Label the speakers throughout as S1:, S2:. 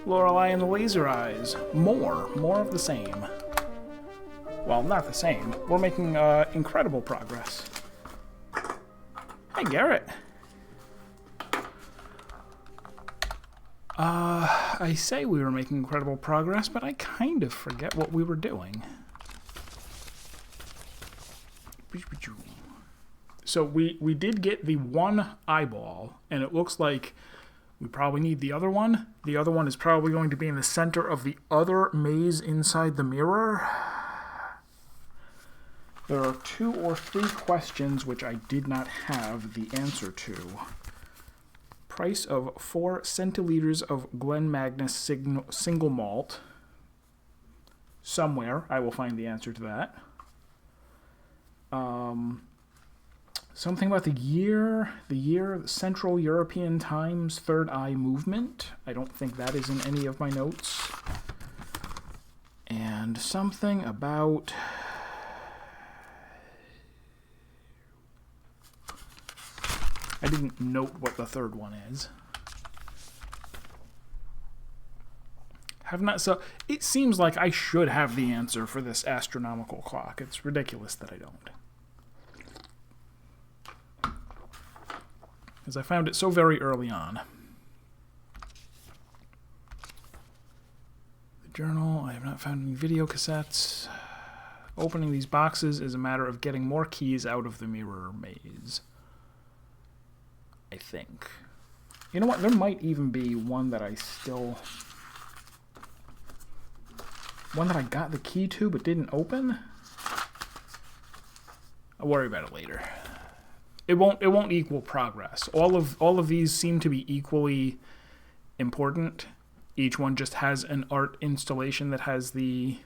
S1: Lorelei and the Laser Eyes. More of the same. Well, not the same. We're making incredible progress. Hi, Garrett. I say we were making incredible progress, but I kind of forget what we were doing. So we did get the one eyeball, and it looks like we probably need the other one. The other one is probably going to be in the center of the other maze inside the mirror. There are 2 or 3 questions which I did not have the answer to. Price of 4 centiliters of Glen Magnus single malt. Somewhere I will find the answer to that. Something about the year, Central European Times Third Eye Movement. I don't think that is in any of my notes. And something about... I didn't note what the third one is. So it seems like I should have the answer for this astronomical clock. It's ridiculous that I don't. Because I found it so very early on. The journal, I have not found any video cassettes. Opening these boxes is a matter of getting more keys out of the mirror maze. I think. You know what? There might even be one that I got the key to but didn't open. I'll worry about it later. It won't equal progress. All of these seem to be equally important. Each one just has an art installation that has the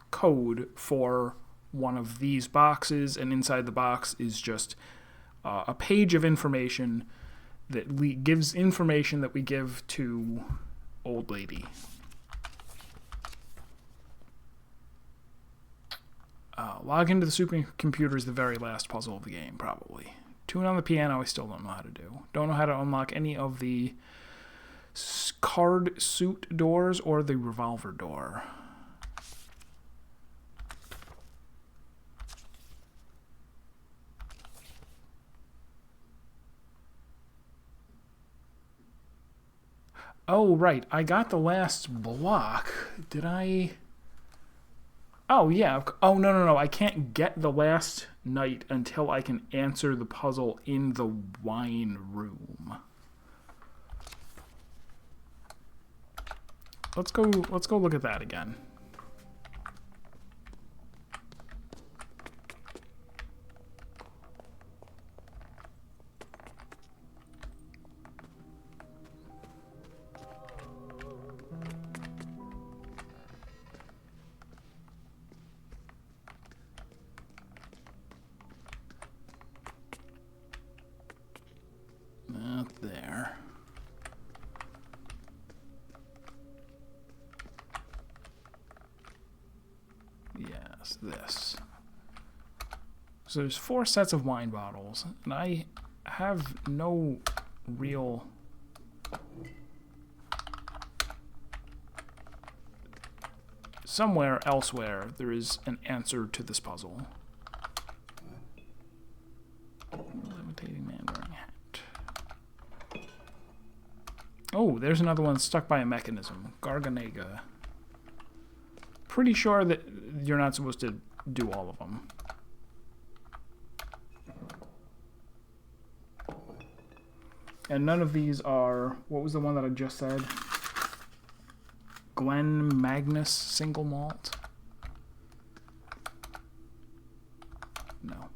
S1: code for one of these boxes, and inside the box is just a page of information that gives information that we give to Old Lady. Log into the supercomputer is the very last puzzle of the game, probably. Tune on the piano I still don't know how to do. Don't know how to unlock any of the card suit doors or the revolver door. Oh, right. I got the last block. Did I... Oh, yeah. Oh, no. I can't get the last night until I can answer the puzzle in the wine room. Let's go look at that again. Not there. Yes, this. So there's 4 sets of wine bottles, and I have no real... Somewhere elsewhere there is an answer to this puzzle. Levitating man wearing hat. Oh, there's another one stuck by a mechanism. Garganega. Pretty sure that you're not supposed to do all of them. And none of these are... What was the one that I just said? Glen Magnus single malt? No.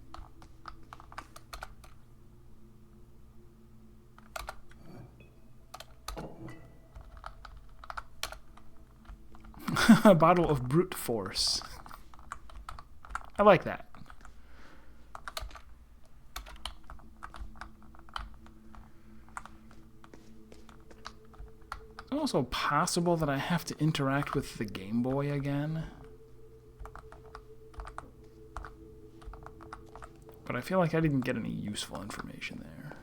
S1: A bottle of brute force. I like that. Also possible that I have to interact with the Game Boy again. But I feel like I didn't get any useful information there.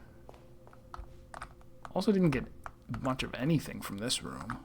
S1: Also didn't get much of anything from this room.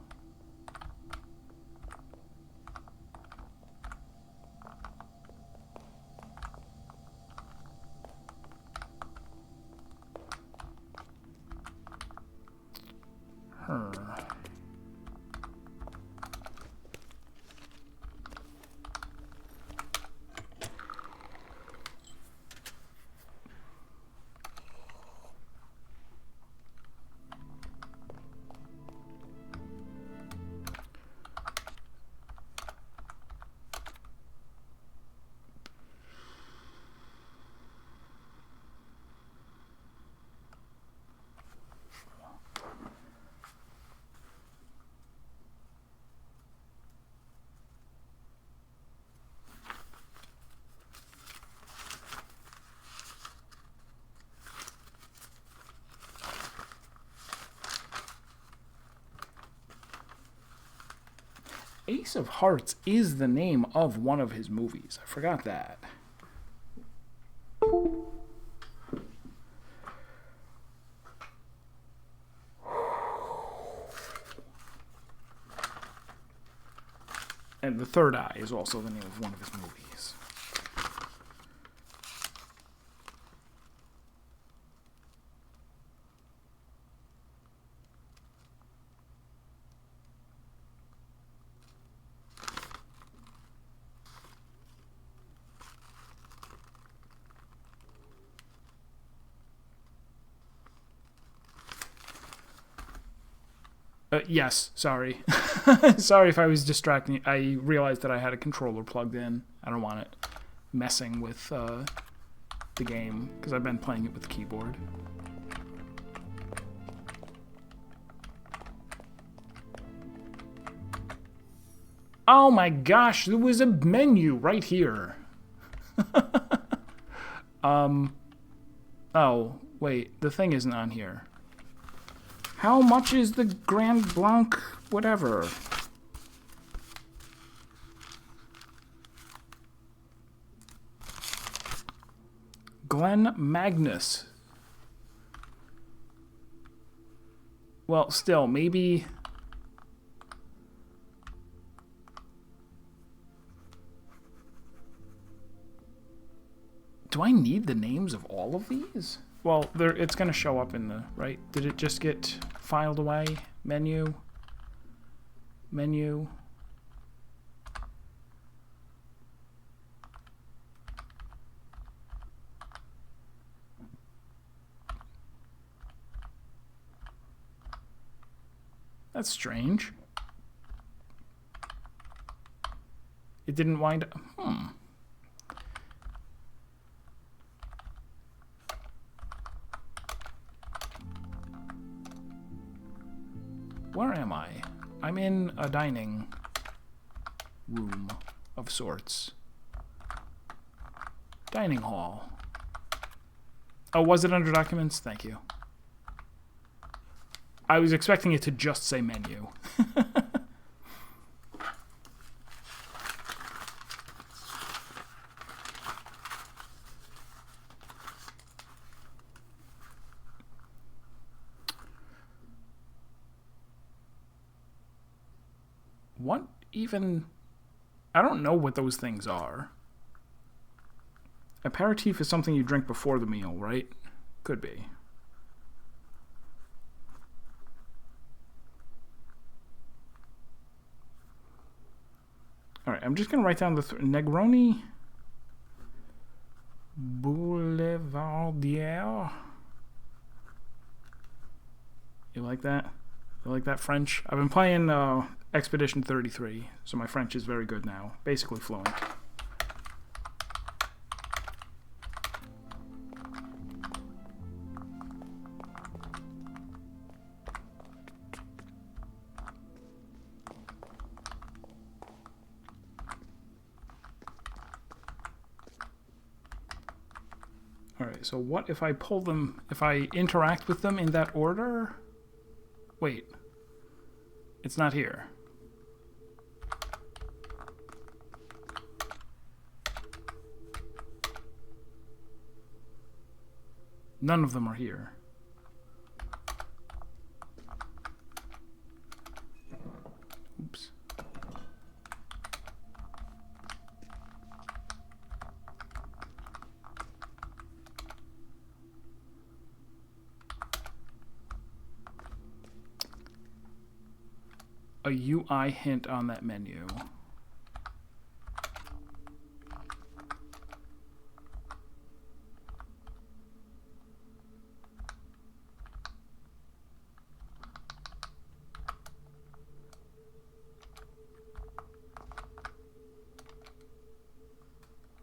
S1: Ace of Hearts is the name of one of his movies. I forgot that. And The Third Eye is also the name of one of his movies. Yes, sorry. Sorry if I was distracting. I realized that I had a controller plugged in. I don't want it messing with the game, because I've been playing it with the keyboard. Oh my gosh, there was a menu right here. Oh, wait, the thing isn't on here. How much is the Grand Blanc whatever? Glen Magnus. Well, still, maybe... Do I need the names of all of these? Well, it's going to show up in the... Right? Did it just get filed away? Menu. Menu. That's strange. It didn't wind up... Where am I? I'm in a dining room of sorts. Dining hall. Oh, was it under documents? Thank you. I was expecting it to just say menu. What even... I don't know what those things are. Aperitif is something you drink before the meal, right? Could be. Alright, I'm just going to write down the... Negroni... Boulevardier. You like that? You like that French? I've been playing Expedition 33, so my French is very good now. Basically fluent. Alright, so what if I pull them, if I interact with them in that order? Wait. It's not here. None of them are here. Oops. A UI hint on that menu.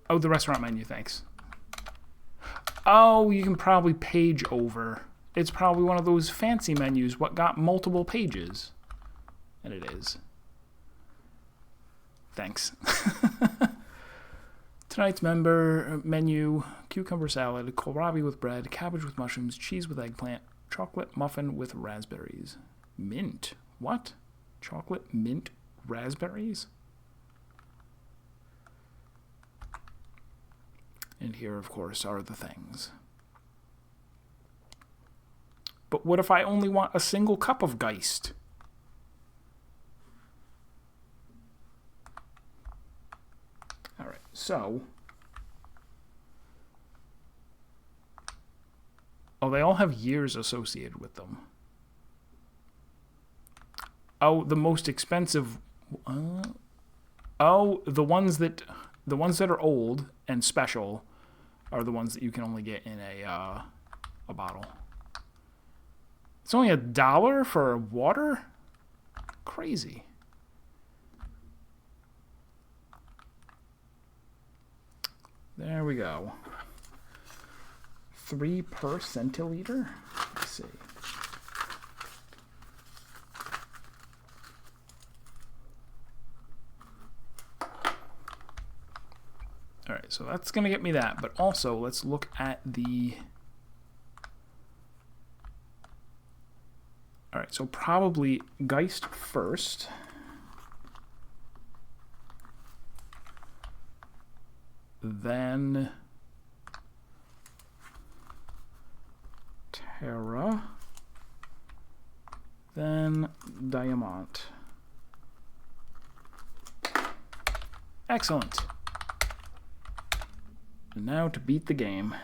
S1: Oh, the restaurant menu, thanks. Oh, you can probably page over. It's probably one of those fancy menus what got multiple pages. And it is. Thanks. Tonight's menu, cucumber salad, kohlrabi with bread, cabbage with mushrooms, cheese with eggplant, chocolate muffin with raspberries. Mint. What? Chocolate, mint, raspberries? And here, of course, are the things. But what if I only want a single cup of Geist? All right, so... Oh, they all have years associated with them. Oh, the most expensive... oh, the ones that are old and special are the ones that you can only get in a bottle. It's only $1 for water? Crazy. There we go. 3 per centiliter? Let's see. All right, so that's going to get me that. But also, let's look at the... All right, so probably Geist first. Then Terra. Then Diamant. Excellent. And now to beat the game.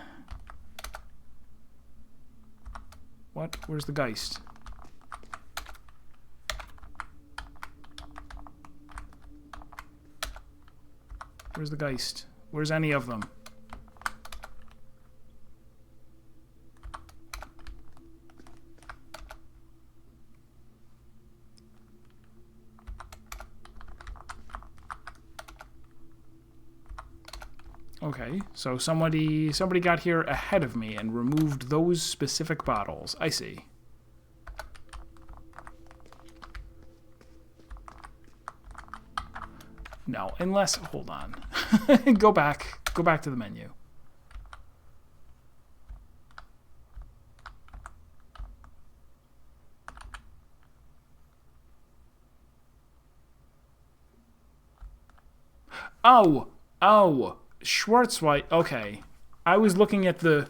S1: What? Where's the Geist? Where's the Geist? Where's any of them? Okay, so somebody got here ahead of me and removed those specific bottles. I see. No, unless, hold on. Go back to the menu. Oh, Schwarzweiss. Okay, I was looking at the.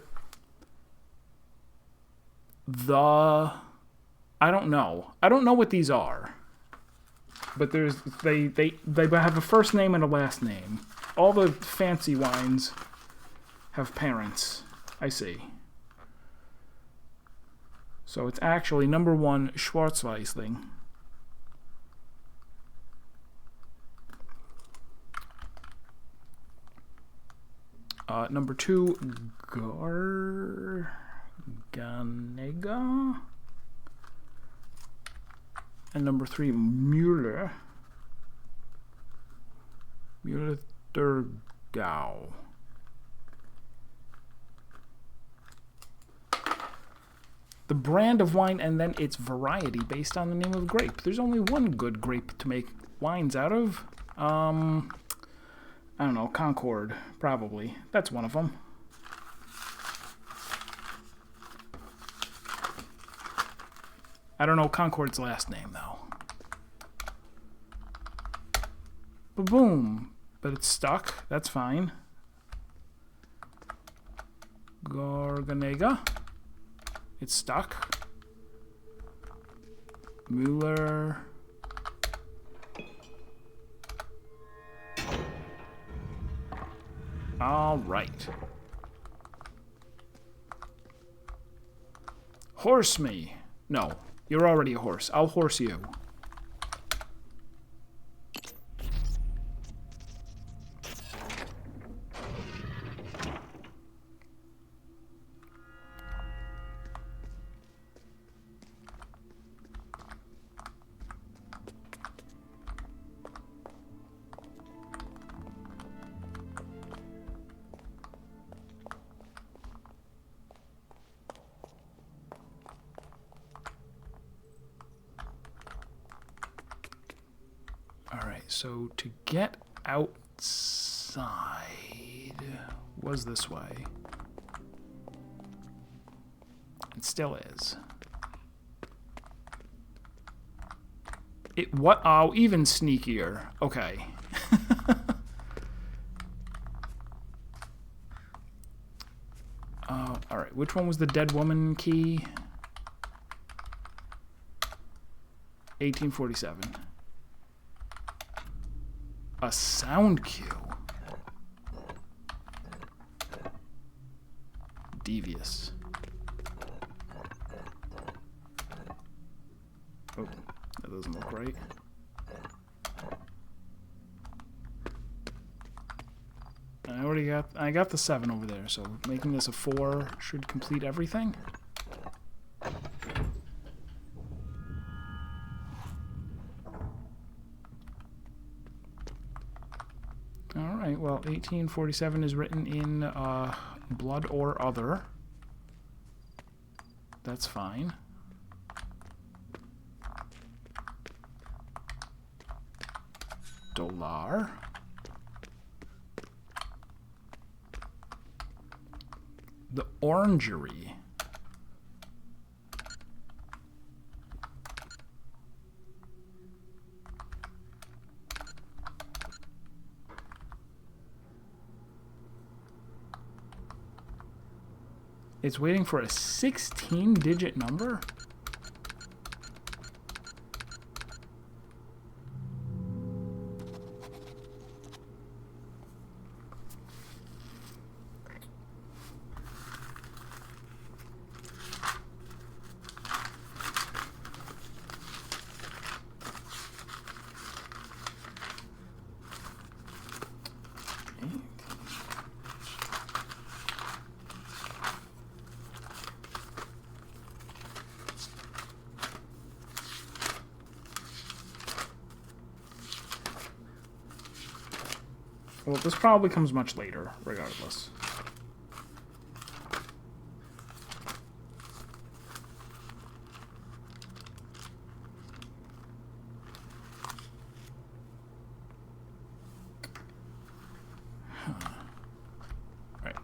S1: I don't know what these are. But there's they have a first name and a last name. All the fancy wines have parents. I see. So it's actually number 1 Schwarzweißling. Number 2 Garganega. And number 3, Müller. Müller-Thurgau. The brand of wine and then its variety based on the name of the grape. There's only one good grape to make wines out of. I don't know, Concord, probably. That's one of them. I don't know Concord's last name, though. Ba-boom. But it's stuck. That's fine. Gorgonega. It's stuck. Mueller. All right. Horse me. No, you're already a horse. I'll horse you. So to get outside was this way. It still is. It what? Oh, even sneakier. Okay. All right. Which one was the dead woman key? 1847. A sound cue. Devious. Oh, that doesn't look right. I got the 7 over there, so making this a 4 should complete everything. Alright, well, 1847 is written in blood or other. That's fine. Dollar. The Orangerie. It's waiting for a 16-digit number? Well, this probably comes much later, regardless. Right.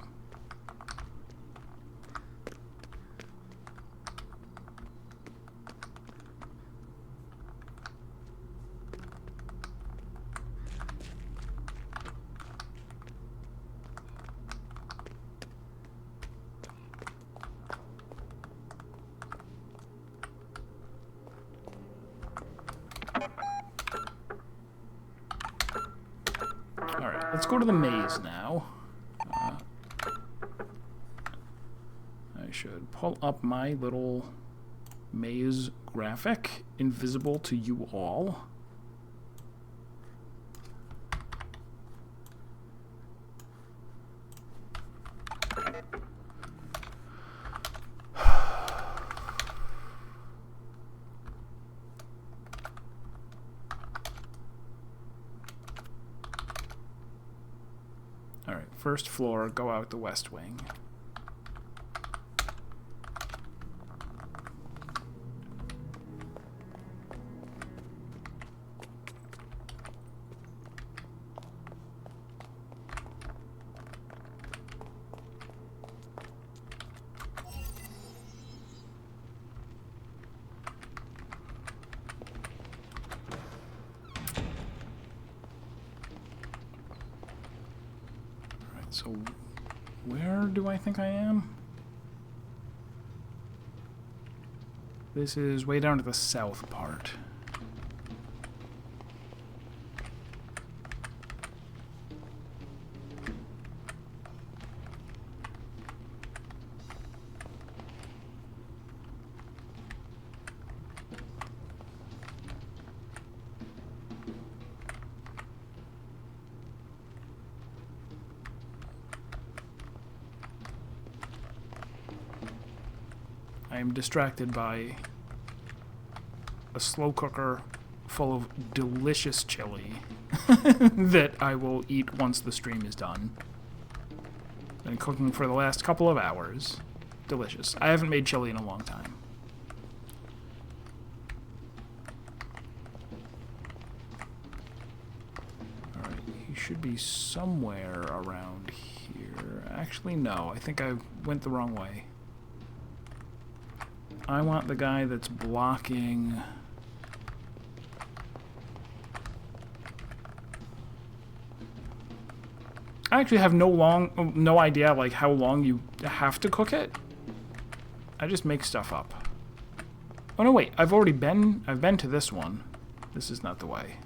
S1: Let's go to the maze now. I should pull up my little maze graphic, invisible to you all. First floor, go out the west wing. So Where do I think I am? This is way down to the south part. I am distracted by a slow cooker full of delicious chili that I will eat once the stream is done. Been cooking for the last couple of hours. Delicious. I haven't made chili in a long time. Alright, he should be somewhere around here. Actually, no. I think I went the wrong way. I want the guy that's blocking... I actually have no idea like how long you have to cook it. I just make stuff up. Oh no, wait, I've been to this one. This is not the way.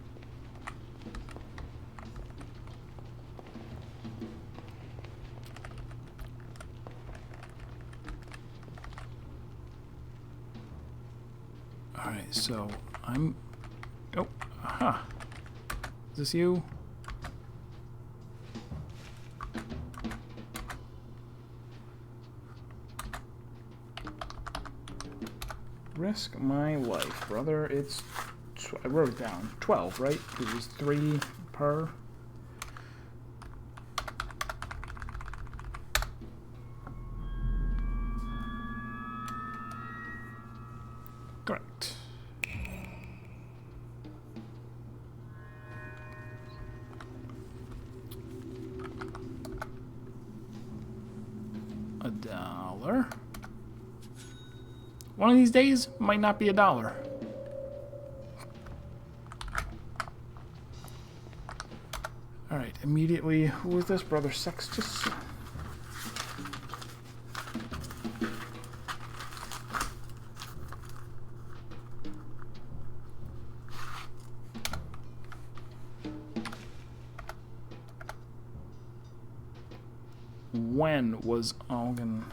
S1: Alright, so I'm... Oh, aha. Is this you? Risk my life, brother. It's... I wrote it down. 12, right? It was 3 per... Correct. $1. One of these days might not be $1. Alright, immediately, who is this? Brother Sextus? When was Algan...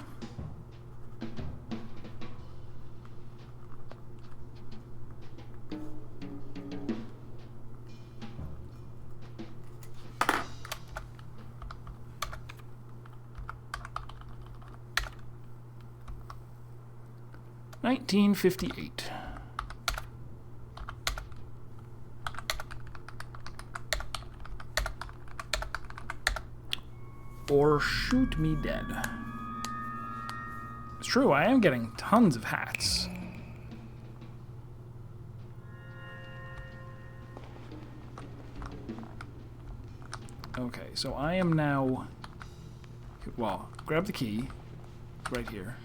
S1: $1958. Or shoot me dead. It's true, I am getting tons of hats. Okay, so I am now... Well, grab the key. Right here.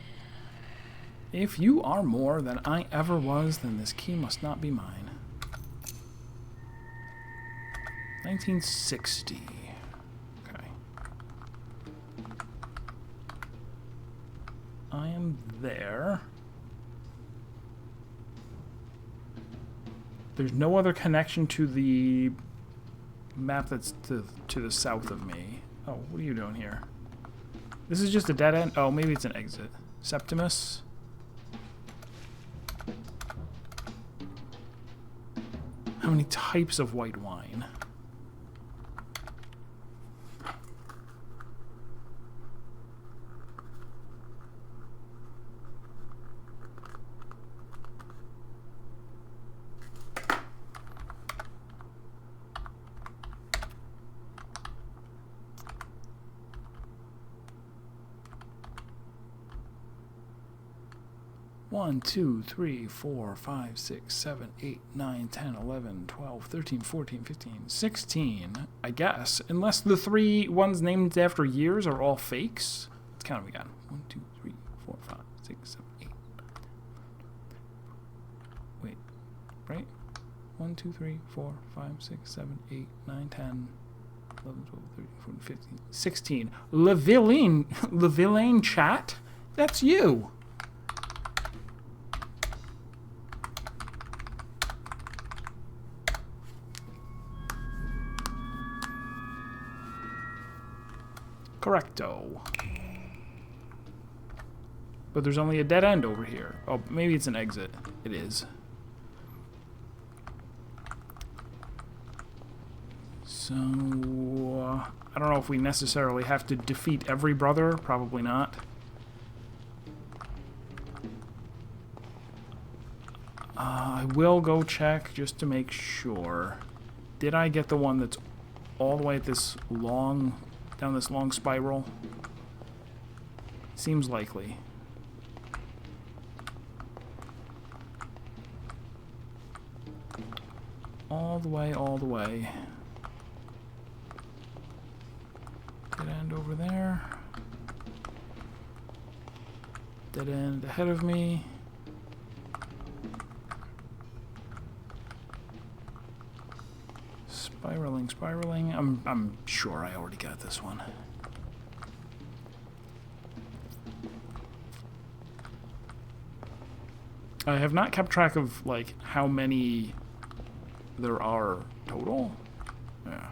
S1: If you are more than I ever was, then this key must not be mine. 1960. Okay. I am there. There's no other connection to the map that's to the south of me. Oh, what are you doing here? This is just a dead end? Oh, maybe it's an exit. Septimus? How many types of white wine? One, 2, 3, 4, 5, 6, 7, 8, 9, 10, 11, 12, 13, 14, 15, 16, I guess. Unless the 3 ones named after years are all fakes. Let's count them again. 1, 2, 3, 4, 5, 6, 7, 8. Wait, right? 1, 2, 3, 4, 5, 6, 7, 8, 9, 10. 11, 12, 13, 14, 15, 16. Levillain chat? That's you. Correcto. But there's only a dead end over here. Oh, maybe it's an exit. It is. So, I don't know if we necessarily have to defeat every brother. Probably not. I will go check just to make sure. Did I get the one that's all the way at this long, down this long spiral? Seems likely. All the way, all the way. Dead end over there. Dead end ahead of me. Spiraling, spiraling. I'm sure I already got this one. I have not kept track of, like, how many there are total. Yeah.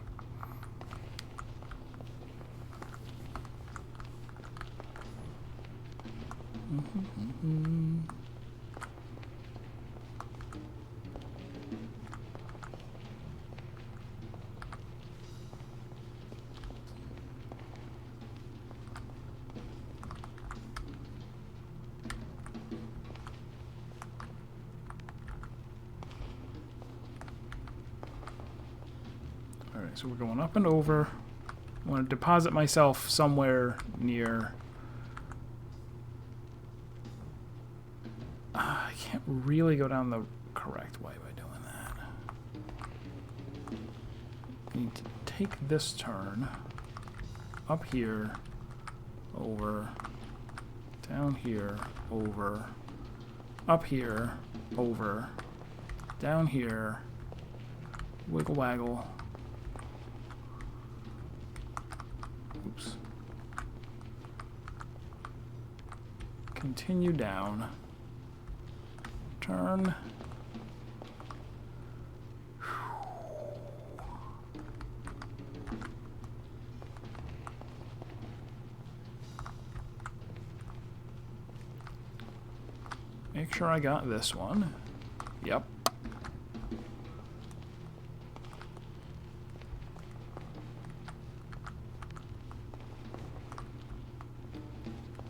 S1: Alright, so we're going up and over. I want to deposit myself somewhere near... I can't really go down the correct way by doing that. I need to take this turn. Up here. Over. Down here. Over. Up here. Over. Down here. Wiggle waggle. Oops. Continue down. Turn. Make sure I got this one. Yep.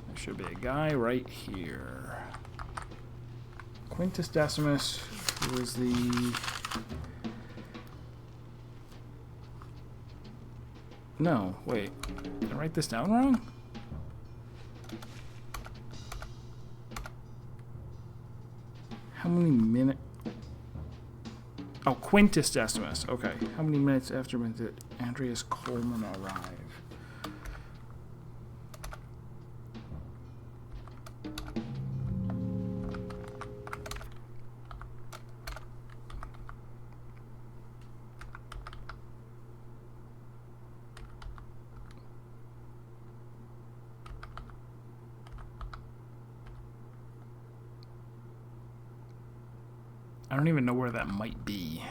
S1: There should be a guy right here. Quintus Decimus, who is the... No, wait. Did I write this down wrong? How many minutes... Oh, Quintus Decimus. Okay. How many minutes after did Andreas Coleman arrive? I don't even know where that might be.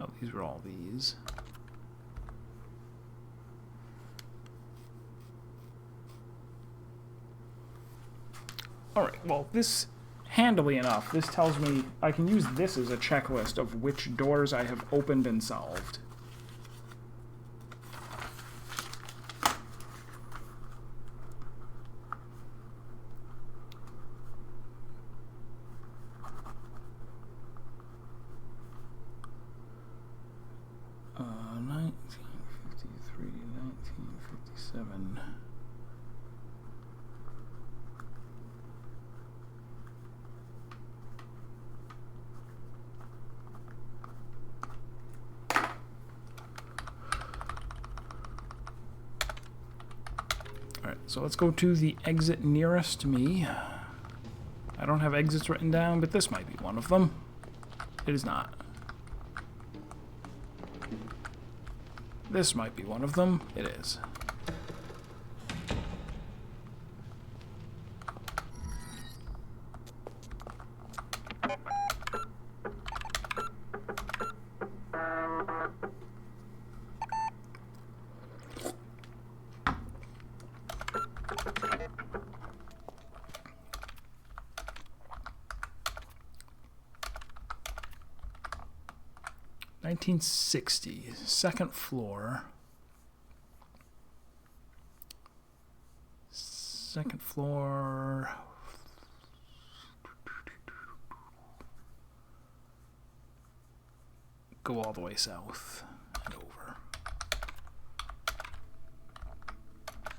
S1: Oh, these are all these. Alright, well, this, handily enough, this tells me I can use this as a checklist of which doors I have opened and solved. So let's go to the exit nearest to me. I don't have exits written down, but this might be one of them. It is not. This might be one of them. It is. $1960, second floor. Second floor. Go all the way south and over.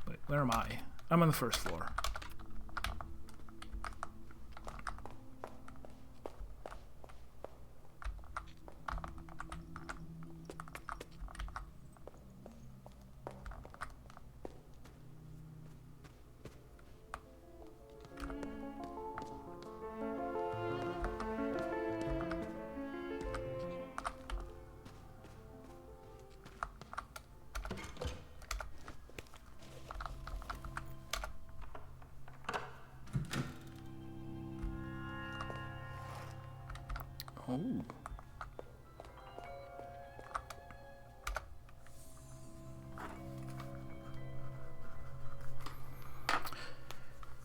S1: Wait, where am I? I'm on the first floor. Oh.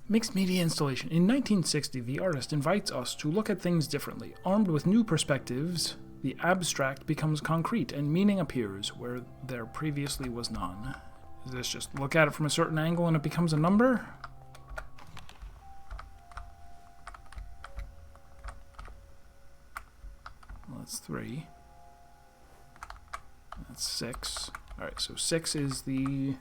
S1: Mixed media installation. In 1960, the artist invites us to look at things differently. Armed with new perspectives, the abstract becomes concrete and meaning appears where there previously was none. Is this just look at it from a certain angle and it becomes a number? Well, that's 3. That's 6. Alright, so 6 is the...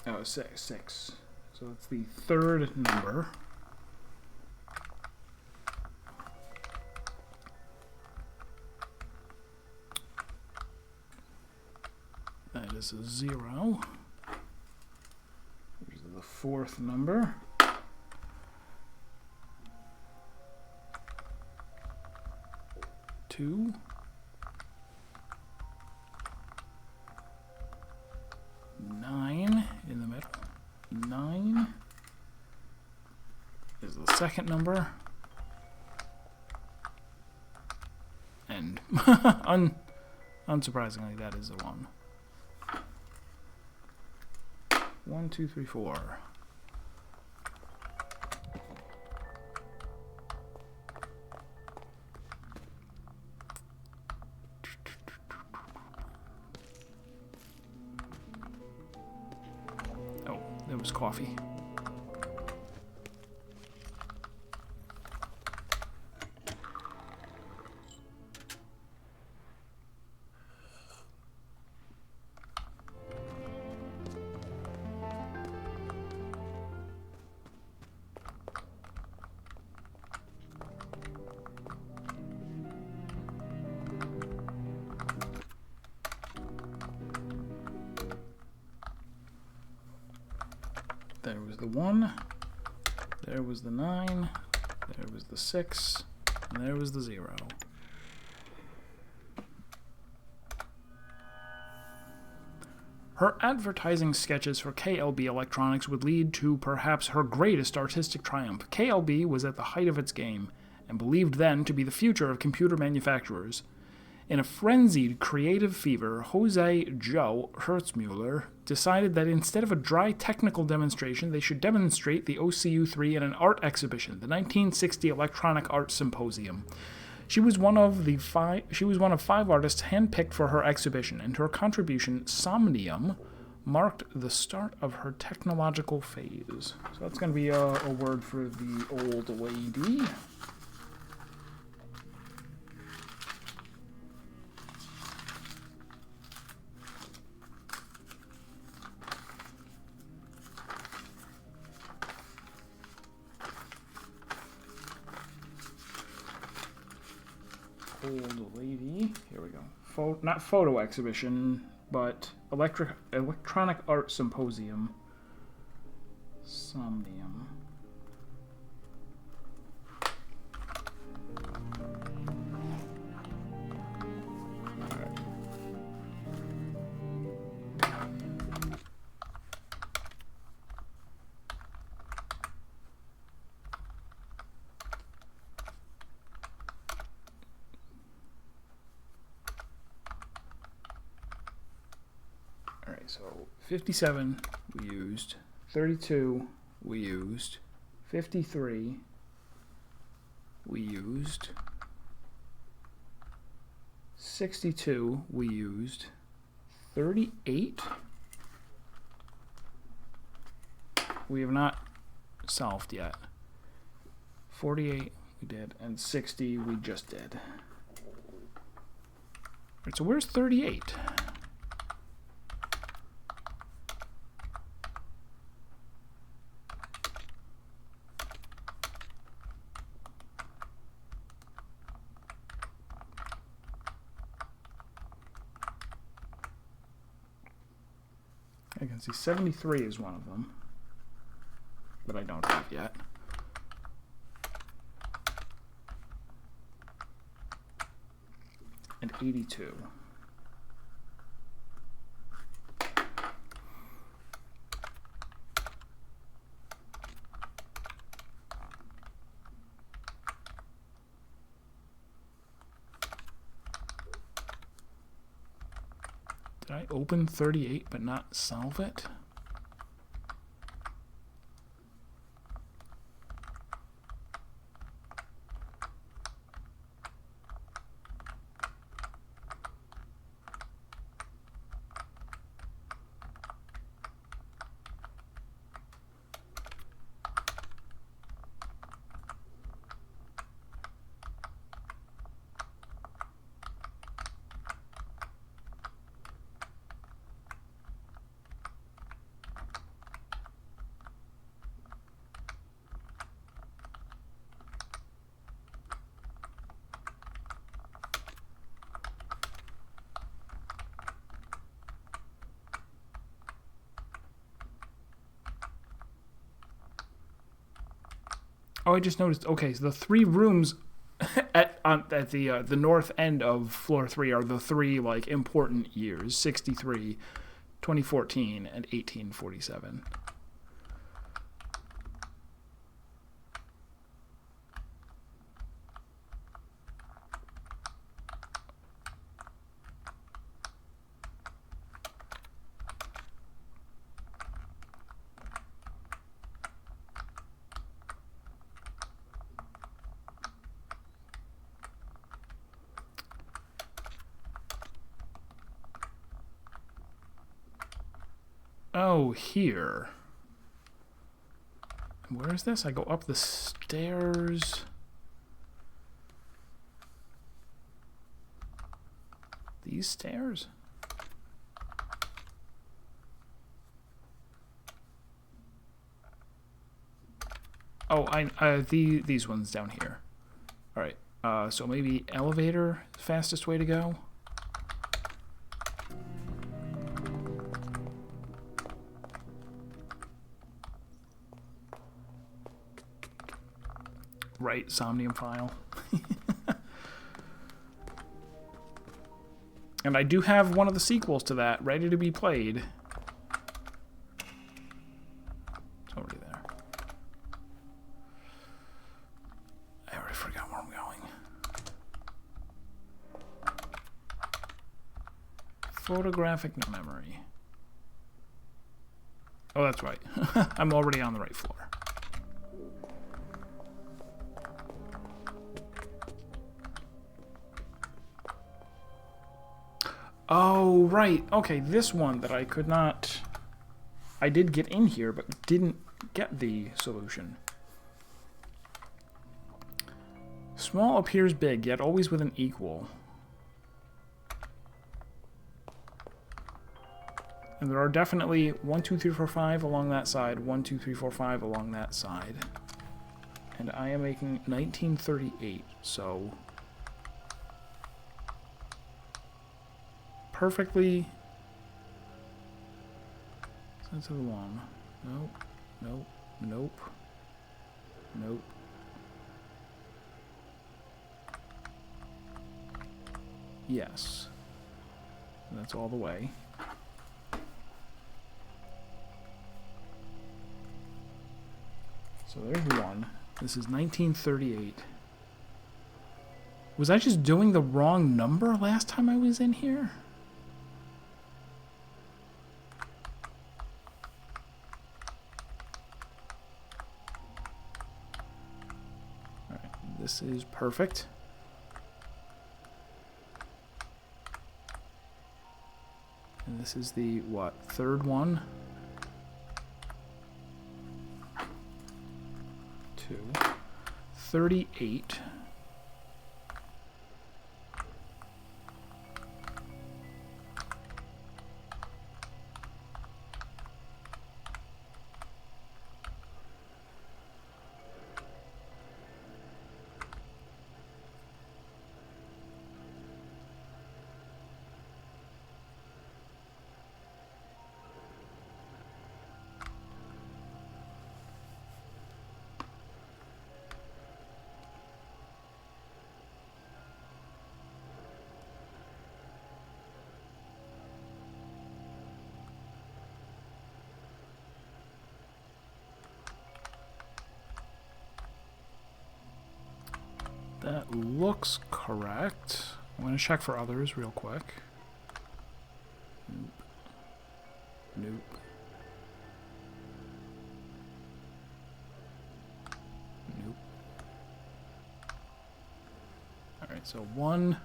S1: Oh, 6. So it's the third number. That is a 0. Here's the fourth number. Two. 9 in the middle. 9 is the second number. And unsurprisingly, that is a 1. 1, 2, 3, 4. There was coffee. There was the 1, there was the 9, there was the 6, and there was the 0. Her advertising sketches for KLB Electronics would lead to perhaps her greatest artistic triumph. KLB was at the height of its game, and believed then to be the future of computer manufacturers. In a frenzied creative fever, Jose Joe Hertzmuller decided that instead of a dry technical demonstration, they should demonstrate the OCU3 in an art exhibition, the 1960 Electronic Arts Symposium. She was one of 5 artists handpicked for her exhibition, and her contribution, Somnium, marked the start of her technological phase. So that's going to be a word for the old lady. old lady. Here we go. Not photo exhibition, but electronic art symposium. Somnium. Alright, so 57 we used, 32 we used, 53 we used, 62 we used, 38 we have not solved yet, 48 we did, and 60 we just did. Alright, so where's 38? I can see 73 is one of them, but I don't have yet. And 82. Did I open 38 but not solve it? Oh, I just noticed. Okay, so the three rooms at the north end of floor 3 are the three like important years: 63, 2014, and 1847. Oh, here. Where is this? I go up the stairs. These stairs? Oh, these ones down here. All right. So maybe elevator, fastest way to go. Right, Somnium file. And I do have one of the sequels to that ready to be played. It's already there. I already forgot where I'm going. Photographic memory. Oh, that's right. I'm already on the right floor. Oh, right. Okay, this one that I could not... I did get in here, but didn't get the solution. Small appears big, yet always with an equal. And there are definitely 1, 2, 3, 4, 5 along that side, 1, 2, 3, 4, 5 along that side. And I am making 1938, so... perfectly sensitive one. Nope. Nope. Nope. Nope. Yes. That's all the way. So there's one. This is 1938. Was I just doing the wrong number last time I was in here? Alright, this is perfect. And this is the, what, third one? 2. 38. That looks correct. I'm going to check for others real quick. Nope. Nope. Nope. Alright, so 1,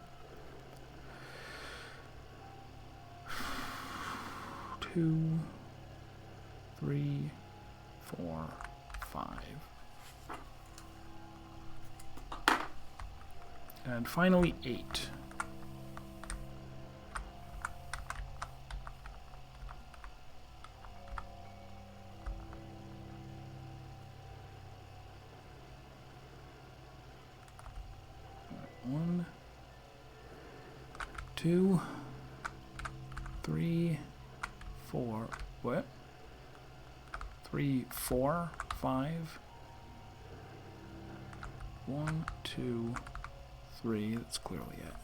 S1: 2, 3, 4, 5. And finally, 8. One, 2, 3, 4. What? 3, 4, 5. 1, 2, 3. That's clearly it.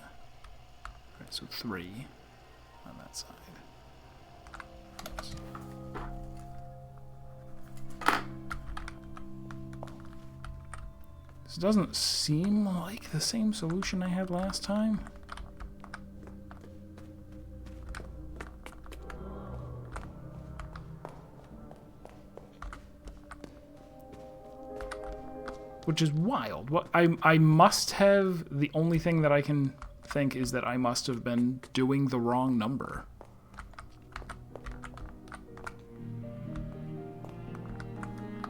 S1: Alright, so 3 on that side. Yes. This doesn't seem like the same solution I had last time. Which is wild. What I must have, the only thing that I can think is that I must have been doing the wrong number.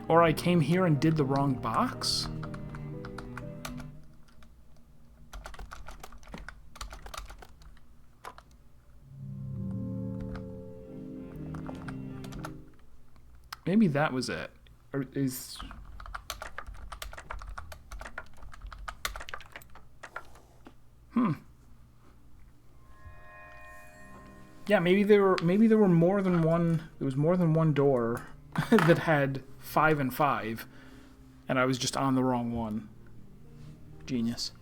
S1: Or I came here and did the wrong box? Maybe that was it. Or is... Yeah, maybe there were more than one. There was more than one door that had 5 and 5, and I was just on the wrong one. Genius.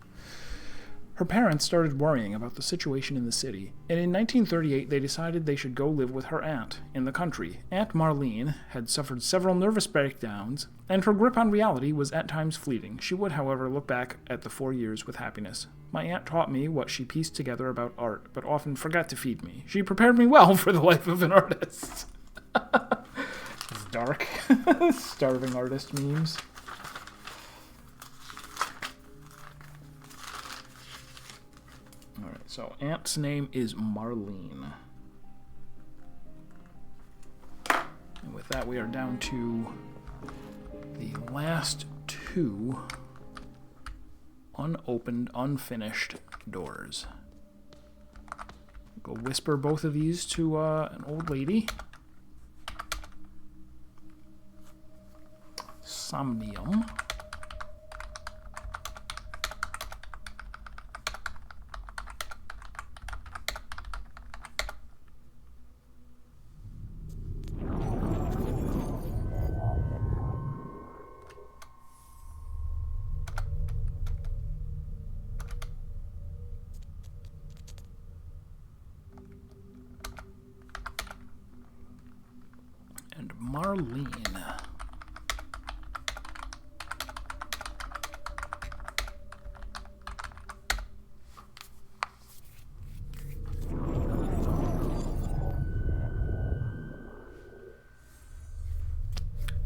S1: Her parents started worrying about the situation in the city, and in 1938 they decided they should go live with her aunt in the country. Aunt Marlene had suffered several nervous breakdowns, and her grip on reality was at times fleeting. She would, however, look back at the 4 years with happiness. My aunt taught me what she pieced together about art, but often forgot to feed me. She prepared me well for the life of an artist. It's dark. Starving artist memes. Alright, so aunt's name is Marlene. And with that, we are down to the last 2 unopened, unfinished doors. Go whisper both of these to an old lady. Somnium. Marlene.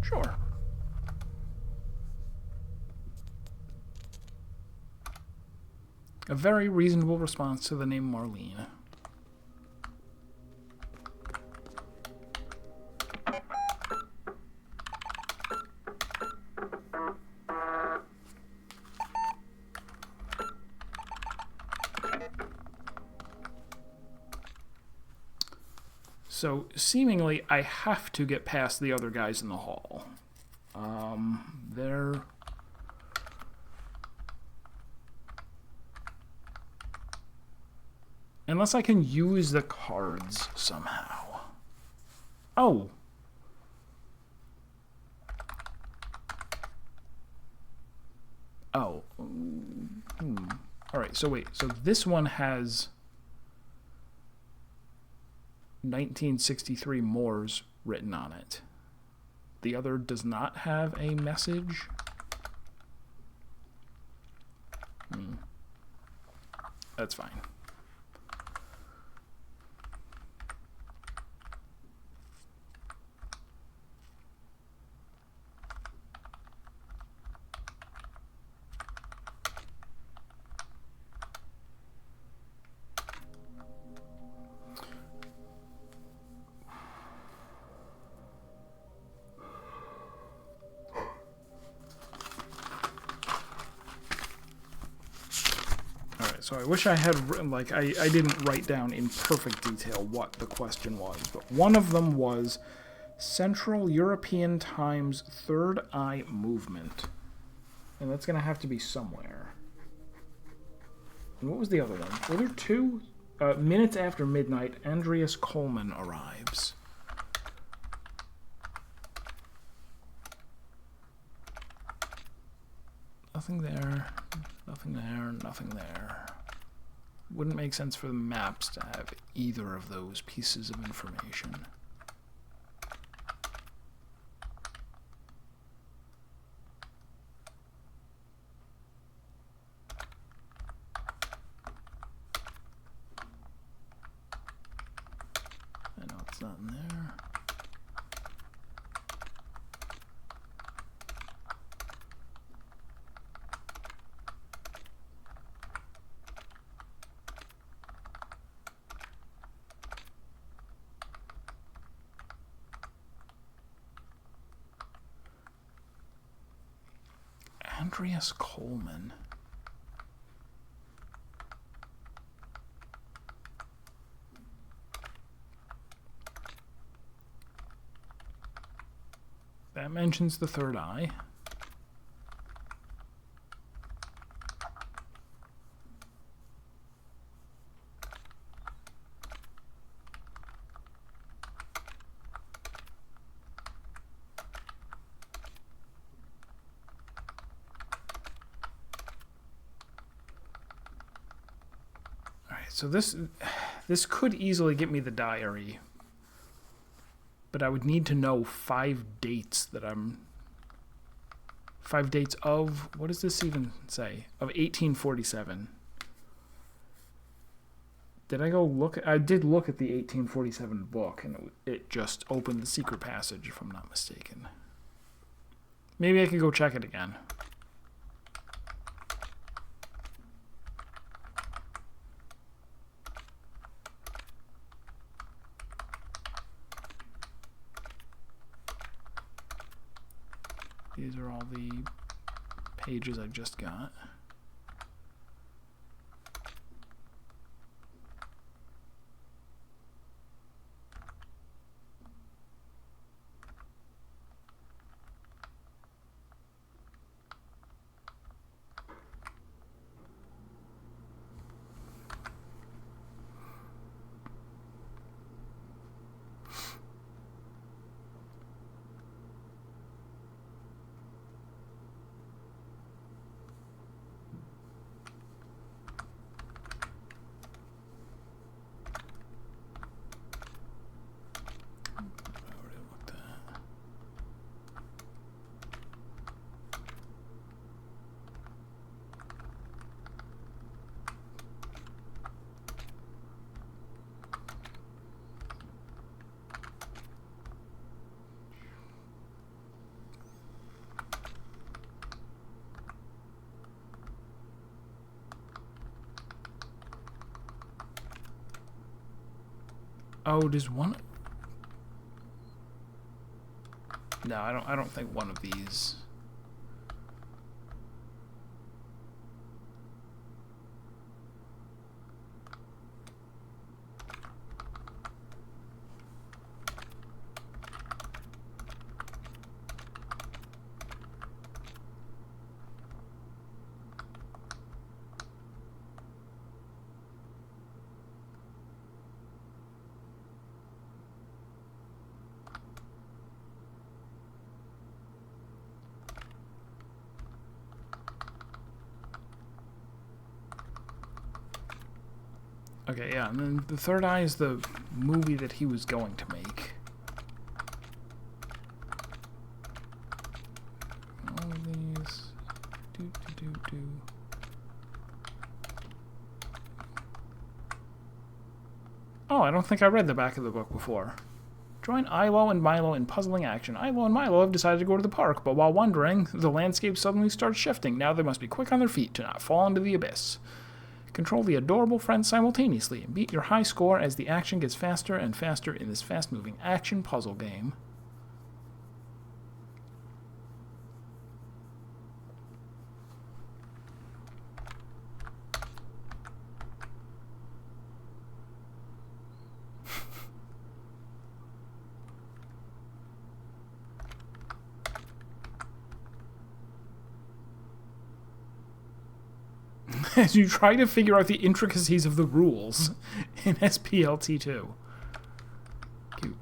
S1: Sure. A very reasonable response to the name Marlene. So, seemingly, I have to get past the other guys in the hall. They're... Unless I can use the cards somehow. Oh! Oh. Alright, so wait. So this one has 1963 Moors written on it. The other does not have a message. That's fine. So I wish I had, like, I didn't write down in perfect detail what the question was, but one of them was Central European Times Third Eye Movement. And that's going to have to be somewhere. And what was the other one? Were there two? Minutes after midnight, Andreas Coleman arrives. Nothing there, nothing there, nothing there. Wouldn't make sense for the maps to have either of those pieces of information. I know it's not in there. Andreas Coleman. That mentions the third eye. So this could easily get me the diary, but I would need to know 5 dates that I'm... 5 dates of... What does this even say? Of 1847. Did I go look... I did look at the 1847 book, and it just opened the secret passage, if I'm not mistaken. Maybe I could go check it again. These are all the pages I just got. Oh, does one... No, I don't think one of these... Okay, yeah, and then the third eye is the movie that he was going to make. All of these... Oh, I don't think I read the back of the book before. Join Ilo and Milo in puzzling action. Ilo and Milo have decided to go to the park, but while wandering, the landscape suddenly starts shifting. Now they must be quick on their feet to not fall into the abyss. Control the adorable friends simultaneously and beat your high score as the action gets faster and faster in this fast-moving action puzzle game. As you try to figure out the intricacies of the rules in SPLT2. Cute.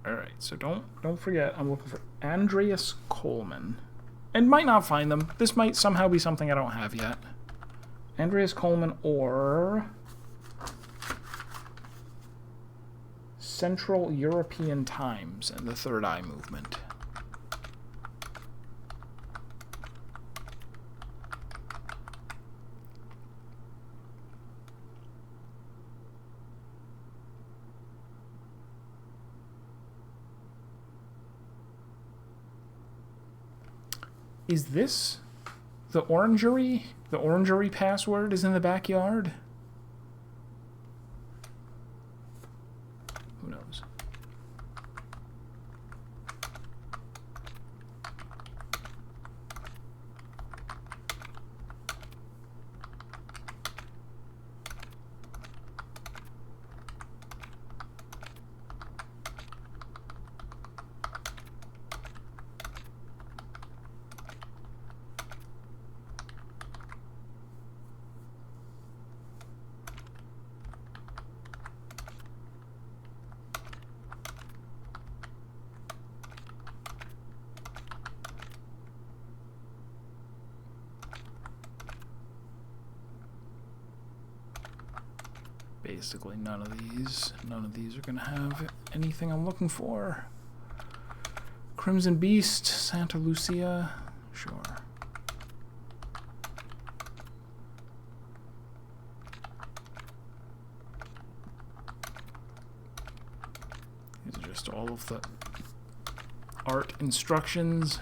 S1: Alright, so don't forget, I'm looking for Andreas Coleman. And might not find them. This might somehow be something I don't have yet. Andreas Coleman or... Central European Times and the Third Eye Movement. Is this the Orangerie? The Orangerie password is in the backyard? Who knows? Basically none of these are gonna have anything I'm looking for. Crimson Beast, Santa Lucia, sure. These are just all of the art instructions.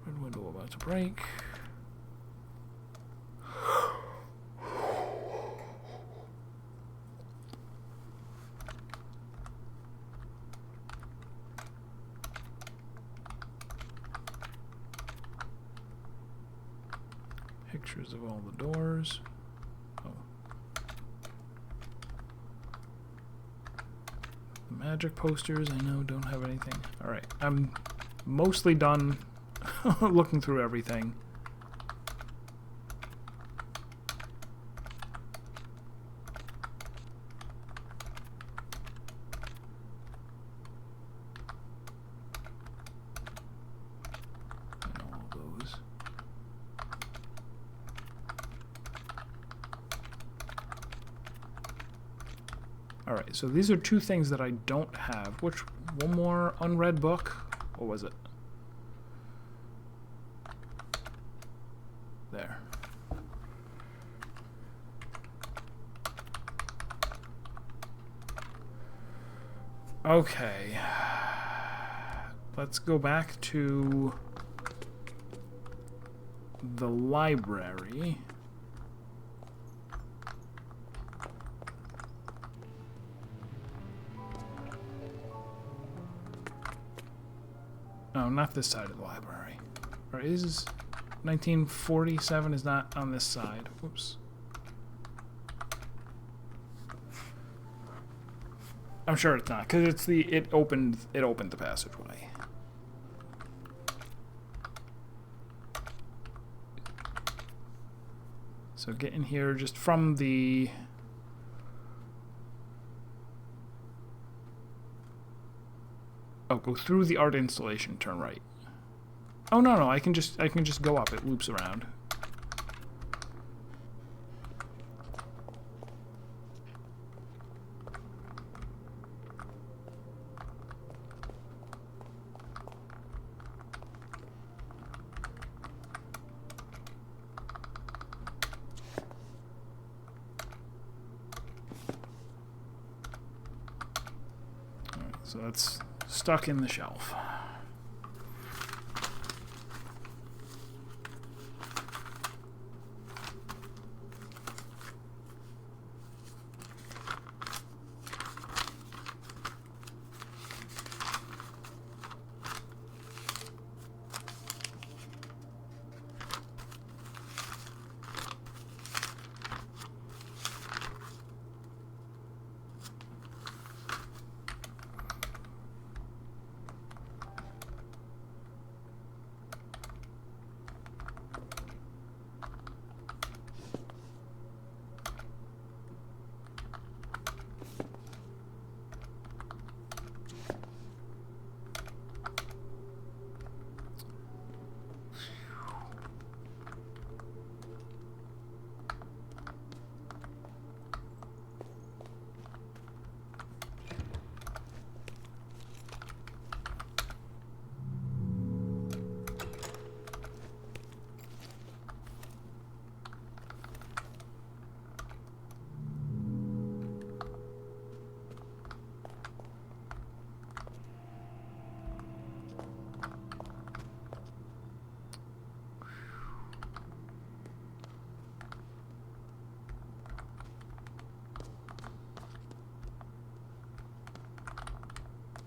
S1: Red window about to break. Pictures of all the doors. Oh. The magic posters, I know, don't have anything. Alright, I'm mostly done looking through everything. Alright, so these are two things that I don't have. Which, one more unread book? What was it? There. Okay. Let's go back to the library. No, not this side of the library. Or is 1947 is not on this side. Whoops. I'm sure it's not, because it's it opened the passageway. So get in here just from the go through the art installation, turn right. Oh no, I can just go up. It loops around. Alright, so that's stuck in the shelf.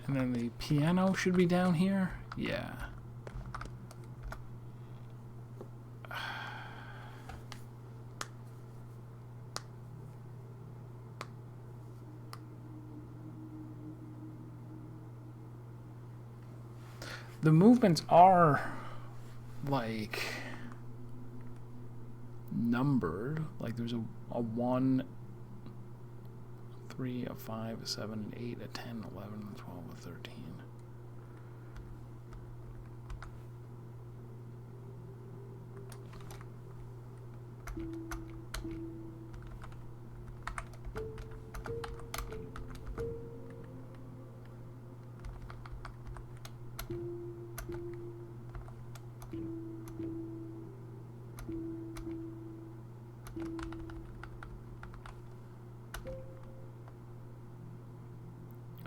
S1: And then the piano should be down here? Yeah. The movements are, like, numbered. Like, there's a 1, 3, a 5, a 7, an 8, a 10, 11, a 12, a 13.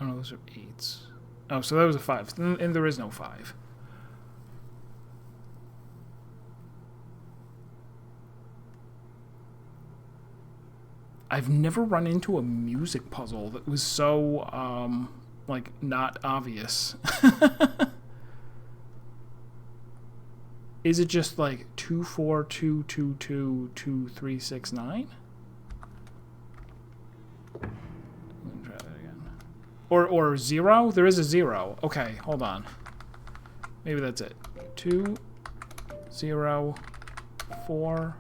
S1: Oh no, those are 8s. Oh, so that was a 5. And there is no 5. I've never run into a music puzzle that was so, like, not obvious. Is it just like 2, 4, 2, 2, 2, 2, 3, 6, 9? Or 0? There is a 0. Okay, hold on. Maybe that's it. 2, 0, 4,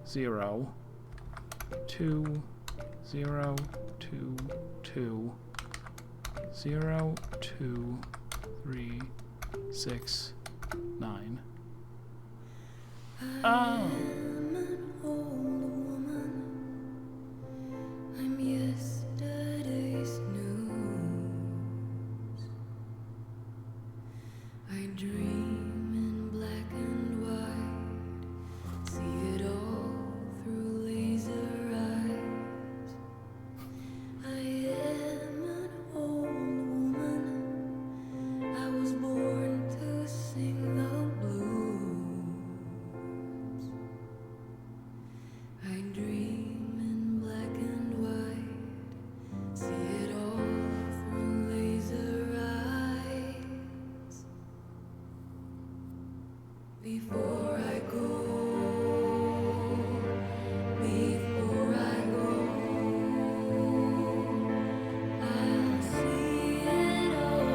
S1: 0, 2, 0, 2, 2, 0, 2, 3, 6, 9. Oh.
S2: Before I go, before I go, I'll see it all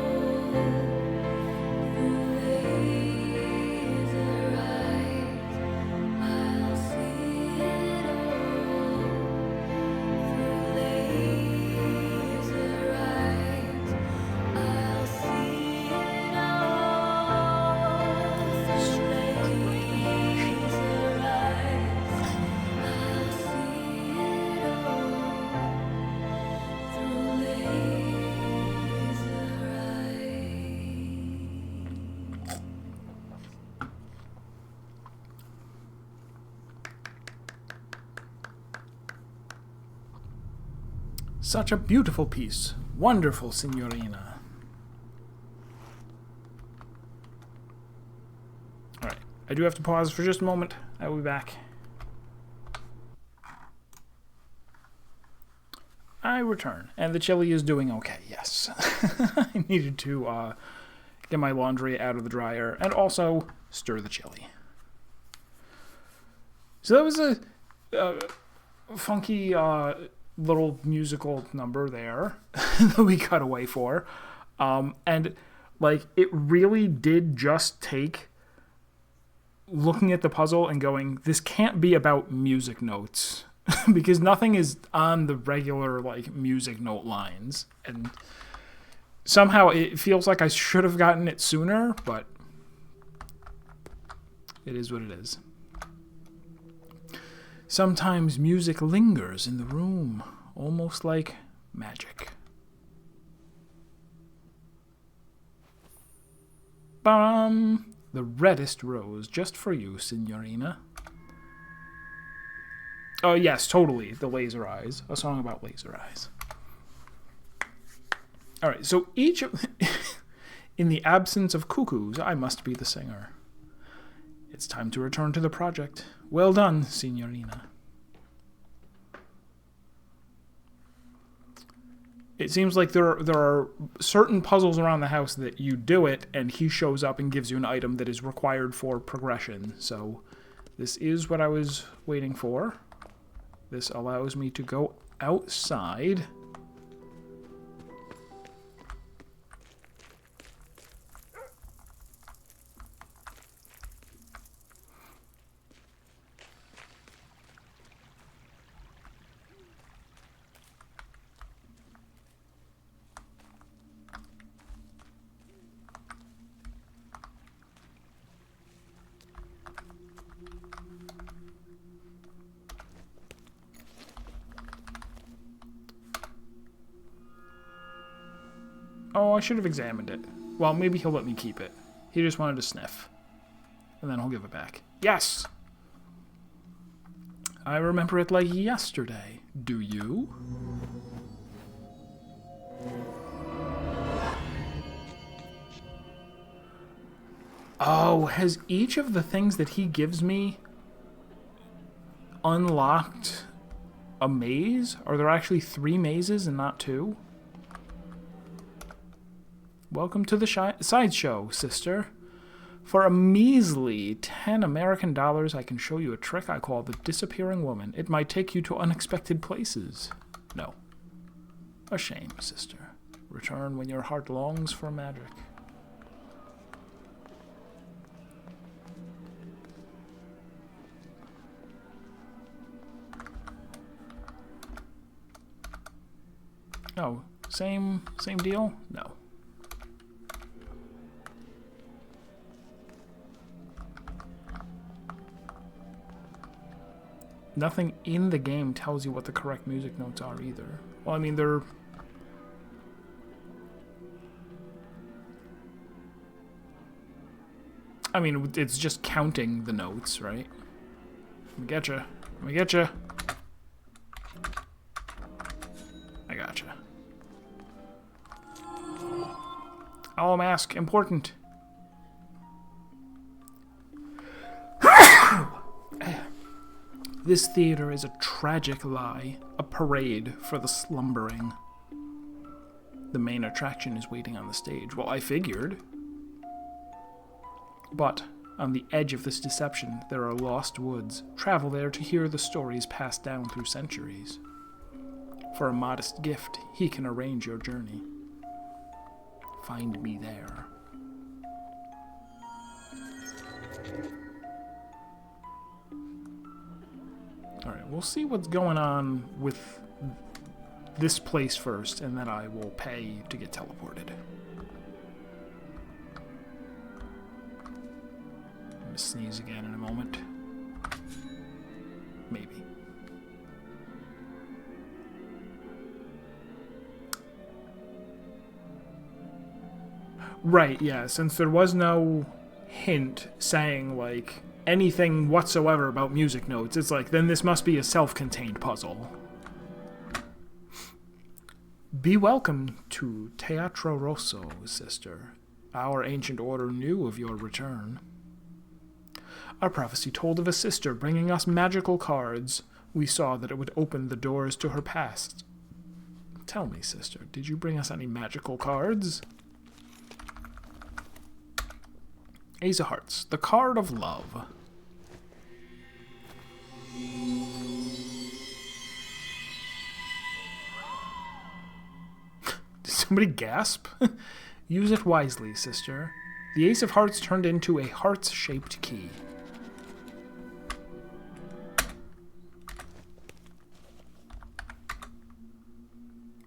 S2: through laser eyes. I'll see it all through laser eyes. I'll see it all through laser eyes. I'll see it all through laser eyes.
S1: Such a beautiful piece. Wonderful, Signorina. Alright, I do have to pause for just a moment. I will be back. I return, and the chili is doing okay, yes. I needed to get my laundry out of the dryer, and also stir the chili. So that was a funky little musical number there that we cut away for. And, like, it really did just take looking at the puzzle and going, this can't be about music notes. Because nothing is on the regular, like, music note lines. And somehow it feels like I should have gotten it sooner, but it is what it is. Sometimes music lingers in the room, almost like magic. Bum! The reddest rose, just for you, Signorina. Oh, yes, totally. The Laser Eyes. A song about laser eyes. Alright, so each of... In the absence of cuckoos, I must be the singer. It's time to return to the project. Well done, Signorina. It seems like there are certain puzzles around the house that you do it, and he shows up and gives you an item that is required for progression. So this is what I was waiting for. This allows me to go outside. Oh, I should have examined it. Well, maybe he'll let me keep it. He just wanted to sniff. And then he'll give it back. Yes! I remember it like yesterday. Do you? Oh, has each of the things that he gives me unlocked a maze? Are there actually 3 mazes and not 2? Welcome to the sideshow, sister. For a measly 10 American dollars, I can show you a trick I call the disappearing woman. It might take you to unexpected places. No. A shame, sister. Return when your heart longs for magic. Oh, same deal? No. Nothing in the game tells you what the correct music notes are either. Well, I mean, they're... I mean, it's just counting the notes, right? Let me getcha. Let me getcha. I gotcha. Oh, mask. Important. This theater is a tragic lie, a parade for the slumbering. The main attraction is waiting on the stage. Well, I figured. But On the edge of this deception, there are lost woods. Travel there to hear the stories passed down through centuries. For a modest gift, he can arrange your journey. Find me there. Alright, we'll see what's going on with this place first, and then I will pay to get teleported. I'm gonna sneeze again in a moment. Maybe. Right, yeah, since there was no hint saying, like, anything whatsoever about music notes, it's like, then this must be a self-contained puzzle. Be welcome to Teatro Rosso, sister. Our ancient order knew of your return. Our prophecy told of a sister bringing us magical cards. We saw that it would open the doors to her past. Tell me, sister, did you bring us any magical cards? Ace of Hearts, the card of love. Did somebody gasp? Use it wisely, sister. The Ace of Hearts turned into a heart-shaped key.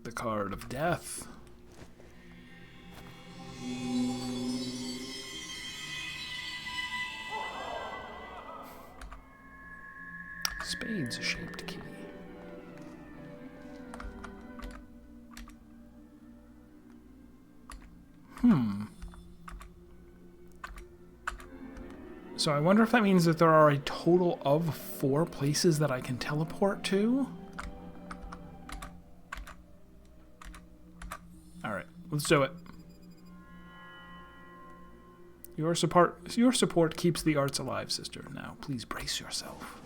S1: The card of death. Spades-shaped key. So I wonder if that means that there are a total of 4 places that I can teleport to? Alright, let's do it. Your support keeps the arts alive, sister. Now, please brace yourself.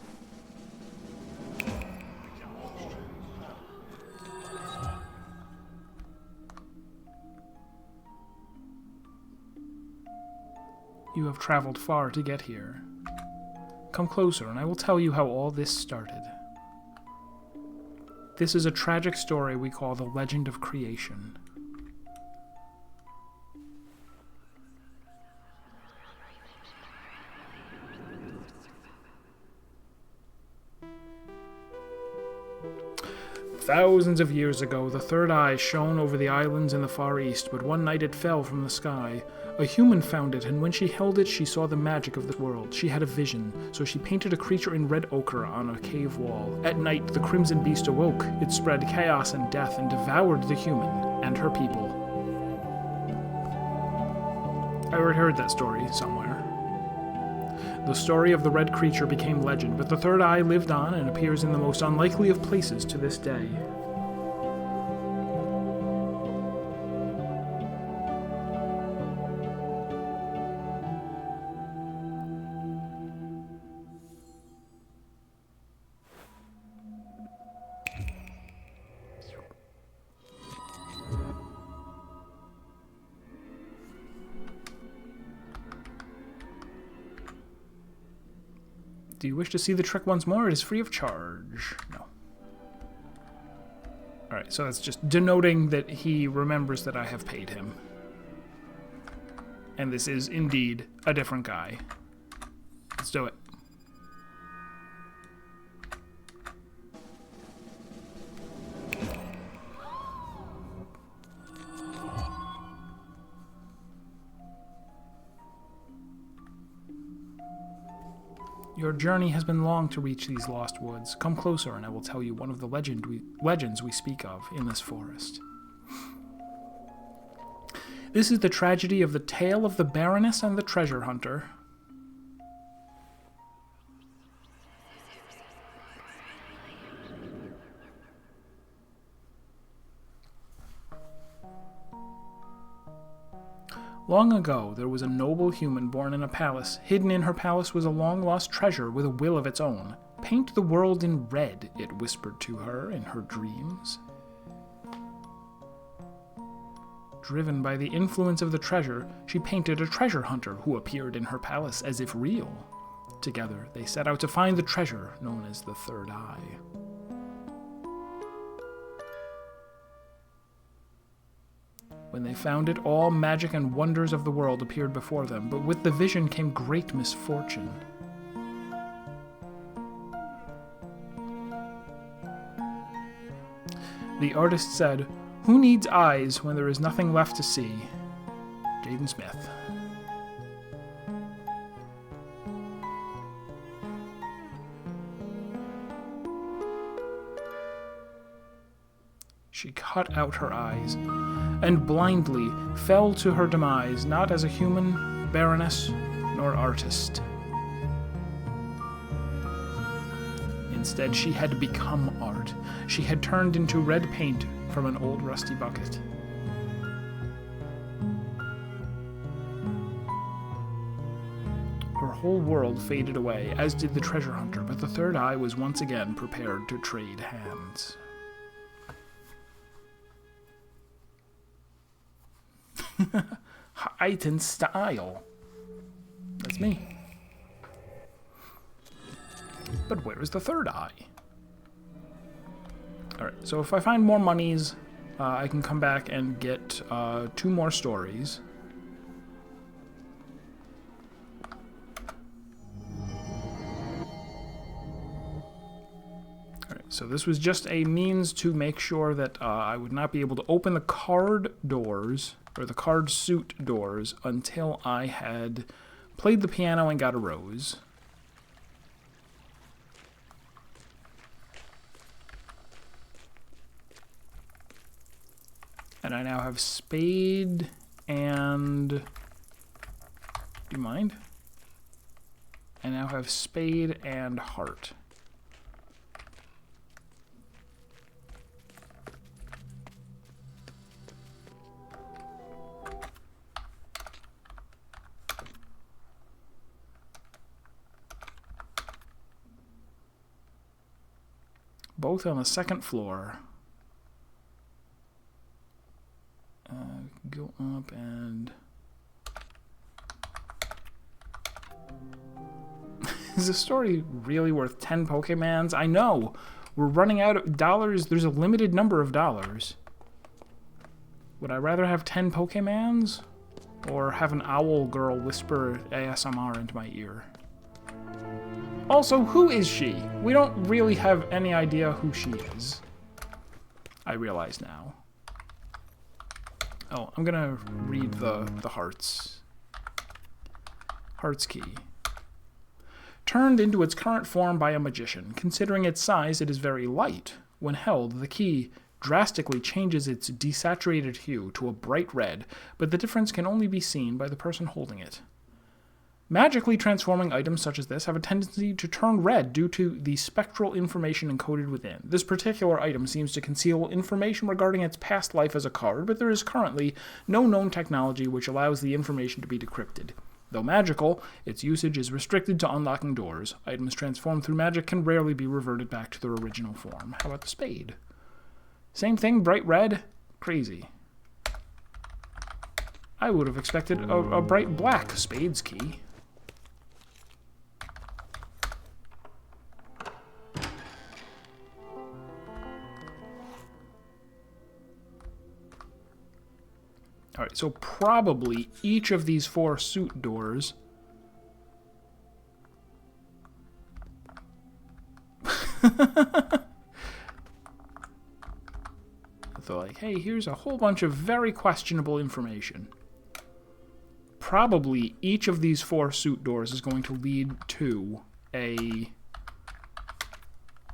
S1: You have traveled far to get here. Come closer, and I will tell you how all this started. This is a tragic story we call the Legend of Creation. Thousands of years ago, the third eye shone over the islands in the Far East, but one night it fell from the sky. A human found it, and when she held it, she saw the magic of the world. She had a vision, so she painted a creature in red ochre on a cave wall. At night, the crimson beast awoke. It spread chaos and death and devoured the human and her people. I already heard that story somewhere. The story of the red creature became legend, but the third eye lived on and appears in the most unlikely of places to this day. Do you wish to see the trick once more? It is free of charge. No. Alright, so that's just denoting that he remembers that I have paid him. And this is indeed a different guy. Let's do it. Your journey has been long to reach these lost woods. Come closer, and I will tell you one of the legends we speak of in this forest. This is the tragedy of the tale of the Baroness and the treasure hunter. Long ago, there was a noble human born in a palace. Hidden in her palace was a long-lost treasure with a will of its own. Paint the world in red, it whispered to her in her dreams. Driven by the influence of the treasure, she painted a treasure hunter who appeared in her palace as if real. Together, they set out to find the treasure known as the Third Eye. When they found it, all magic and wonders of the world appeared before them, but with the vision came great misfortune. The artist said, "Who needs eyes when there is nothing left to see?" Jaden Smith. She cut out her eyes, and blindly fell to her demise, not as a human, baroness, nor artist. Instead, she had become art. She had turned into red paint from an old rusty bucket. Her whole world faded away, as did the treasure hunter, but the Third Eye was once again prepared to trade hands. Height and style. That's me. But where is the Third Eye? Alright, so if I find more monies, I can come back and get 2 more stories. Alright, so this was just a means to make sure that I would not be able to open the card doors, or the card suit doors, until I had played the piano and got a rose. And I now have spade and... Do you mind? I now have spade and heart. Both on the second floor. Go up and... Is this story really worth 10 Pokemans? I know! We're running out of dollars. There's a limited number of dollars. Would I rather have 10 Pokemans? Or have an owl girl whisper ASMR into my ear? Also, who is she? We don't really have any idea who she is. I realize now. Oh, I'm gonna read the hearts. Heart's key. Turned into its current form by a magician. Considering its size, it is very light. When held, the key drastically changes its desaturated hue to a bright red, but the difference can only be seen by the person holding it. Magically transforming items such as this have a tendency to turn red due to the spectral information encoded within. This particular item seems to conceal information regarding its past life as a card, but there is currently no known technology which allows the information to be decrypted. Though magical, its usage is restricted to unlocking doors. Items transformed through magic can rarely be reverted back to their original form. How about the spade? Same thing, bright red? Crazy. I would have expected a bright black Spades key. Alright, so probably each of these 4 suit doors they're like, hey, here's a whole bunch of very questionable information. Probably each of these 4 suit doors is going to lead to a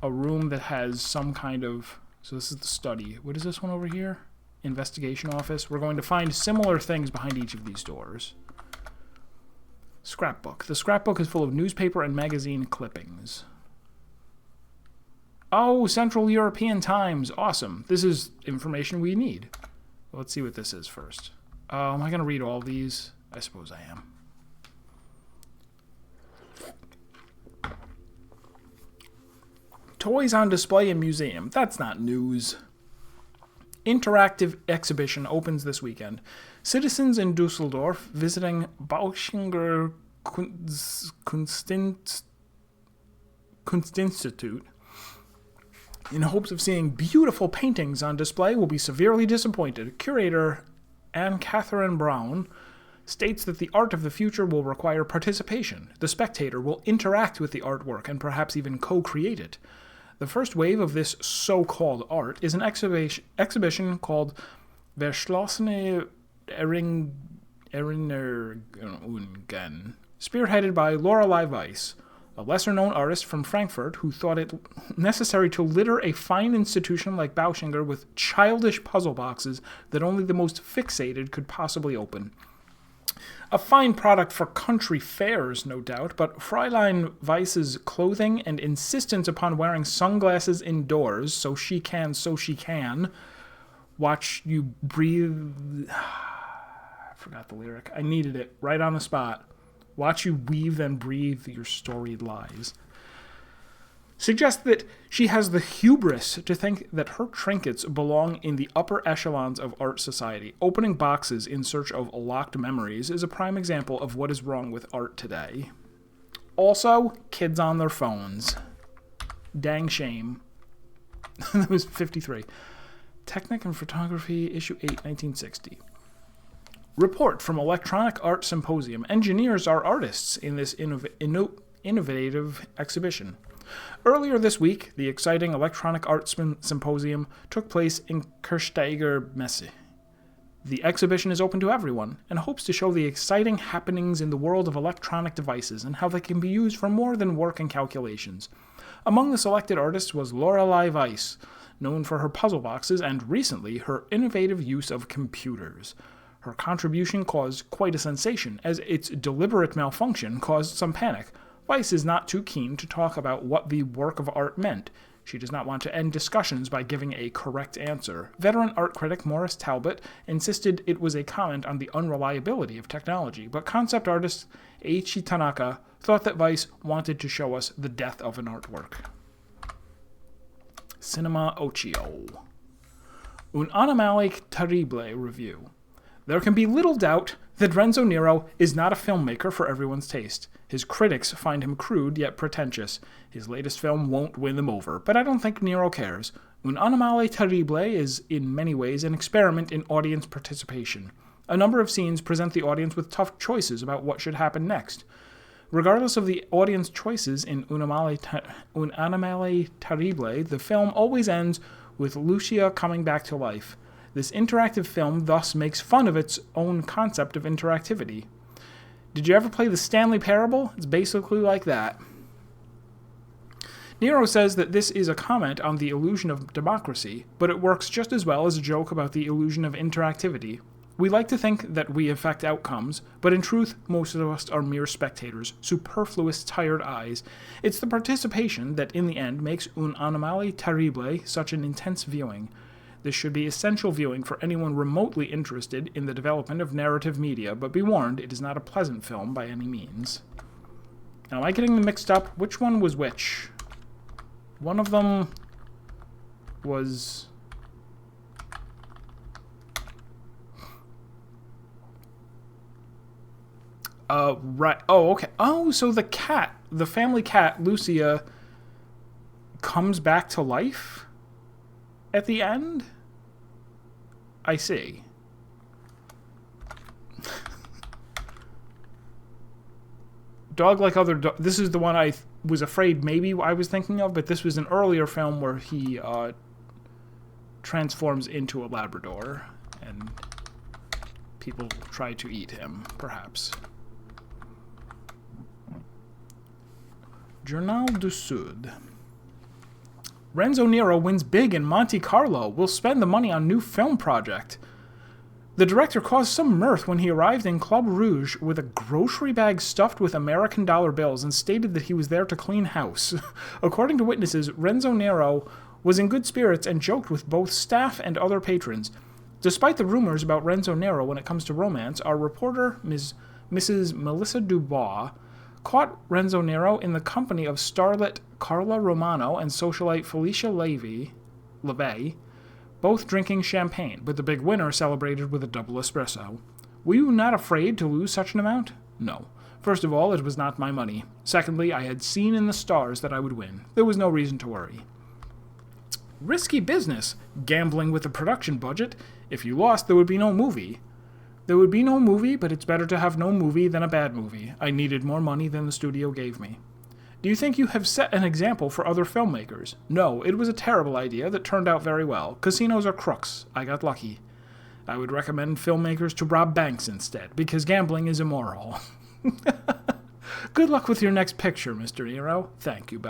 S1: room that has some kind of... So this is the study. What is this one over here? Investigation office. We're going to find similar things behind each of these doors. Scrapbook. The scrapbook is full of newspaper and magazine clippings. Oh, Central European Times. Awesome. This is information we need. Let's see what this is first. Am I going to read all these? I suppose I am. Toys on display in museum. That's not news. interactive exhibition opens this weekend. Citizens in Dusseldorf visiting Bauschinger Kunstinstitute in hopes of seeing beautiful paintings on display will be severely disappointed. Curator Anne Catherine Brown states that the art of the future will require participation. The spectator will interact with the artwork and perhaps even co-create it. The first wave of this so-called art is an exhibition called Verschlossene Erinnerungen, spearheaded by Lorelei Weiss, a lesser-known artist from Frankfurt who thought it necessary to litter a fine institution like Bauschinger with childish puzzle boxes that only the most fixated could possibly open. A fine product for country fairs, no doubt, but Fräulein Weiss's clothing and insistence upon wearing sunglasses indoors, so she can, watch you breathe... I forgot the lyric. I needed it right on the spot. Watch you weave and breathe your storied lies. Suggests that she has the hubris to think that her trinkets belong in the upper echelons of art society. Opening boxes in search of locked memories is a prime example of what is wrong with art today. Also, kids on their phones. Dang shame. That was 53. Technic and Photography, Issue 8, 1960. Report from Electronic Art Symposium. Engineers are artists in this innovative exhibition. Earlier this week, the exciting Electronic Art Symposium took place in Kirchsteiger Messe. The exhibition is open to everyone and hopes to show the exciting happenings in the world of electronic devices and how they can be used for more than work and calculations. Among the selected artists was Lorelei Weiss, known for her puzzle boxes and, recently, her innovative use of computers. Her contribution caused quite a sensation, as its deliberate malfunction caused some panic. Weiss is not too keen to talk about what the work of art meant. She does not want to end discussions by giving a correct answer. Veteran art critic Morris Talbot insisted it was a comment on the unreliability of technology, but concept artist Eiichi Tanaka thought that Weiss wanted to show us the death of an artwork. Cinema Occhio. Un animale terrible review. There can be little doubt that Renzo Nero is not a filmmaker for everyone's taste. His critics find him crude yet pretentious. His latest film won't win them over, but I don't think Nero cares. Un animale terrible is in many ways an experiment in audience participation. A number of scenes present the audience with tough choices about what should happen next. Regardless of the audience choices in Un animale terrible, the film always ends with Lucia coming back to life. This interactive film thus makes fun of its own concept of interactivity. Did you ever play the Stanley Parable? It's basically like that. Nero says that this is a comment on the illusion of democracy, but it works just as well as a joke about the illusion of interactivity. We like to think that we affect outcomes, but in truth, most of us are mere spectators, superfluous, tired eyes. It's the participation that, in the end, makes Un animale terrible such an intense viewing. This should be essential viewing for anyone remotely interested in the development of narrative media, but be warned, it is not a pleasant film by any means. Now, am I getting them mixed up? Which one was which? One of them was... right. Oh, okay. Oh, so the cat, the family cat, Lucia, comes back to life at the end? I see. Dog Like Other Dog. This is the one I was afraid maybe I was thinking of, but this was an earlier film where he transforms into a Labrador and people try to eat him, perhaps. Journal du Sud. Renzo Nero wins big in Monte Carlo. Will spend the money on new film project. The director caused some mirth when he arrived in Club Rouge with a grocery bag stuffed with American dollar bills and stated that he was there to clean house. According to witnesses, Renzo Nero was in good spirits and joked with both staff and other patrons. Despite the rumors about Renzo Nero when it comes to romance, our reporter, Mrs. Melissa Dubois, caught Renzo Nero in the company of starlet Carla Romano and socialite Felicia LeVay both drinking champagne, but the big winner celebrated with a double espresso. Were you not afraid to lose such an amount? No. First of all, it was not my money. Secondly, I had seen in the stars that I would win. There was no reason to worry. Risky business, gambling with a production budget. If you lost, there would be no movie. There would be no movie, but it's better to have no movie than a bad movie. I needed more money than the studio gave me. Do you think you have set an example for other filmmakers? No, it was a terrible idea that turned out very well. Casinos are crooks. I got lucky. I would recommend filmmakers to rob banks instead, because gambling is immoral. Good luck with your next picture, Mr. Nero. Thank you,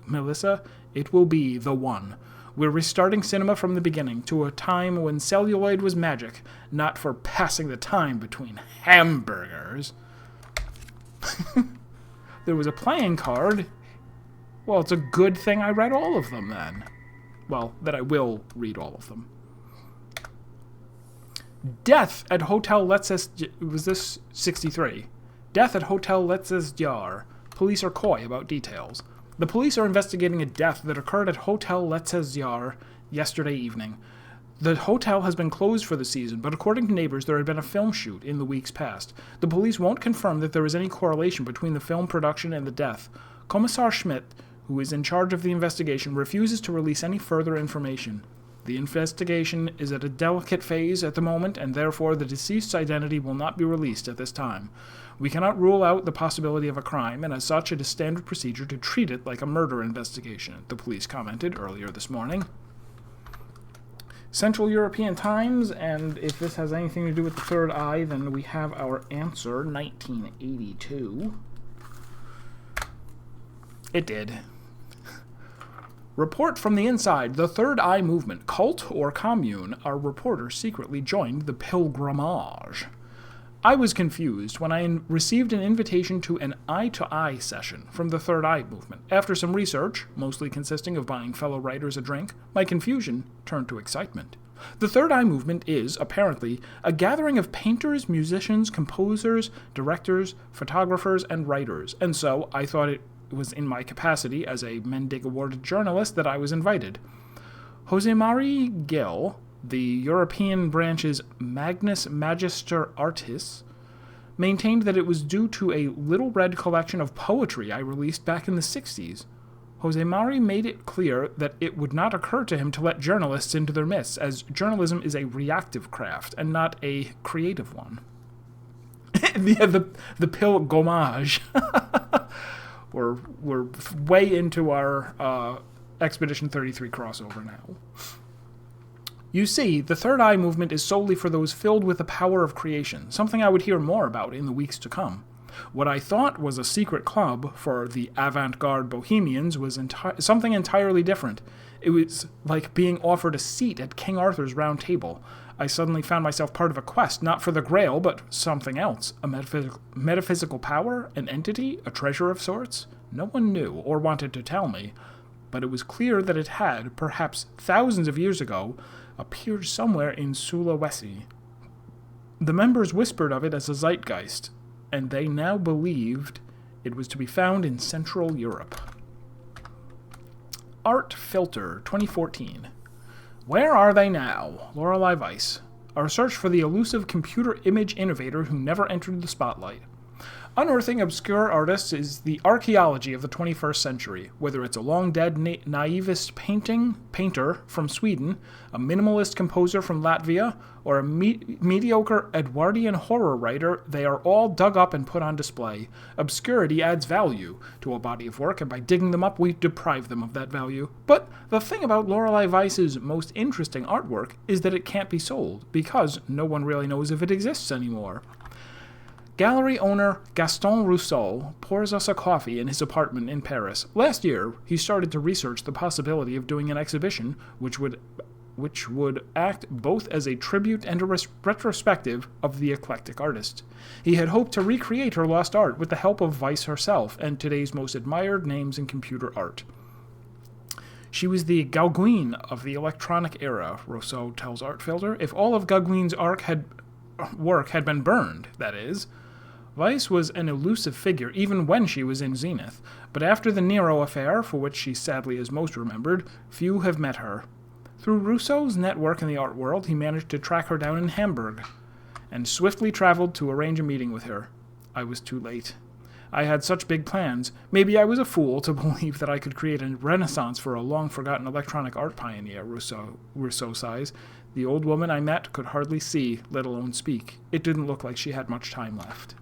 S1: Melissa. It will be the one. We're restarting cinema from the beginning to a time when celluloid was magic, not for passing the time between hamburgers. There was a playing card. Well, it's a good thing I read all of them then. Well, that I will read all of them. Death at Hotel Letzes... Was this 63? Death at Hotel Letzes Jar. Police are coy about details. The police are investigating a death that occurred at Hotel Letzes Jar yesterday evening. The hotel has been closed for the season, but according to neighbors, there had been a film shoot in the weeks past. The police won't confirm that there is any correlation between the film production and the death. Kommissar Schmidt, who is in charge of the investigation, refuses to release any further information. The investigation is at a delicate phase at the moment, and therefore the deceased's identity will not be released at this time. We cannot rule out the possibility of a crime, and as such it is standard procedure to treat it like a murder investigation, the police commented earlier this morning. Central European Times, and if this has anything to do with the third eye, then we have our answer, 1982. It did. Report from the inside, the Third Eye movement, cult or commune, our reporter secretly joined the pilgrimage. I was confused when I received an invitation to an eye-to-eye session from the Third Eye movement. After some research, mostly consisting of buying fellow writers a drink, my confusion turned to excitement. The Third Eye movement is, apparently, a gathering of painters, musicians, composers, directors, photographers, and writers, and so I thought it was in my capacity as a Mendig Awarded journalist that I was invited. Jose Marie Gill, the European branch's Magnus Magister Artis, maintained that it was due to a little red collection of poetry I released back in the 60s. Jose Marie made it clear that it would not occur to him to let journalists into their midst, as journalism is a reactive craft and not a creative one. the pilgrimage. We're way into our Expedition 33 crossover now. You see, the Third Eye movement is solely for those filled with the power of creation, something I would hear more about in the weeks to come. What I thought was a secret club for the avant-garde bohemians was something entirely different. It was like being offered a seat at King Arthur's round table. I suddenly found myself part of a quest, not for the Grail, but something else. A metaphysical power? An entity? A treasure of sorts? No one knew, or wanted to tell me, but it was clear that it had, perhaps thousands of years ago, appeared somewhere in Sulawesi. The members whispered of it as a zeitgeist, and they now believed it was to be found in Central Europe. Art Filter, 2014. Where are they now? Lorelei Weiss. Our search for the elusive computer image innovator who never entered the spotlight. Unearthing obscure artists is the archaeology of the 21st century, whether it's a long-dead naivist painter from Sweden, a minimalist composer from Latvia, or a mediocre Edwardian horror writer, they are all dug up and put on display. Obscurity adds value to a body of work, and by digging them up, we deprive them of that value. But the thing about Lorelei Weiss's most interesting artwork is that it can't be sold, because no one really knows if it exists anymore. Gallery owner Gaston Rousseau pours us a coffee in his apartment in Paris. Last year, he started to research the possibility of doing an exhibition which would act both as a tribute and a retrospective of the eclectic artist. He had hoped to recreate her lost art with the help of Weiss herself and today's most admired names in computer art. She was the Gauguin of the electronic era, Rousseau tells Artfilter. If all of Gauguin's work had been burned, that is. Weiss was an elusive figure even when she was in zenith, but after the Nero affair, for which she sadly is most remembered, few have met her. Through Rousseau's network in the art world, he managed to track her down in Hamburg and swiftly traveled to arrange a meeting with her. I was too late. I had such big plans. Maybe I was a fool to believe that I could create a renaissance for a long-forgotten electronic art pioneer, Rousseau sighs. The old woman I met could hardly see, let alone speak. It didn't look like she had much time left.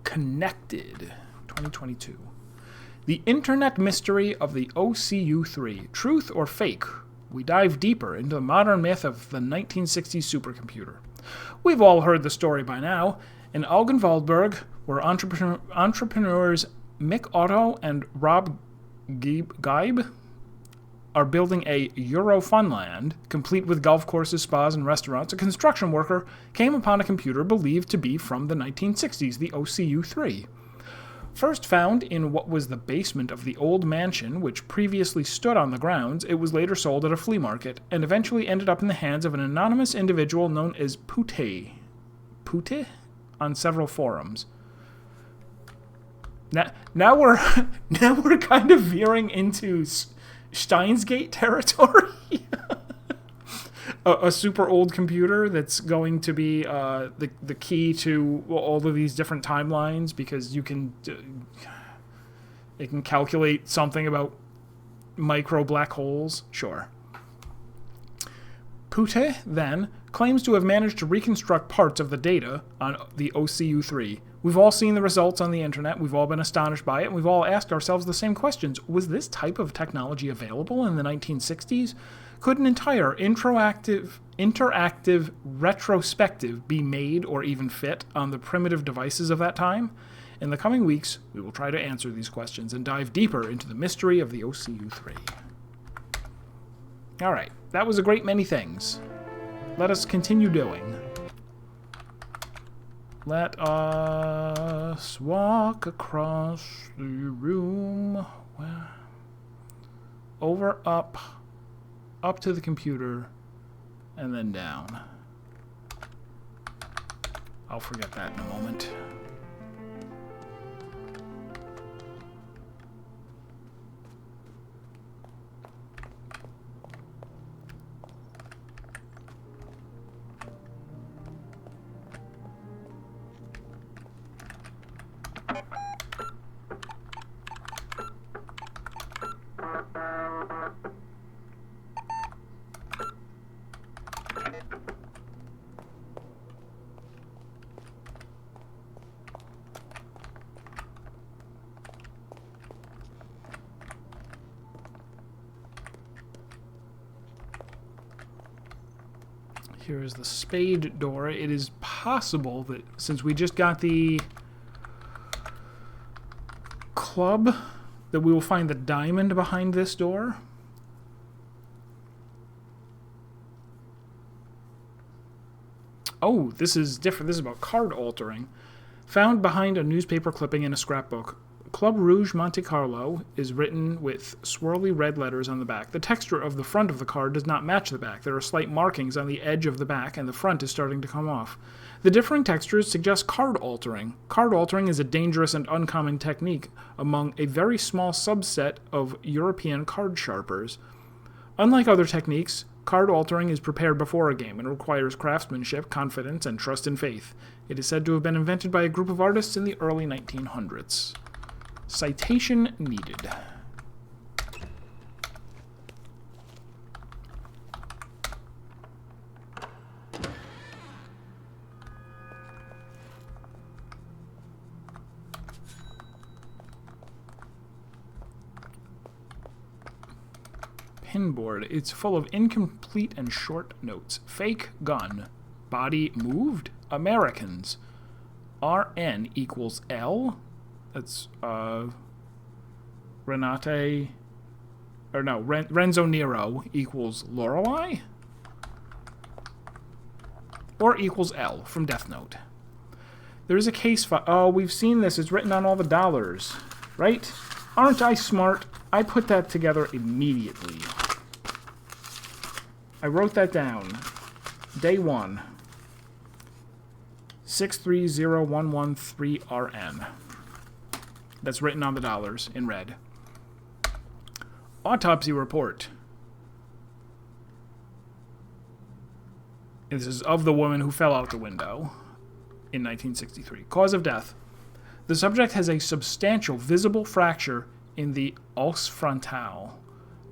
S1: Connected, 2022. The Internet Mystery of the OCU-3. Truth or fake? We dive deeper into the modern myth of the 1960s supercomputer. We've all heard the story by now. In Algenwaldberg, where entrepreneurs Mick Otto and Rob Geib are building a Euro Funland, complete with golf courses, spas, and restaurants, a construction worker came upon a computer believed to be from the 1960s, the OCU-3. First found in what was the basement of the old mansion, which previously stood on the grounds, it was later sold at a flea market, and eventually ended up in the hands of an anonymous individual known as Pute on several forums. Now we're kind of veering into Steins Gate territory. A super old computer that's going to be the key to all of these different timelines, because it can calculate something about micro black holes. Sure. Pute, then, claims to have managed to reconstruct parts of the data on the OCU-3. We've all seen the results on the internet, we've all been astonished by it, and we've all asked ourselves the same questions. Was this type of technology available in the 1960s? Could an entire interactive retrospective be made or even fit on the primitive devices of that time? In the coming weeks, we will try to answer these questions and dive deeper into the mystery of the OCU-3. Alright, that was a great many things. Let us continue doing. Let us walk across the room. Over, up to the computer, and then down. I'll forget that in a moment. Here is the spade door. It is possible that since we just got the club, that we will find the diamond behind this door. Oh, this is different. This is about card altering. Found behind a newspaper clipping in a scrapbook. Club Rouge Monte Carlo is written with swirly red letters on the back. The texture of the front of the card does not match the back. There are slight markings on the edge of the back, and the front is starting to come off. The differing textures suggest card altering. Card altering is a dangerous and uncommon technique among a very small subset of European card sharpers. Unlike other techniques, card altering is prepared before a game and requires craftsmanship, confidence, and trust and faith. It is said to have been invented by a group of artists in the early 1900s. Citation needed. Pinboard. It's full of incomplete and short notes. Fake gun. Body moved. Americans. RN equals L. That's Renzo Nero equals Lorelei? Or equals L from Death Note. There is a case file. Oh, we've seen this. It's written on all the dollars. Right? Aren't I smart? I put that together immediately. I wrote that down. Day 1. 630113RN. That's written on the dollars in red. Autopsy report. This is of the woman who fell out the window in 1963. Cause of death. The subject has a substantial visible fracture in the os frontal.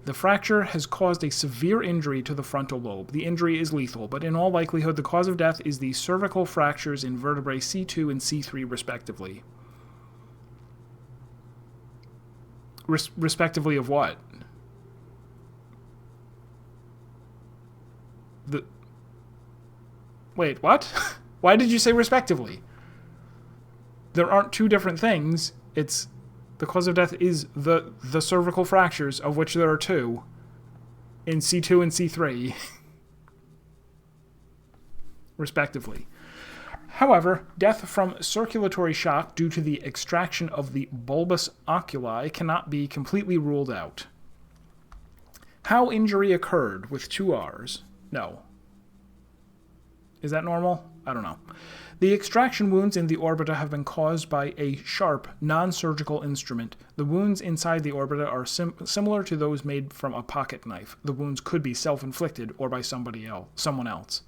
S1: The fracture has caused a severe injury to the frontal lobe. The injury is lethal, but in all likelihood, the cause of death is the cervical fractures in vertebrae C2 and C3, respectively. Respectively of what? Wait, what? Why did you say respectively? There aren't two different things. It's the cause of death is the cervical fractures, of which there are two, in C2 and C3, respectively. However, death from circulatory shock due to the extraction of the bulbous oculi cannot be completely ruled out. How injury occurred with 2 R's? No. Is that normal? I don't know. The extraction wounds in the orbita have been caused by a sharp, non-surgical instrument. The wounds inside the orbita are similar to those made from a pocket knife. The wounds could be self-inflicted or by someone else.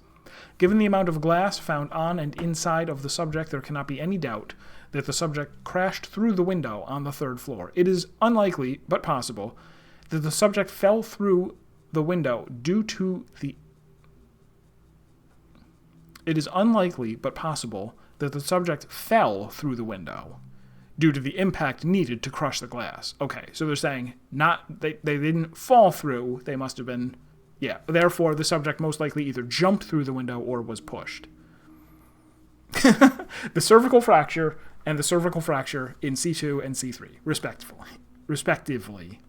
S1: Given the amount of glass found on and inside of the subject, there cannot be any doubt that the subject crashed through the window on the 3rd floor. It is unlikely, but possible, that the subject fell through the window due to the It is unlikely, but possible, that the subject fell through the window due to the impact needed to crush the glass. Okay, so they're saying they didn't fall through, they must have been, therefore the subject most likely either jumped through the window or was pushed. The cervical fracture and the cervical fracture in C2 and C3, respectively.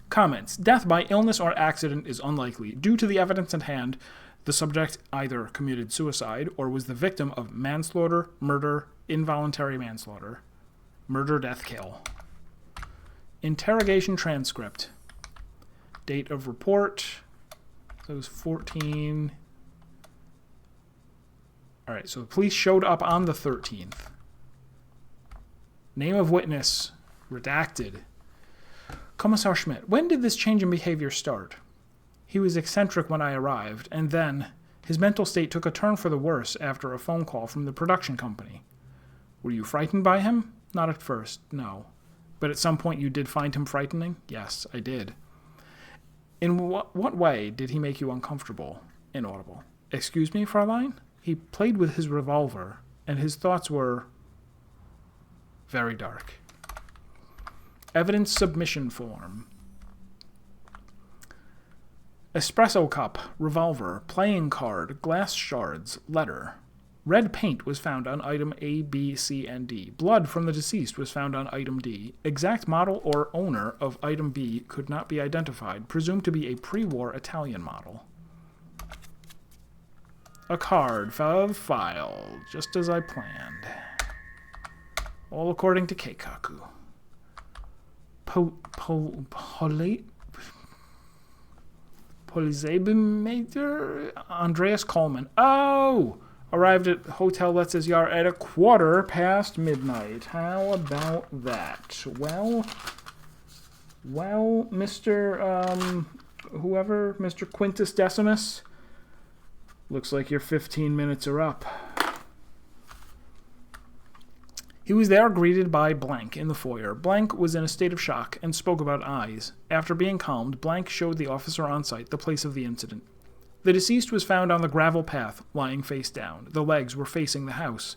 S1: Comments. Death by illness or accident is unlikely. Due to the evidence at hand, the subject either committed suicide or was the victim of manslaughter, murder, involuntary manslaughter. Murder, death, kill. Interrogation transcript. Date of report. That was 14. Alright, so the police showed up on the 13th. Name of witness. Redacted. Commissar Schmidt. When did this change in behavior start? He was eccentric when I arrived, and then his mental state took a turn for the worse after a phone call from the production company. Were you frightened by him? Not at first, no. But at some point you did find him frightening? Yes, I did. In what way did he make you uncomfortable? Inaudible. Excuse me, Fraulein? He played with his revolver, and his thoughts were very dark. Evidence submission form. Espresso cup, revolver, playing card, glass shards, letter. Red paint was found on item A, B, C, and D. Blood from the deceased was found on item D. Exact model or owner of item B could not be identified, presumed to be a pre-war Italian model. A card filed, just as I planned. All according to Keikaku. Polizebimeter Andreas Coleman. Oh! Arrived at Hotel Letz's Yard at midnight. How about that? Well, Mr. Mr. Quintus Decimus, looks like your 15 minutes are up. He was there greeted by Blank in the foyer. Blank was in a state of shock and spoke about eyes. After being calmed, Blank showed the officer on site the place of the incident. The deceased was found on the gravel path, lying face down. The legs were facing the house.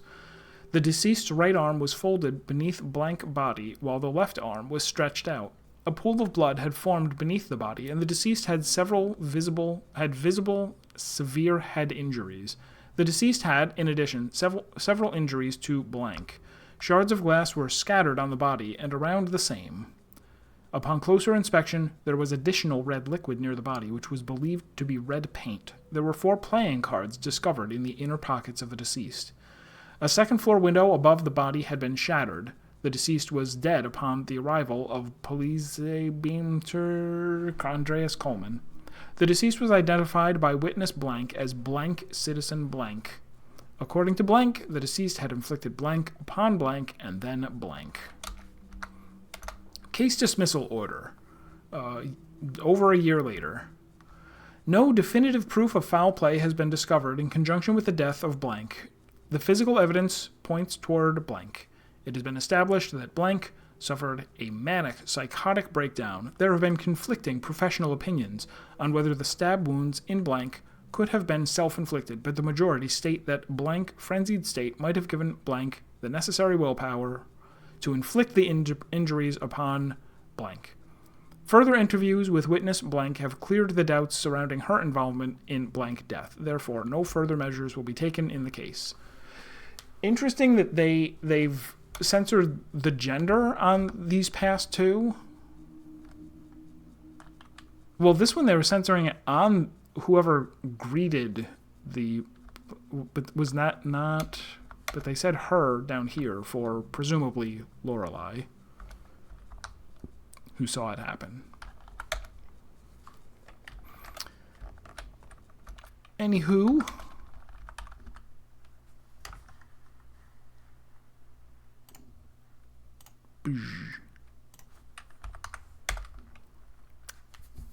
S1: The deceased's right arm was folded beneath Blank body, while the left arm was stretched out. A pool of blood had formed beneath the body, and the deceased had visible severe head injuries. The deceased had, in addition, several injuries to Blank. Shards of glass were scattered on the body and around the same. Upon closer inspection, there was additional red liquid near the body, which was believed to be red paint. There were 4 playing cards discovered in the inner pockets of the deceased. A second-floor window above the body had been shattered. The deceased was dead upon the arrival of Polizebeamter Andreas Coleman. The deceased was identified by witness Blank as Blank Citizen Blank. According to Blank, the deceased had inflicted blank upon blank and then blank. Case dismissal order. Over a year later. No definitive proof of foul play has been discovered in conjunction with the death of blank. The physical evidence points toward blank. It has been established that blank suffered a manic, psychotic breakdown. There have been conflicting professional opinions on whether the stab wounds in blank could have been self-inflicted, but the majority state that blank frenzied state might have given blank the necessary willpower to inflict the injuries upon blank. Further interviews with witness blank have cleared the doubts surrounding her involvement in blank death. Therefore, no further measures will be taken in the case. Interesting that they've censored the gender on these past two. Well, this one they were censoring it on whoever greeted the, but was that not, but they said her down here for presumably Lorelei, who saw it happen. Anywho,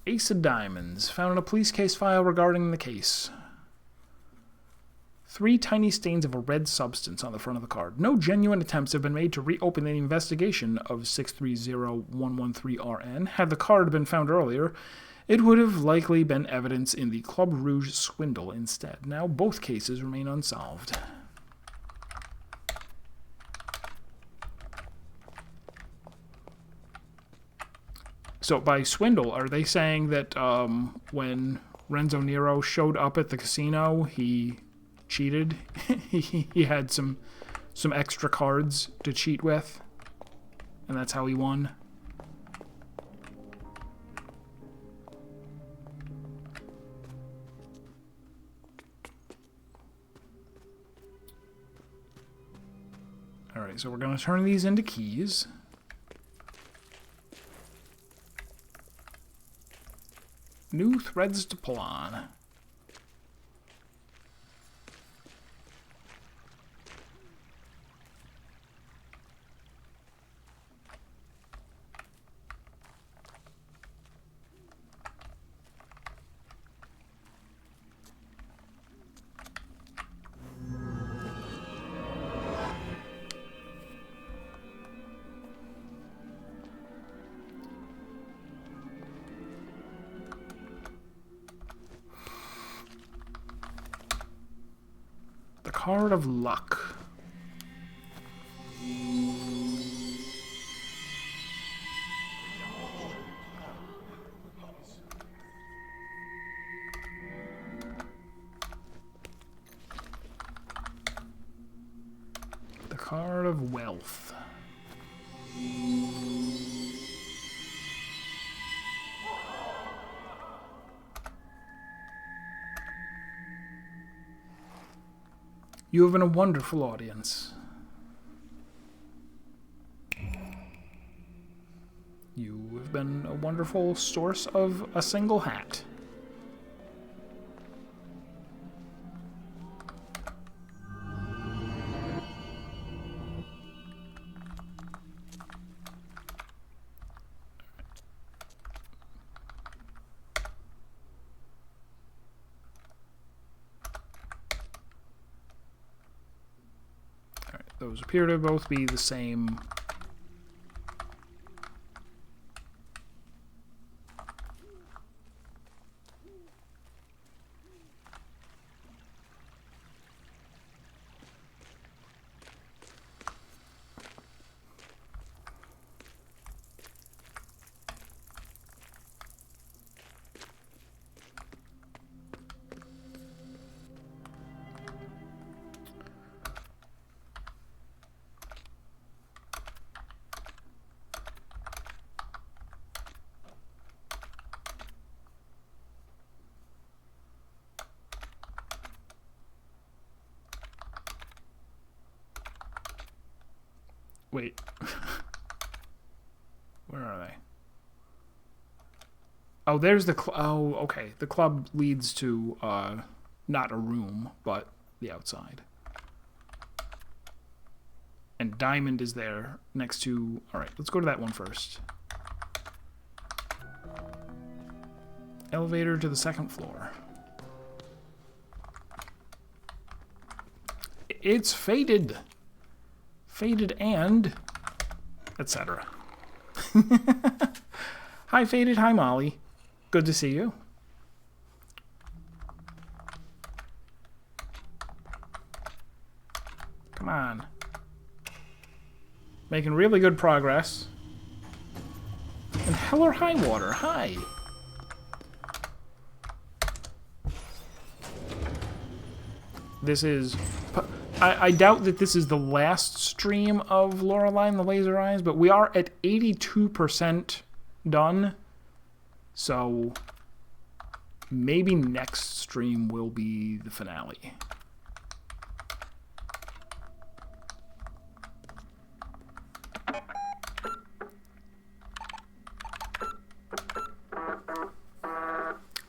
S1: Ace of Diamonds, found in a police case file regarding the case. 3 tiny stains of a red substance on the front of the card. No genuine attempts have been made to reopen the investigation of 630113RN. Had the card been found earlier, it would have likely been evidence in the Club Rouge swindle instead. Now both cases remain unsolved. So by swindle, are they saying that when Renzo Nero showed up at the casino, he cheated? he had some extra cards to cheat with, and that's how he won? Alright, so we're going to turn these into keys. New threads to pull on. Card of Luck. The Card of Wealth. You have been a wonderful audience. You have been a wonderful source of a single hat. Those appear to both be the same. Wait. Where are they? Oh, there's the oh, okay. The club leads to not a room, but the outside. And Diamond is there next to... All right, let's go to that one first. Elevator to the second floor. It's faded. Faded and etc. Hi, Faded. Hi, Molly. Good to see you. Come on. Making really good progress. And hell or high water. Hi. This is... I doubt that this is the last stream of Lorelei and the Laser Eyes, but we are at 82% done. So maybe next stream will be the finale.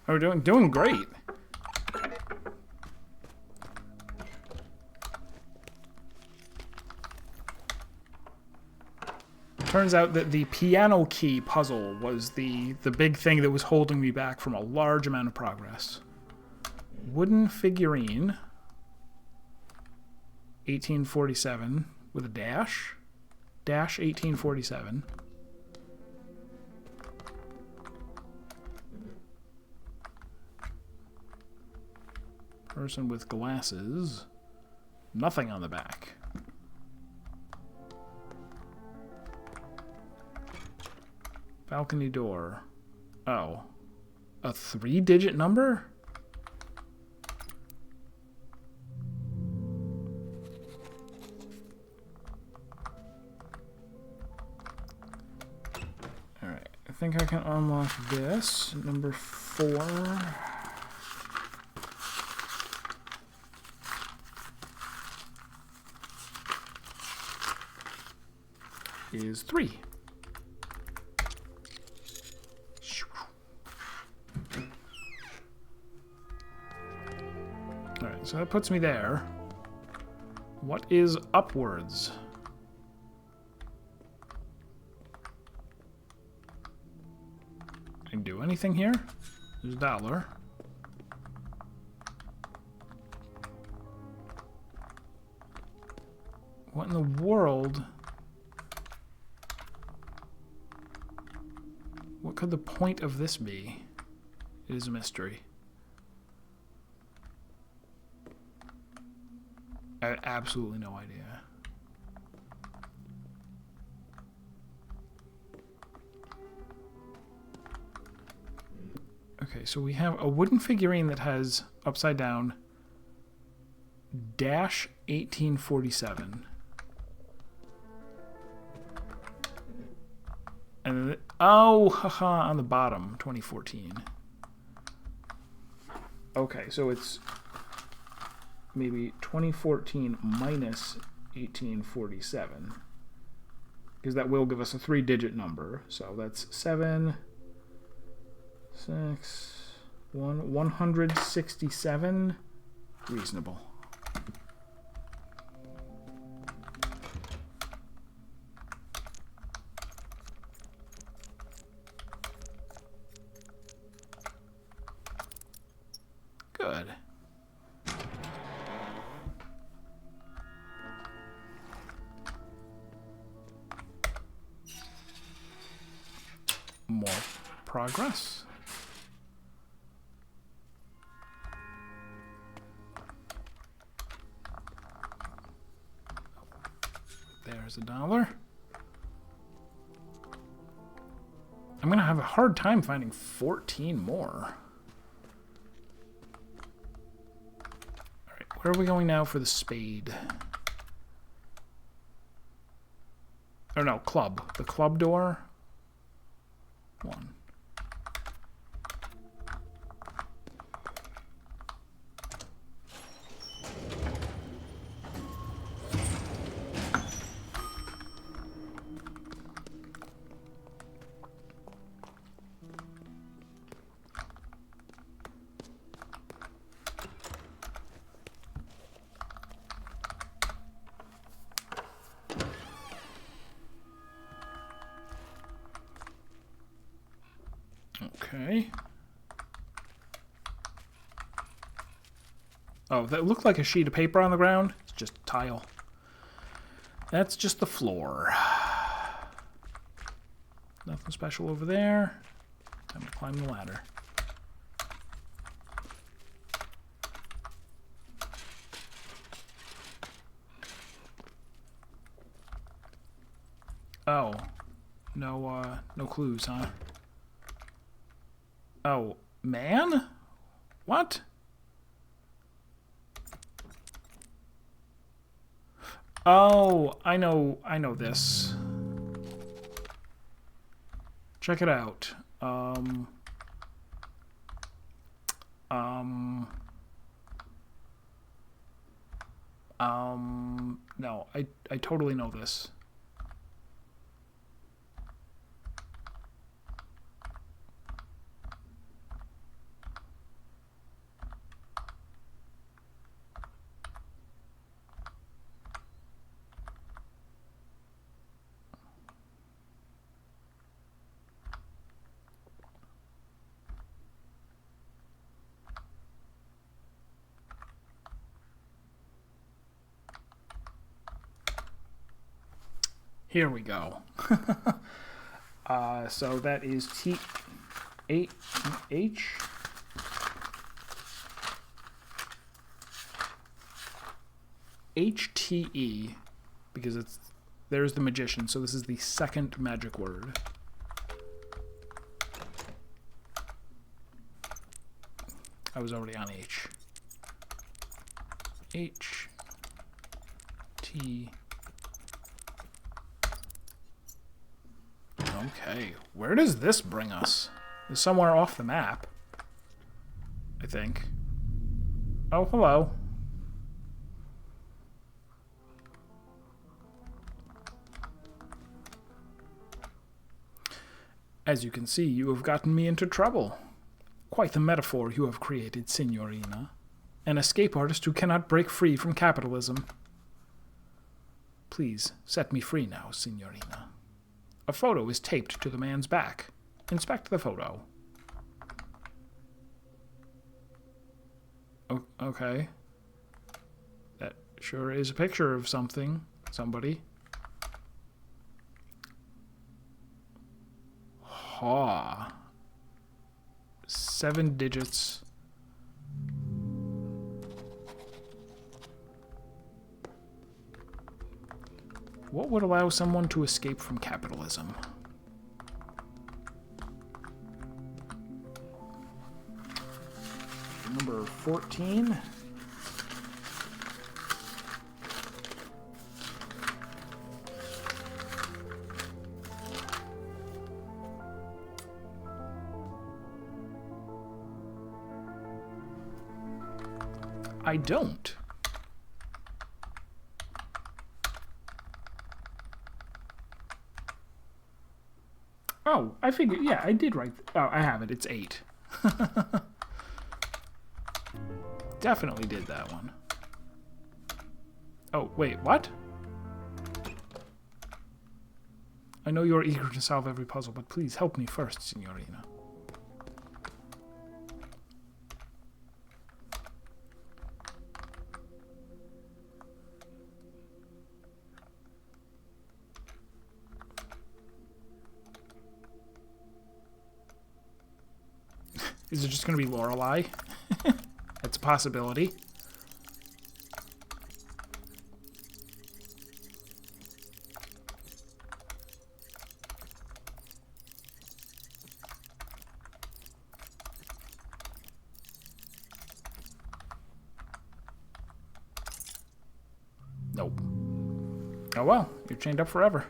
S1: We're doing great. Turns out that the piano key puzzle was the big thing that was holding me back from a large amount of progress. Wooden figurine. 1847 with a dash. Dash 1847. Person with glasses. Nothing on the back. Balcony door. Oh. A 3-digit number? Alright. I think I can unlock this. Number 4. Is 3. Alright, so that puts me there. What is upwards? Can I do anything here? There's a dollar. What in the world? What could the point of this be? It is a mystery. I have absolutely no idea. Okay, so we have a wooden figurine that has upside down dash 1847. And then, oh, haha, on the bottom, 2014. Okay, so it's maybe 2014 minus 1847. Because that will give us a 3-digit number. So that's 7, 6, 167. Reasonable. Good. More progress. There's a dollar. I'm gonna have a hard time finding 14 more. Alright, where are we going now for the spade? Or no, club. The club door. 1. Okay. Oh, that looked like a sheet of paper on the ground. It's just tile. That's just the floor. Nothing special over there. Time to climb the ladder. Oh. No clues, huh? Oh, man? What? Oh, I know this. Check it out. No, I totally know this. Here we go. So that is T8H. HTE, because there's the magician, so this is the second magic word. I was already on H. H. T. Okay, where does this bring us? It's somewhere off the map, I think. Oh, hello. As you can see, you have gotten me into trouble. Quite the metaphor you have created, Signorina. An escape artist who cannot break free from capitalism. Please, set me free now, Signorina. A photo is taped to the man's back. Inspect the photo. Okay. That sure is a picture of something. Somebody. Ha. 7 digits. What would allow someone to escape from capitalism? Number 14. I don't. Oh, I figured, yeah, I did write, oh, I have it, it's 8. Definitely did that one. Oh, wait, what? I know you're eager to solve every puzzle, but please help me first, Signorina. Is it just going to be Lorelei? That's a possibility. Nope. Oh well, you're chained up forever.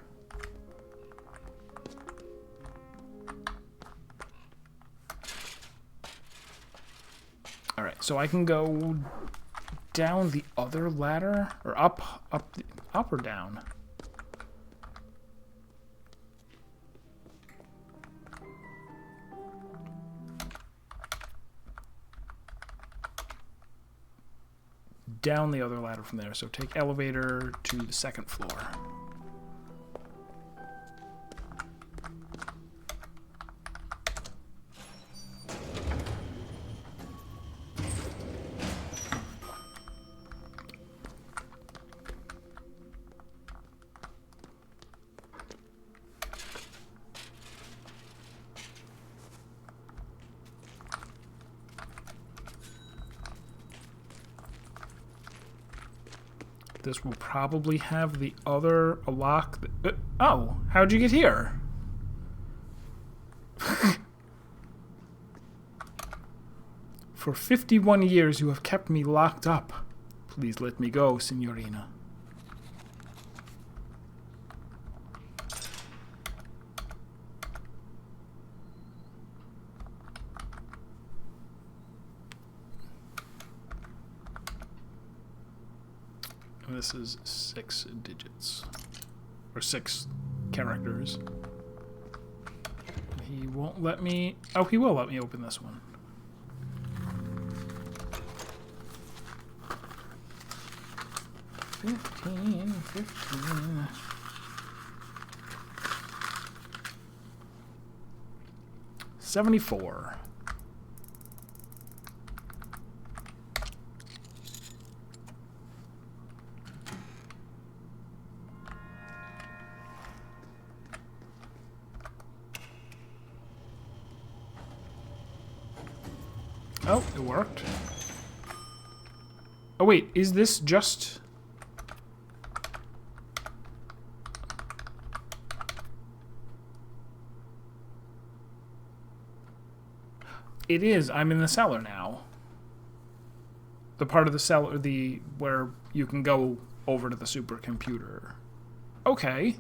S1: Alright, so I can go down the other ladder? Or up or down? Down the other ladder from there. So take elevator to the second floor. This will probably have the other lock. Oh, how'd you get here? For 51 years you have kept me locked up. Please let me go, Signorina. And this is 6 digits. Or 6 characters. He won't let me... Oh, he will let me open this one. $15. 74. Oh, it worked. Oh wait, is this just... It is. I'm in the cellar now. The part of the cellar, where you can go over to the supercomputer. Okay.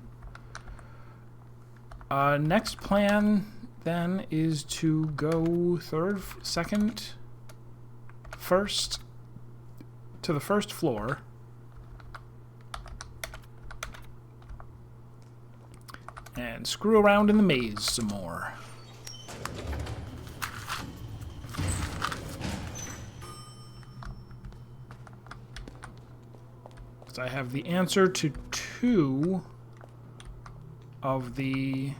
S1: Next plan then is to go third, second, first to the first floor. And screw around in the maze some more. I have the answer to 2 of the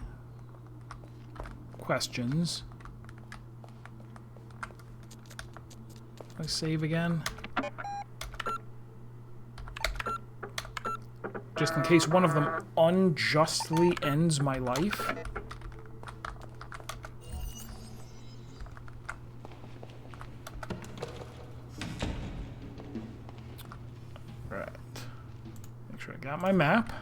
S1: questions. Let's save again. Just in case one of them unjustly ends my life. Got my map.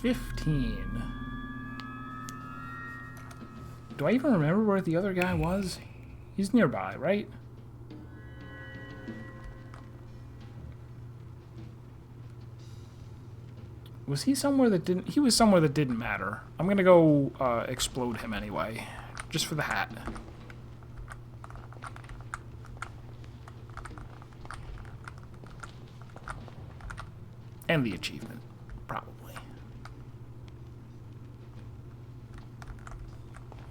S1: $15. Do I even remember where the other guy was? He's nearby, right? Was he somewhere that didn't... He was somewhere that didn't matter. I'm gonna go explode him anyway. Just for the hat. And the achievement. Probably.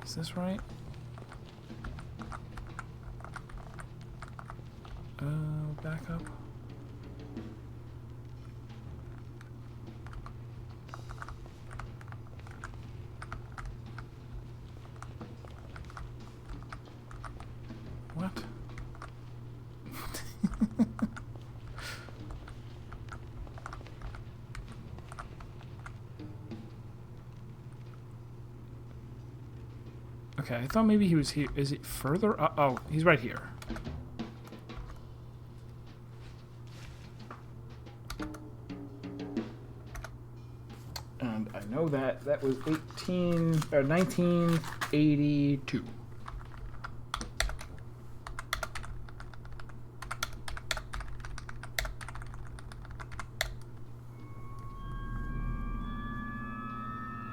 S1: Is this right? Back up. What? Okay, I thought maybe he was here. Is it further up? Oh, he's right here. And I know that was 1982.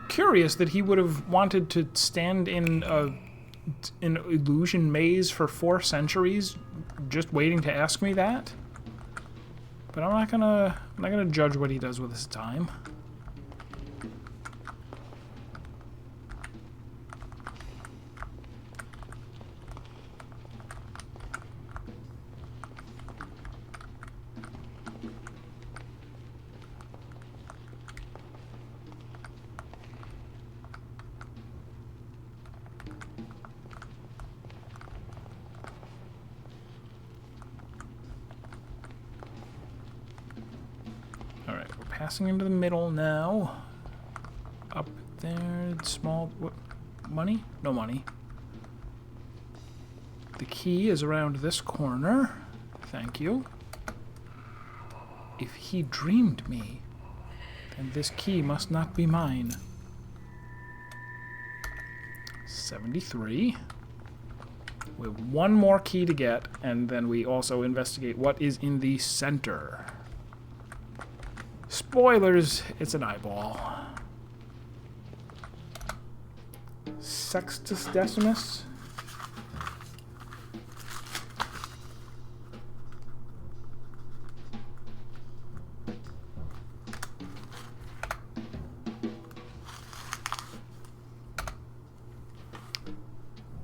S1: Curious that he would have wanted to stand in an illusion maze for 4 centuries, just waiting to ask me that. But I'm not gonna judge what he does with his time. Passing into the middle now. Up there, small... What, money? No money. The key is around this corner. Thank you. If he dreamed me, then this key must not be mine. 73. We have one more key to get, and then we also investigate what is in the center. Spoilers, it's an eyeball. Sextus Decimus.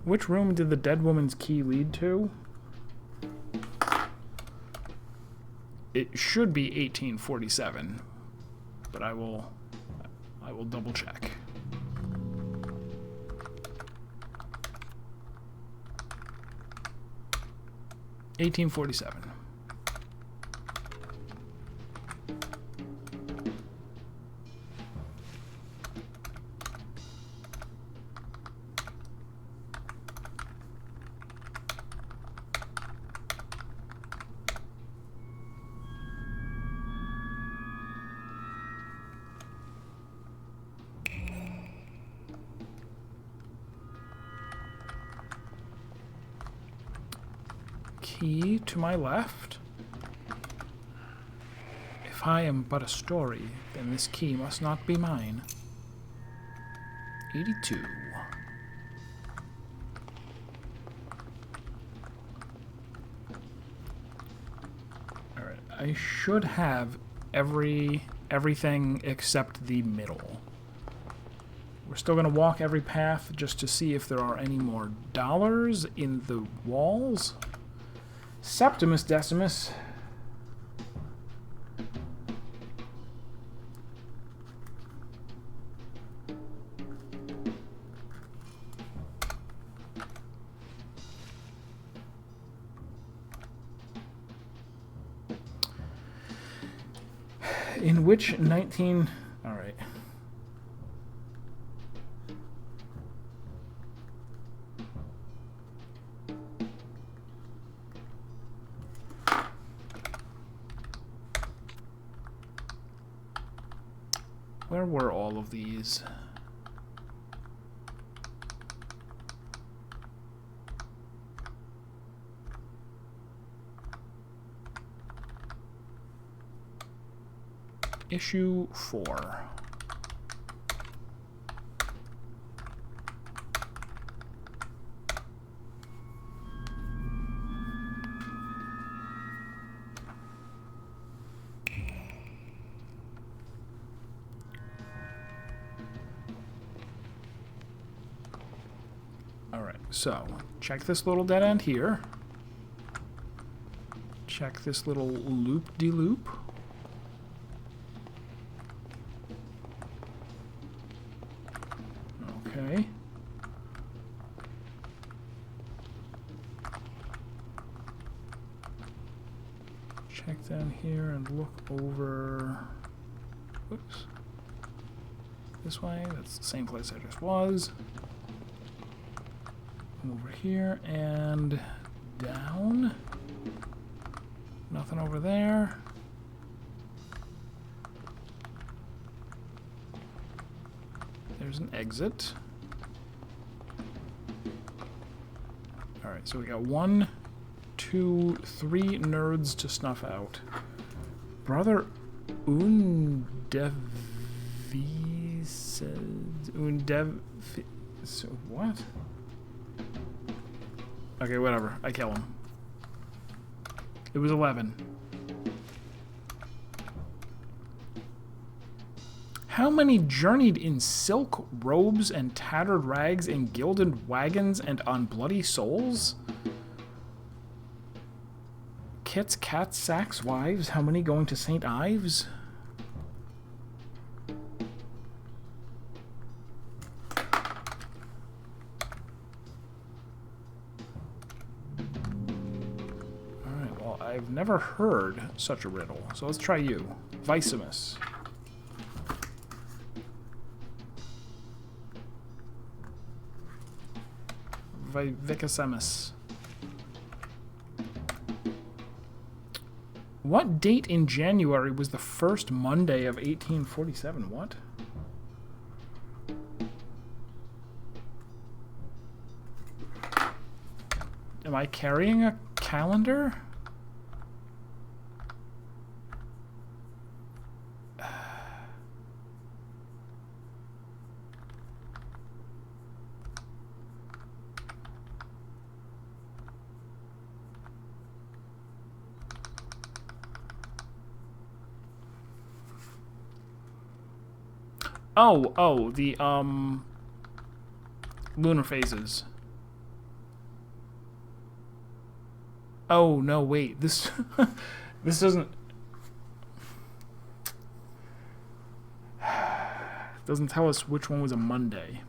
S1: Which room did the dead woman's key lead to? It should be 1847, but I will double check. $1847. Key to my left. If I am but a story, then this key must not be mine. 82. Alright, I should have everything except the middle. We're still going to walk every path just to see if there are any more dollars in the walls. Septimus Decimus. In which 19... All right. Where were all of these? Issue 4. Alright, so check this little dead end here. Check this little loop-de-loop. Okay. Check down here and look over. Oops. This way. That's the same place I just was. Over here and down. Nothing over there. There's an exit. Alright, so we got 1, 2, 3 nerds to snuff out. Brother Undev... So what? Okay, whatever. I kill him. It was 11. How many journeyed in silk robes and tattered rags in gilded wagons and on bloody souls? Kits, cats, sacks, wives, how many going to St. Ives? Alright, well, I've never heard such a riddle, so let's try you. Vicimus. Videocassettes. What date in January was the first Monday of 1847? What? Am I carrying a calendar? Oh, the lunar phases. Oh no, wait. This this doesn't tell us which one was a Monday.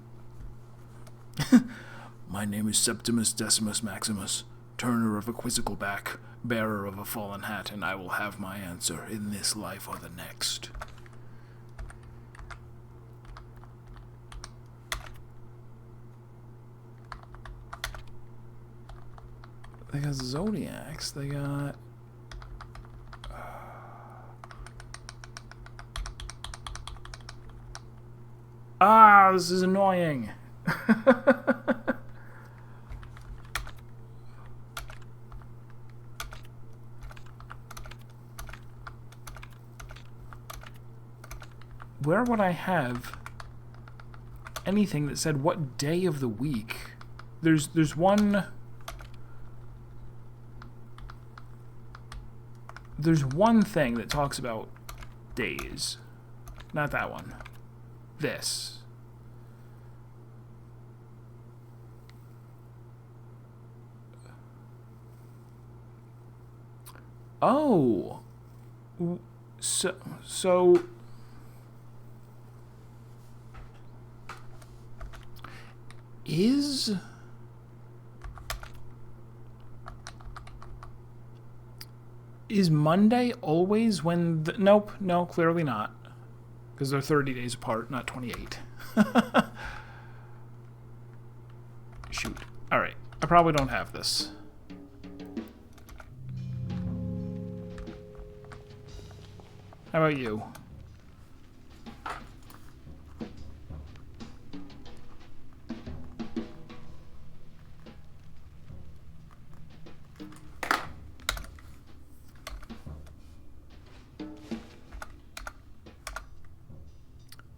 S1: My name is Septimus Decimus Maximus, turner of a quizzical back, bearer of a fallen hat, and I will have my answer in this life or the next. They got zodiacs. They got... Ah, this is annoying. Where would I have anything that said what day of the week? There's one... There's one thing that talks about days. Not that one. This. Oh. So Is Monday always when the... Nope, no, clearly not. Because they're 30 days apart, not 28. Shoot. Alright, I probably don't have this. How about you?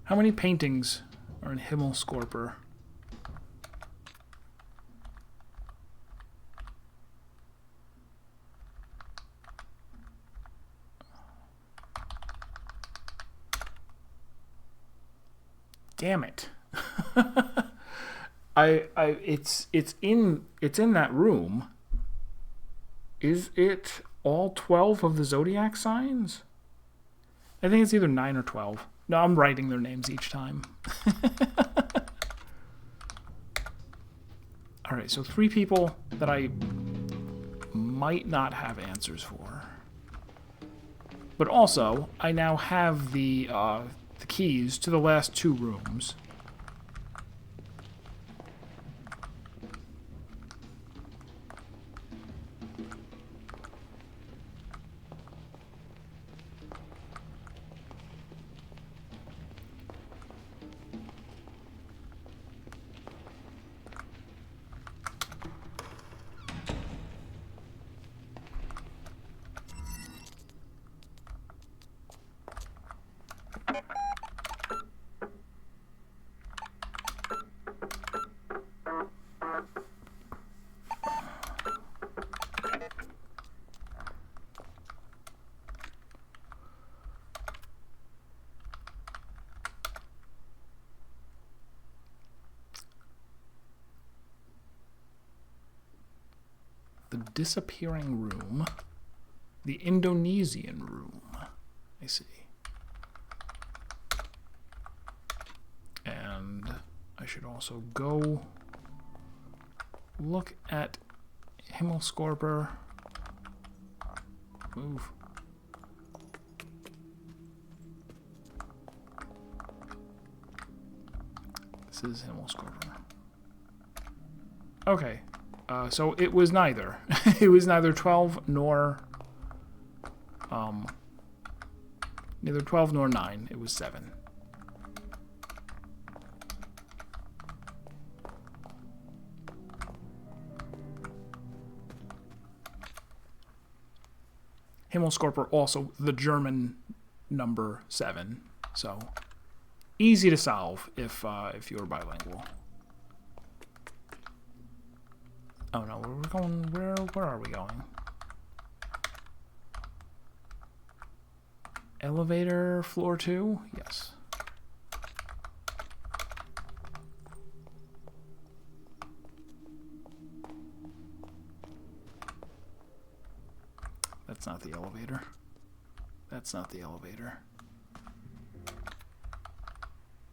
S1: How many paintings are in Himmelskorper? Damn it. It's in that room. Is it all 12 of the zodiac signs? I think it's either 9 or 12. No, I'm writing their names each time. Alright, so 3 people that I might not have answers for. But also, I now have the keys to the last 2 rooms. The disappearing room. The Indonesian room. I see. And I should also go look at Himmelskorper. Move. This is Himmelskorper. Okay. So it was neither. It was neither 12 nor... neither 12 nor 9. It was 7. Himmelskorper also the German number 7. So easy to solve if you're bilingual. Oh no, we're going. Where are we going? Elevator floor 2? Yes. That's not the elevator. That's not the elevator.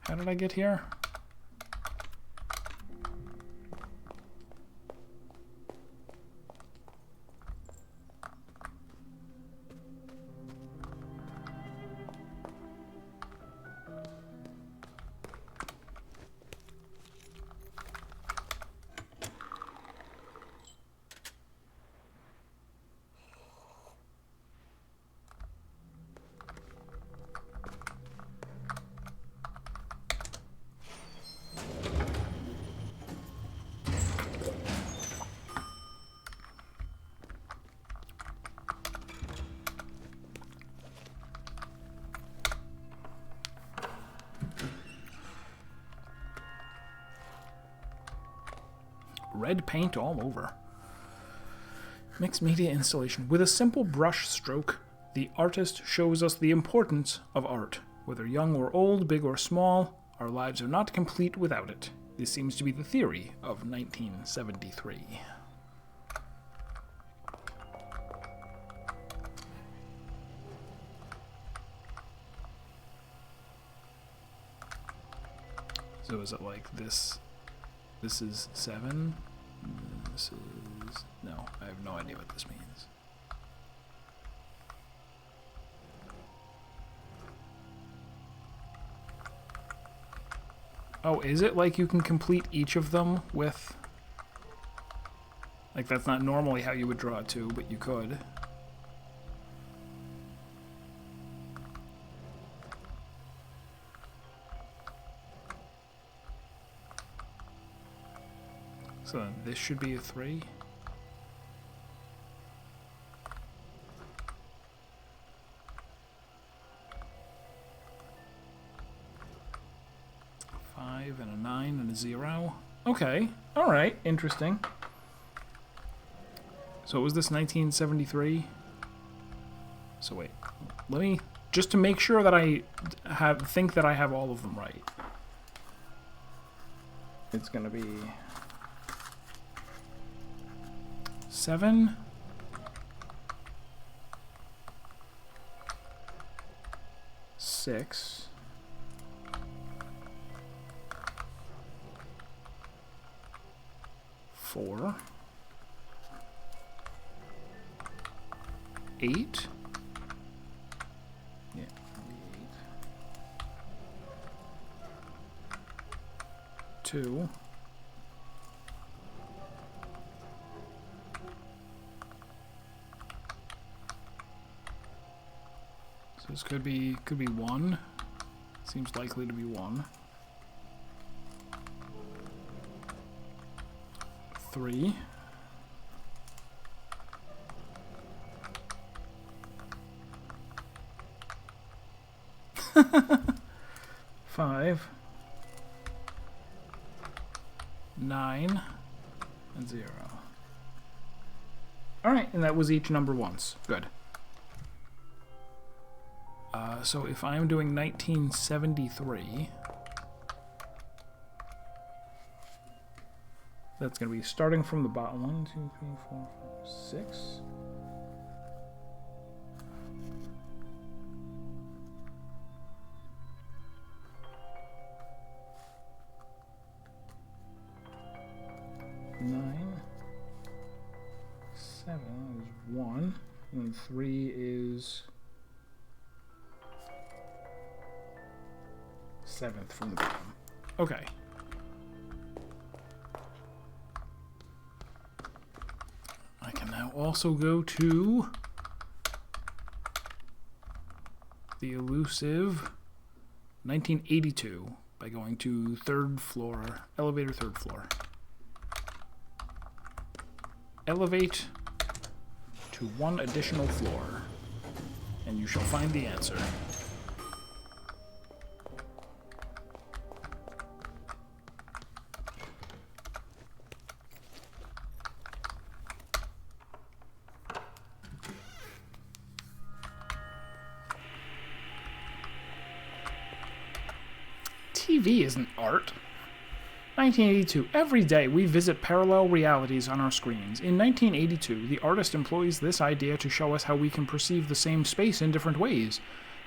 S1: How did I get here? Red paint all over. Mixed media installation. With a simple brush stroke, the artist shows us the importance of art. Whether young or old, big or small, our lives are not complete without it. This seems to be the theory of 1973. So is it like this? This is 7? This is... No, I have no idea what this means. Oh, is it like you can complete each of them with... Like, that's not normally how you would draw a 2, but you could. So this should be a 3. And a 9 and a 0. Okay. Alright. Interesting. So was this 1973? So wait. Let me... Just to make sure that I think that I have all of them right. It's gonna be... 7... 6... 4, 8, yeah, 8, 2, so this could be 1, seems likely to be 1. 3. 5. 9 and 0. Alright, and that was each number once. Good. So if I'm doing 1973... That's going to be starting from the bottom. 1, 2, 3, 4, 5, 6. Nine. 7 is 1. And 3 is 7th from the bottom. Okay. also go to the elusive 1982 by going to third floor, elevator third floor. Elevate to one additional floor, and you shall find the answer. TV isn't art. 1982. Every day we visit parallel realities on our screens. In 1982, the artist employs this idea to show us how we can perceive the same space in different ways.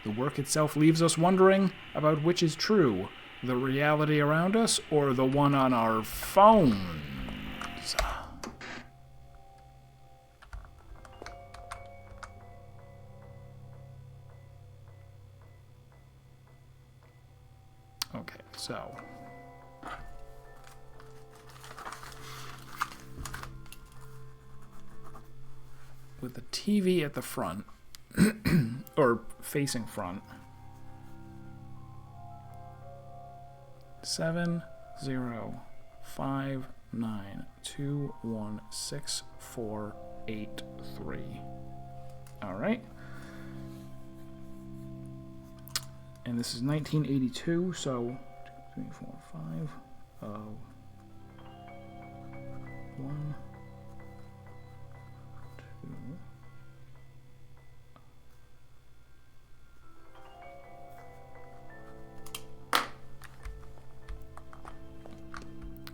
S1: The work itself leaves us wondering about which is true, the reality around us or the one on our phones. Okay, so with the TV at the front, or facing front, 705921648 All right. And this is 1982, so 2, 3, 4, 5, 1, 2.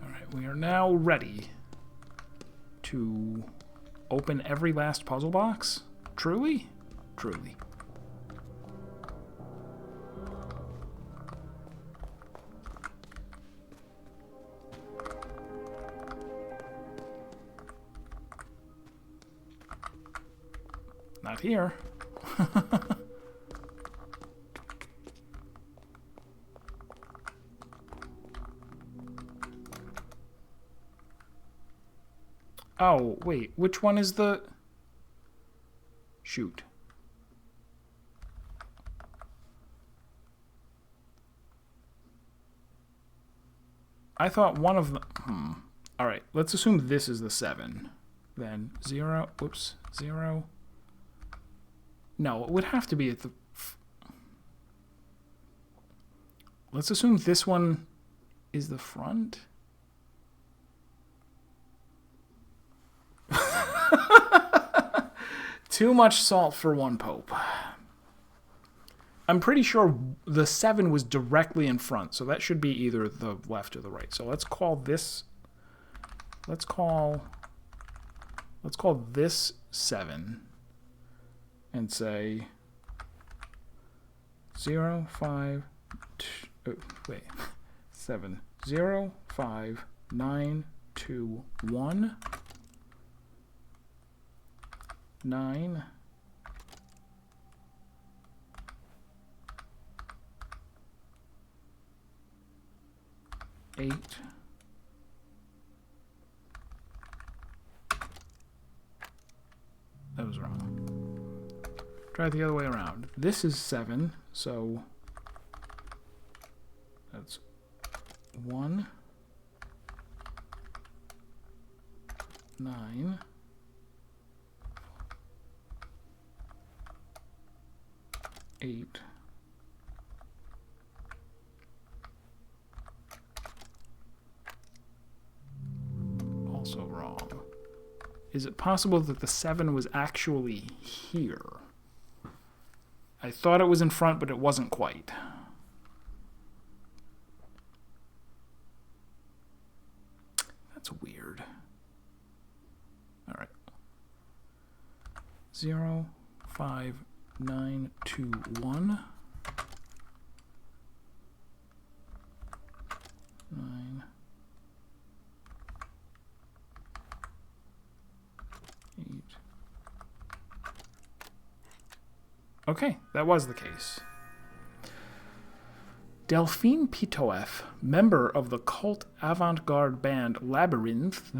S1: All right, we are now ready to open every last puzzle box. Truly? Truly. Not here. Oh, wait. Which one is the... Shoot. I thought one of them... All right. Let's assume this is the 7. Then 0... Oops. 0... No, it would have to be at the... Let's assume this one is the front. Too much salt for one pope. I'm pretty sure the 7 was directly in front, so that should be either the left or the right. So let's call this... Let's call this 7. And say 0, 5, 7, 0, 5, 9, 2, 1, 9, 8, that was wrong. Try it the other way around. This is 7, so that's 1, 9, 8, also wrong. Is it possible that the 7 was actually here? I thought it was in front, but it wasn't quite. That's weird. All right. 0, 5, 9, 2, 1. 9. 8. Okay, that was the case. Delphine Pitoef, member of the cult avant-garde band Labyrinth,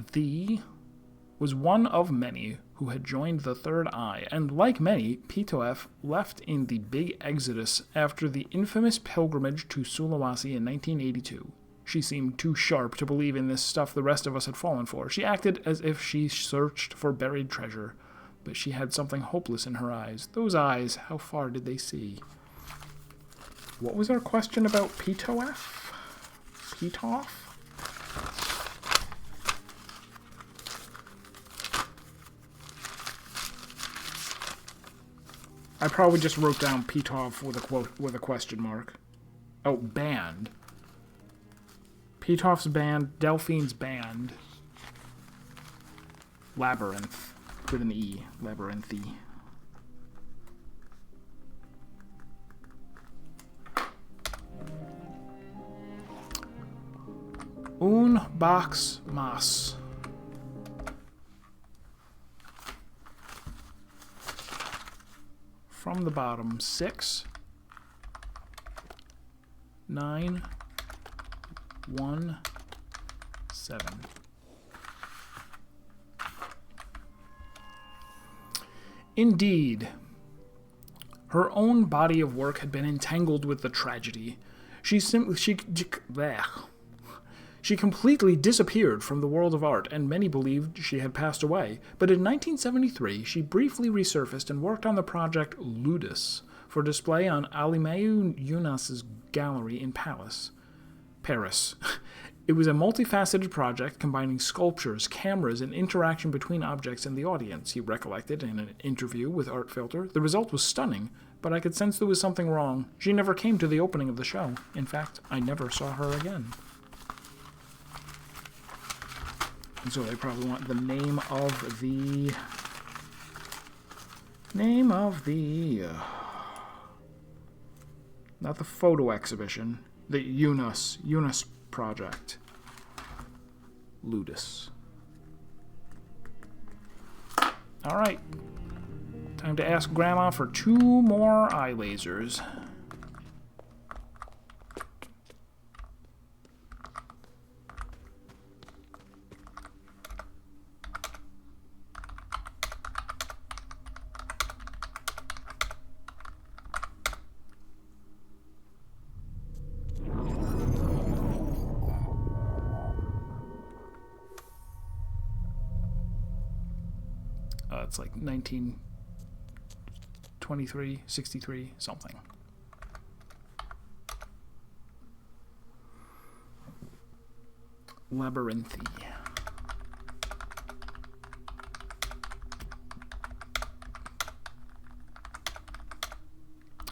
S1: was one of many who who had joined the Third Eye, and like many, Pitof left in the Big Exodus after the infamous pilgrimage to Sulawesi in 1982. She seemed too sharp to believe in this stuff the rest of us had fallen for. She acted as if she searched for buried treasure, but she had something hopeless in her eyes. Those eyes, how far did they see? What was our question about Pitof? Pitof? I probably just wrote down Pitof with a question mark. Oh, band. Pitof's band, Delphine's band. Labyrinth with an E. Labyrinthy. Un box mas. From the bottom, 6, 9, 1, 7. Indeed, her own body of work had been entangled with the tragedy. She completely disappeared from the world of art, and many believed she had passed away. But in 1973, she briefly resurfaced and worked on the project Ludus for display on Alimeu Younas's gallery in Paris. It was a multifaceted project combining sculptures, cameras, and interaction between objects and the audience, he recollected in an interview with Art Filter. The result was stunning, but I could sense there was something wrong. She never came to the opening of the show. In fact, I never saw her again. And so they probably want the name of the... not the photo exhibition. The Eunice project. Ludus. Alright. Time to ask Grandma for 2 more eye lasers. It's like 1923, 63, something. Labyrinthy.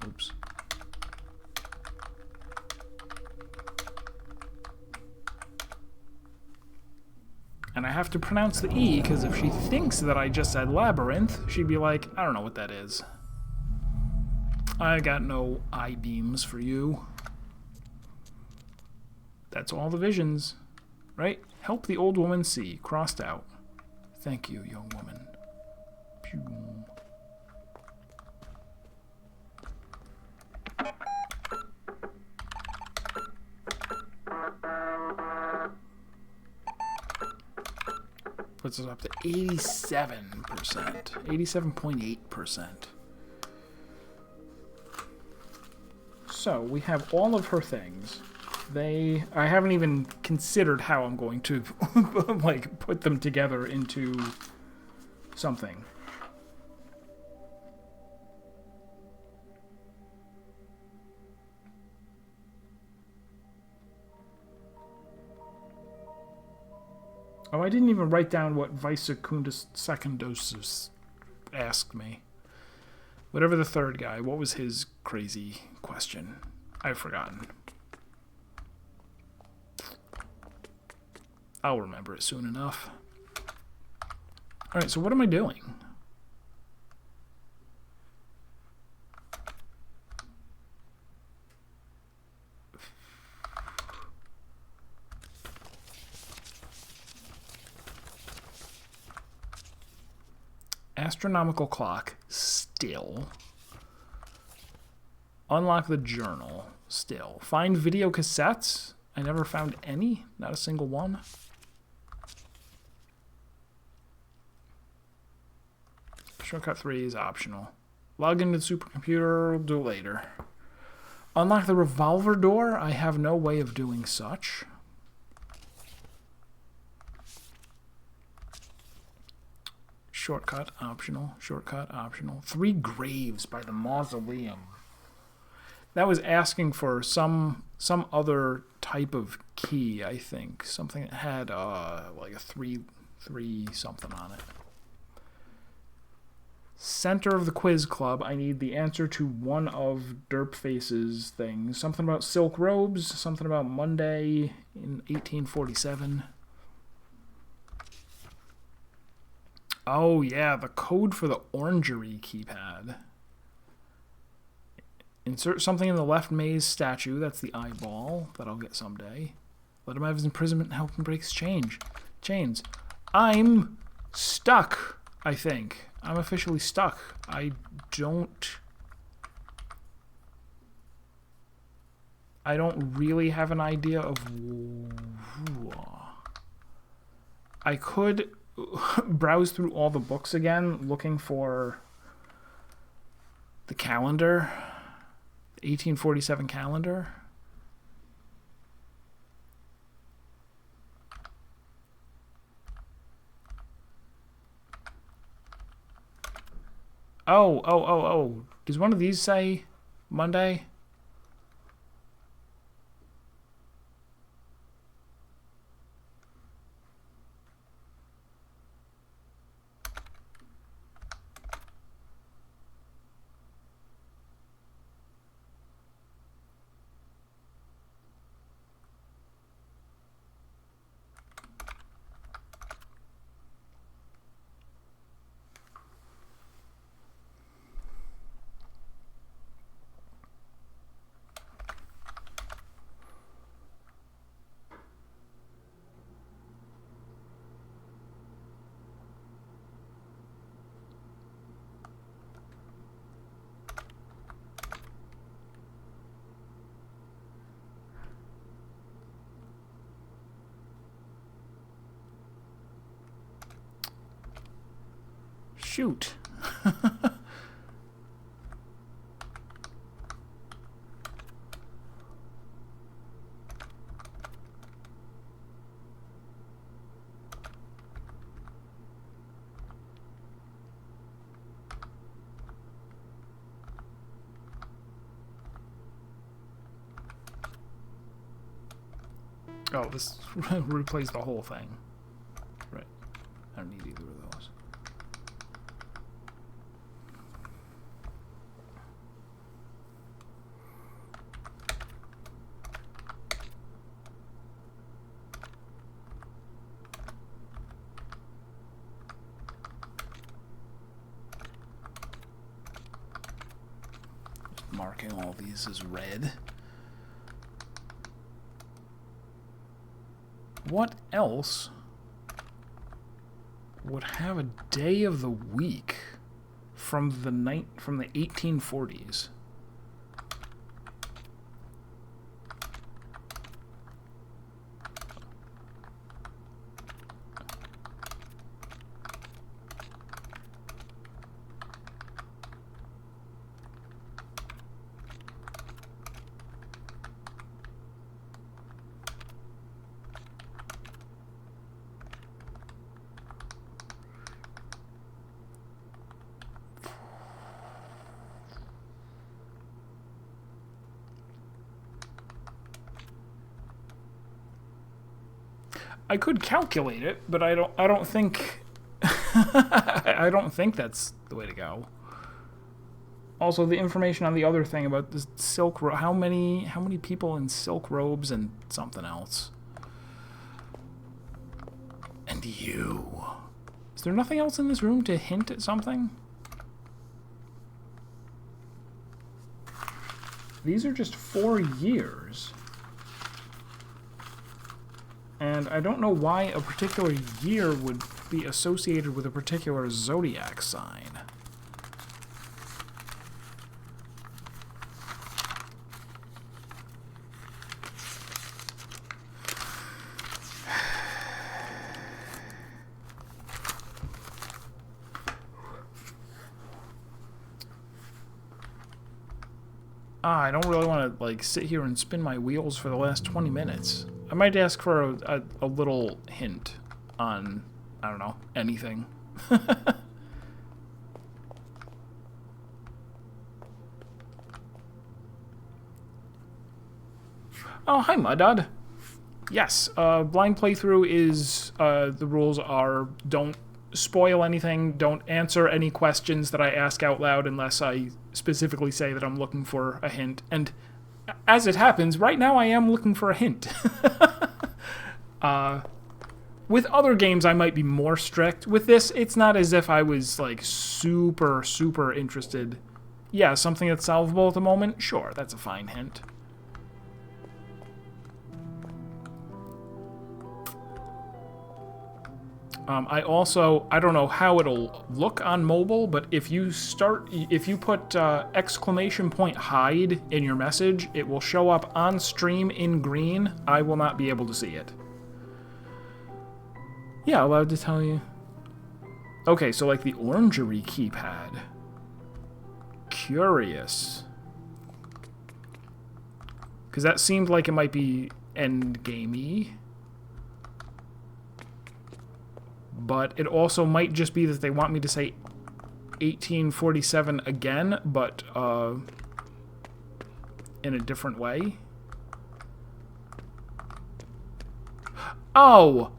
S1: Oops. And I have to pronounce the E, because if she thinks that I just said labyrinth, she'd be like, I don't know what that is. I got no I-beams for you. That's all the visions, right? Help the old woman see. Crossed out. Thank you, young woman. Pew. Puts us up to 87%. 87.8%. So, we have all of her things. I haven't even considered how I'm going to, like, put them together into something. Oh, I didn't even write down what Vicecundus Secundus asked me. Whatever the third guy, what was his crazy question? I've forgotten. I'll remember it soon enough. Alright, so what am I doing? Astronomical clock, still. Unlock the journal, still. Find video cassettes. I never found any, not a single one. Shortcut 3 is optional. Log into the supercomputer, we'll do it later. Unlock the revolver door? I have no way of doing such. Shortcut, optional. Shortcut, optional. 3 graves by the mausoleum. That was asking for some other type of key, I think. Something that had like a 3 something on it. Center of the quiz club. I need the answer to one of Derpface's things. Something about silk robes. Something about Monday in 1847. Oh yeah, the code for the Orangerie keypad. Insert something in the left maze statue. That's the eyeball that I'll get someday. Let him have his imprisonment and help him break his chains. I'm stuck, I think. I'm officially stuck. I don't really have an idea of... I could browse through all the books again, looking for the calendar, the 1847 calendar. Oh. Does one of these say Monday? Shoot. Oh, this replays the whole thing. Right. I don't need either of those. Just marking all these as red. What else would have a day of the week from the 1840s? I could calculate it, but I don't think I don't think that's the way to go. Also, the information on the other thing about this silk how many people in silk robes and something else. And you. Is there nothing else in this room to hint at something? These are just 4 years. And I don't know why a particular year would be associated with a particular zodiac sign. I don't really want to, like, sit here and spin my wheels for the last 20 minutes. I might ask for a little hint on, I don't know, anything. Oh, hi, Mudod. Yes, blind playthrough is, the rules are don't spoil anything, don't answer any questions that I ask out loud unless I specifically say that I'm looking for a hint. And as it happens, right now I am looking for a hint. With other games, I might be more strict. With this, it's not as if I was, like, super, super interested. Yeah, something that's solvable at the moment? Sure, that's a fine hint. I don't know how it'll look on mobile, but if you put exclamation point hide in your message, it will show up on stream in green. I will not be able to see it. Yeah, allowed to tell you. Okay, so like the Orangerie keypad. Curious. Because that seemed like it might be endgamey. But it also might just be that they want me to say 1847 again, but in a different way. Oh!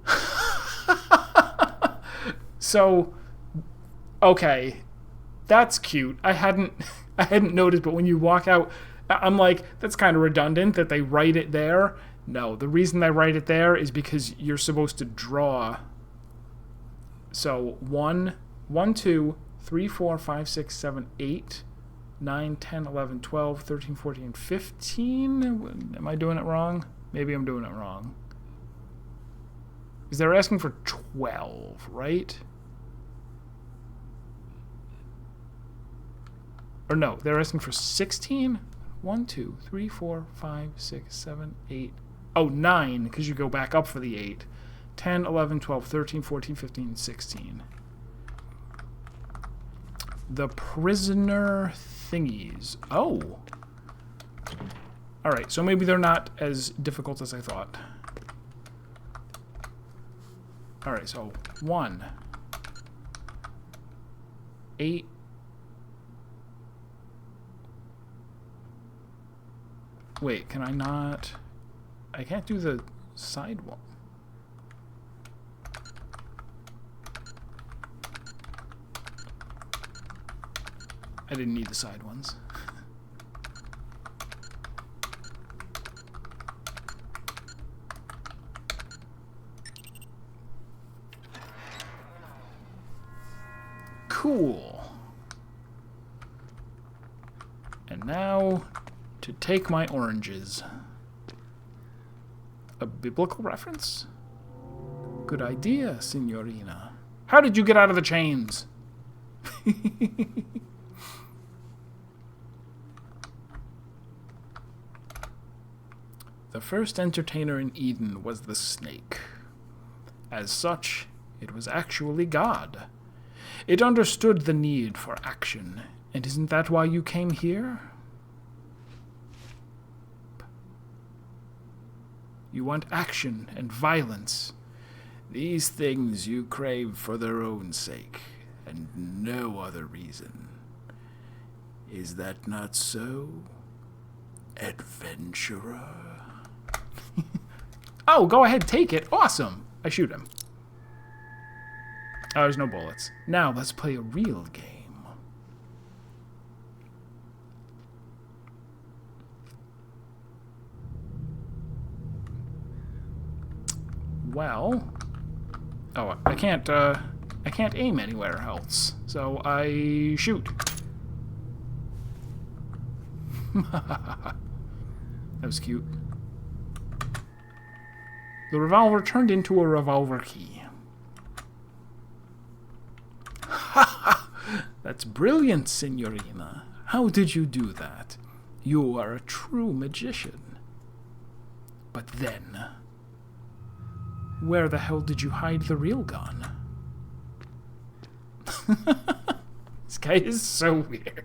S1: So, okay. That's cute. I hadn't noticed, but when you walk out, I'm like, that's kind of redundant that they write it there. No, the reason they write it there is because you're supposed to draw. So 1, 2, 3, 4, 5, 6, 7, 8, 9, 10, 11, 12, 13, 14, 15. Am I doing it wrong? Maybe I'm doing it wrong. Because they're asking for 12, right? Or no, they're asking for 16? 1, 2, 3, 4, 5, 6, 7, 8. Oh, 9, because you go back up for the 8. 10, 11, 12, 13, 14, 15, 16. The prisoner thingies. Oh. Alright, so maybe they're not as difficult as I thought. Alright, so 1. 8. Wait, can I not? I can't do the side one. I didn't need the side ones. Cool. And now to take my oranges. A biblical reference? Good idea, Signorina. How did you get out of the chains? The first entertainer in Eden was the snake. As such, it was actually God. It understood the need for action, and isn't that why you came here? You want action and violence. These things you crave for their own sake, and no other reason. Is that not so, adventurer? Oh, go ahead, take it. Awesome. I shoot him. Oh, there's no bullets. Now let's play a real game. Well, oh, I can't aim anywhere else, so I shoot. That was cute. The revolver turned into a revolver key. That's brilliant, Signorina. How did you do that? You are a true magician. But then, where the hell did you hide the real gun? This guy is so weird.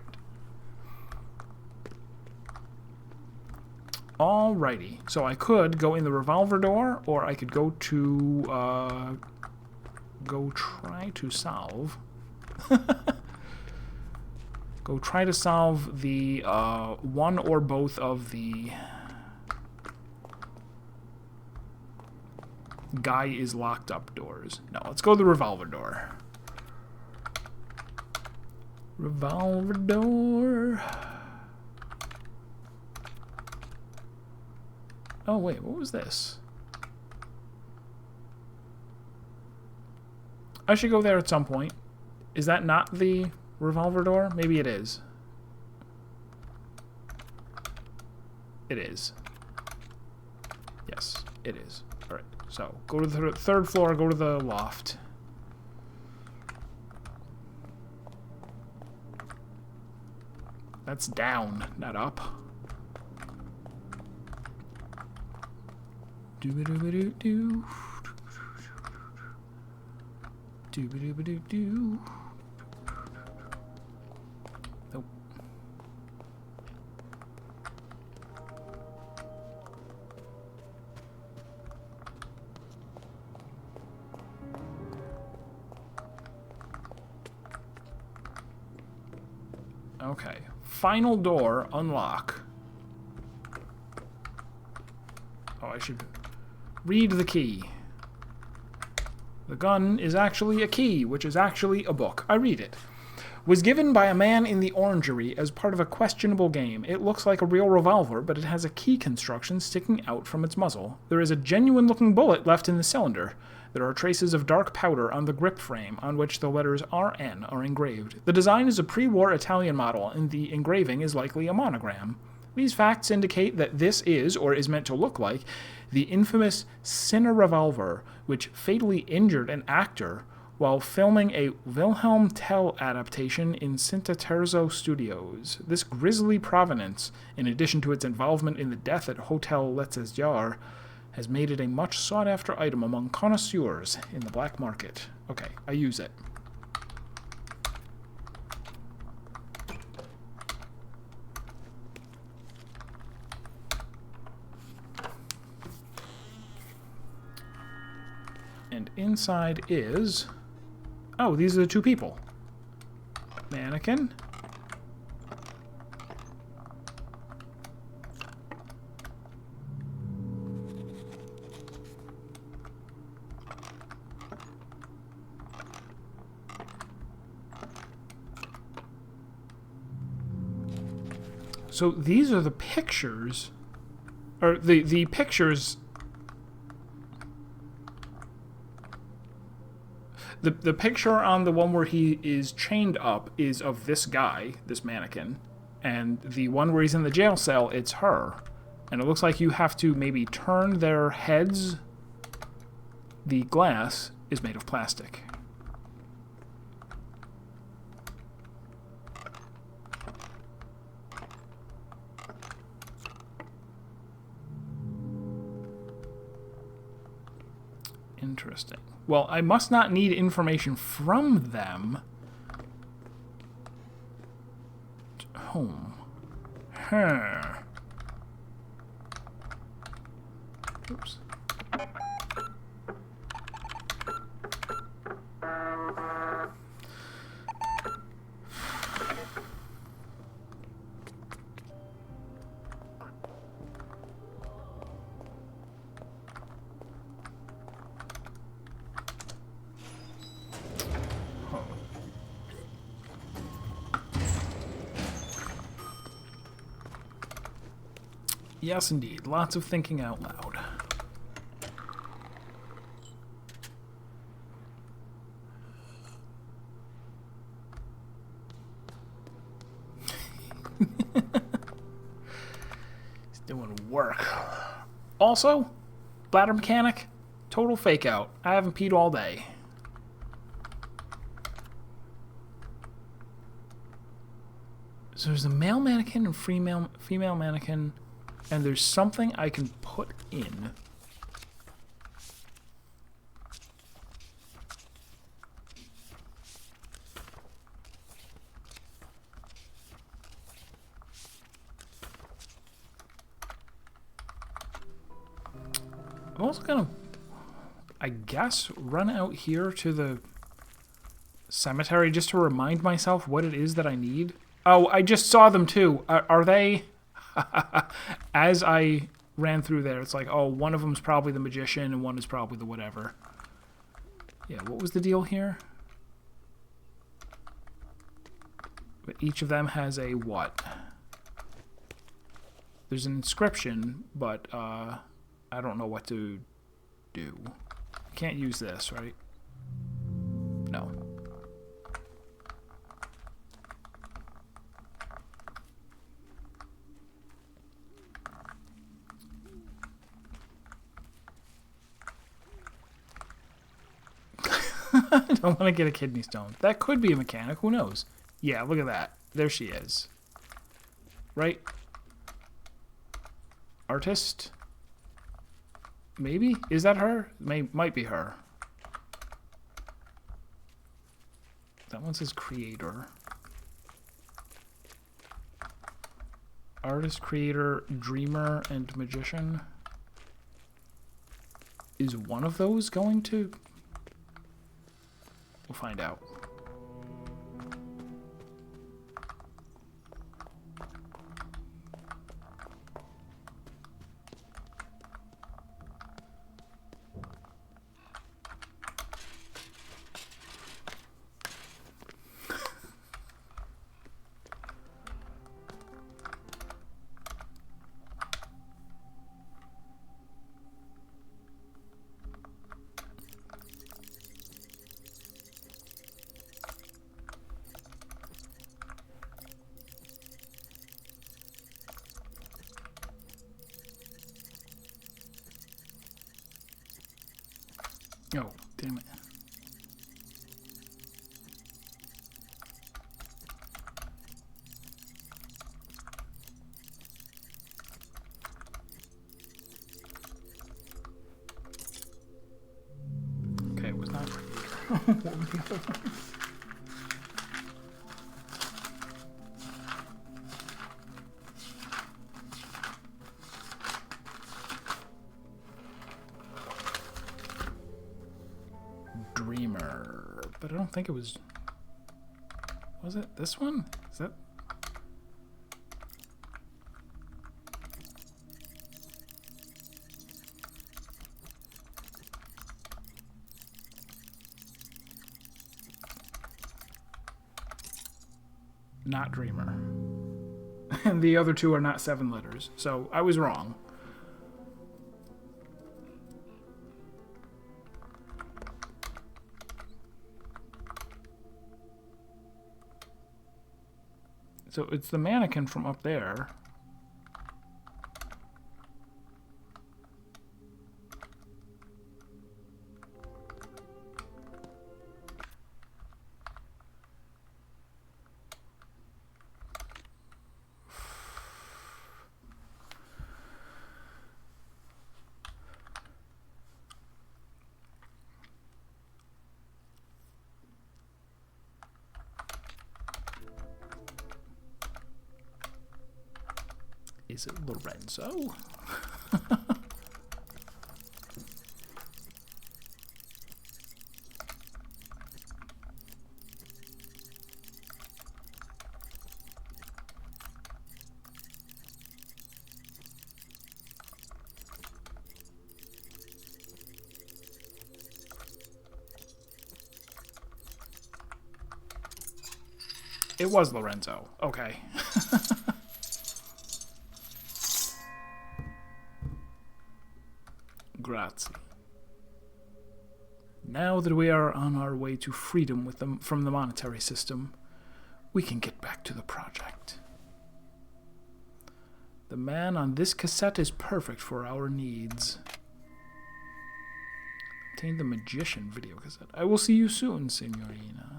S1: Alrighty. So I could go in the revolver door, or I could go to... go try to solve... go try to solve the one or both of the... guy is locked up doors. No, let's go to the revolver door. Revolver door. Oh, wait, what was this? I should go there at some point. Is that not the revolver door? Maybe it is. It is. Yes, it is. Alright, so go to the third floor, go to the loft. That's down, not up. Doo-ba-doo-ba-doo-doo. Doo-ba-doo-ba-doo-doo. Nope. Okay. Final door, unlock. Oh, I should read the key. The gun is actually a key, which is actually a book. I read it. Was given by a man in the Orangerie as part of a questionable game. It looks like a real revolver, but it has a key construction sticking out from its muzzle. There is a genuine-looking bullet left in the cylinder. There are traces of dark powder on the grip frame, on which the letters RN are engraved. The design is a pre-war Italian model, and the engraving is likely a monogram. These facts indicate that this is, or is meant to look like, the infamous Cine revolver, which fatally injured an actor while filming a Wilhelm Tell adaptation in Cinta Terzo Studios. This grisly provenance, in addition to its involvement in the death at Hotel Letziar, has made it a much sought-after item among connoisseurs in the black market. Okay, I use it. And inside is... Oh, these are the two people. Mannequin. So these are the pictures, or the pictures. The picture on the one where he is chained up is of this guy, this mannequin, and the one where he's in the jail cell, it's her. And it looks like you have to maybe turn their heads. The glass is made of plastic. Interesting. Well, I must not need information from them. Home. Huh. Oops. Yes, indeed. Lots of thinking out loud. He's doing work. Also, bladder mechanic, total fake out. I haven't peed all day. So there's a male mannequin and female mannequin. And there's something I can put in. I'm also gonna, I guess, run out here to the cemetery just to remind myself what it is that I need. Oh, I just saw them too. Are they... As I ran through there, it's like, oh, one of them's probably the magician and one is probably the whatever. Yeah, what was the deal here? But each of them has a what? There's an inscription, but I don't know what to do. Can't use this, right? No. I don't want to get a kidney stone. That could be a mechanic. Who knows? Yeah, look at that. There she is. Right? Artist? Maybe? Is that her? Might be her. That one says creator. Artist, creator, dreamer, and magician. Is one of those going to... We'll find out. Oh, damn it. Okay, it was not... What was the other one? Dreamer, but I don't think it was it this one? Is that not dreamer? And the other two are not 7 letters, so I was wrong. So it's the mannequin from up there. Is it Lorenzo? It was Lorenzo. Okay. Grazie. Now that we are on our way to freedom from the monetary system, we can get back to the project. The man on this cassette is perfect for our needs. Obtain the magician video cassette. I will see you soon, Signorina.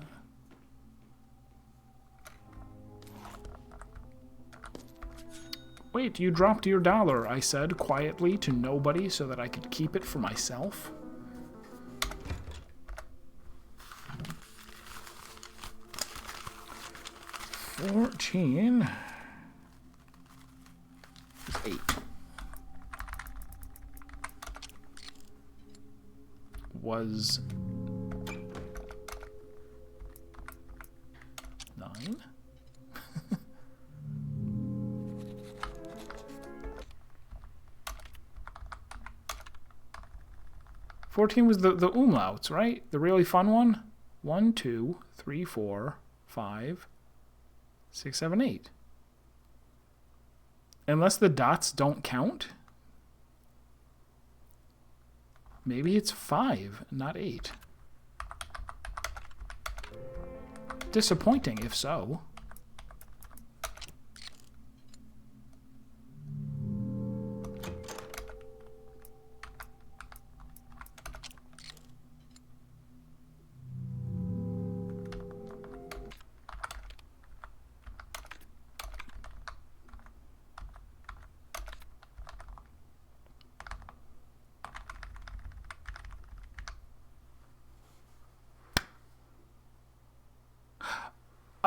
S1: Wait, you dropped your dollar, I said quietly to nobody so that I could keep it for myself. $14 is 8. was 9. 14 was the umlauts, right? The really fun one. 1, 2, 3, 4, 5, 6, 7, 8. Unless the dots don't count. Maybe it's 5, not 8. Disappointing if so.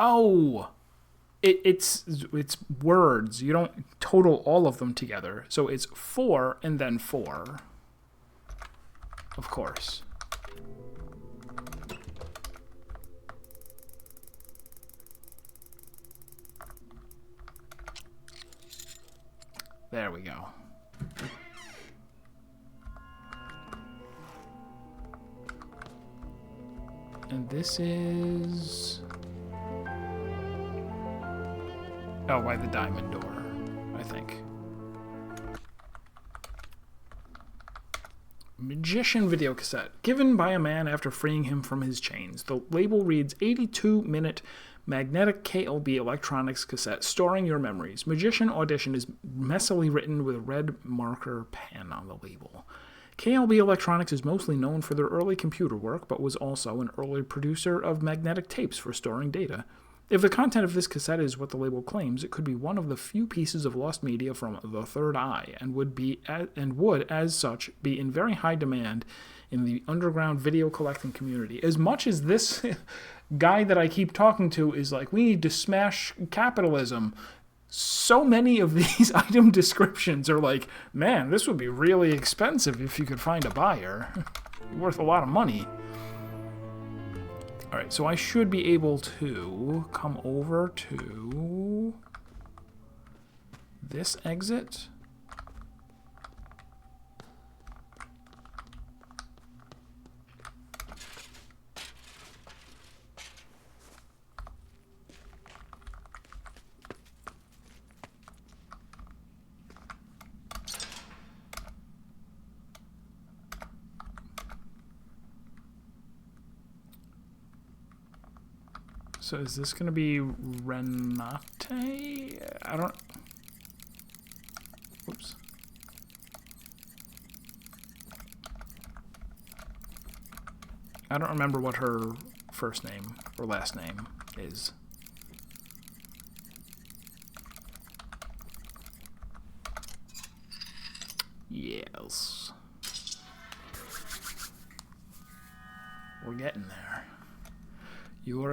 S1: Oh, it's words. You don't total all of them together. So it's 4 and then 4. Of course. There we go. And this is... Oh, by the diamond door, I think. Magician videocassette. Given by a man after freeing him from his chains. The label reads 82-minute magnetic KLB electronics cassette storing your memories. Magician audition is messily written with a red marker pen on the label. KLB Electronics is mostly known for their early computer work, but was also an early producer of magnetic tapes for storing data. If the content of this cassette is what the label claims, it could be one of the few pieces of lost media from the Third Eye, and would, as such, be in very high demand in the underground video collecting community. As much as this guy that I keep talking to is like, we need to smash capitalism, so many of these item descriptions are like, man, this would be really expensive if you could find a buyer. Worth a lot of money. Alright, so I should be able to come over to this exit. So is this going to be Renate? I don't... Oops. I don't remember what her first name or last name is. Yes. We're getting there. You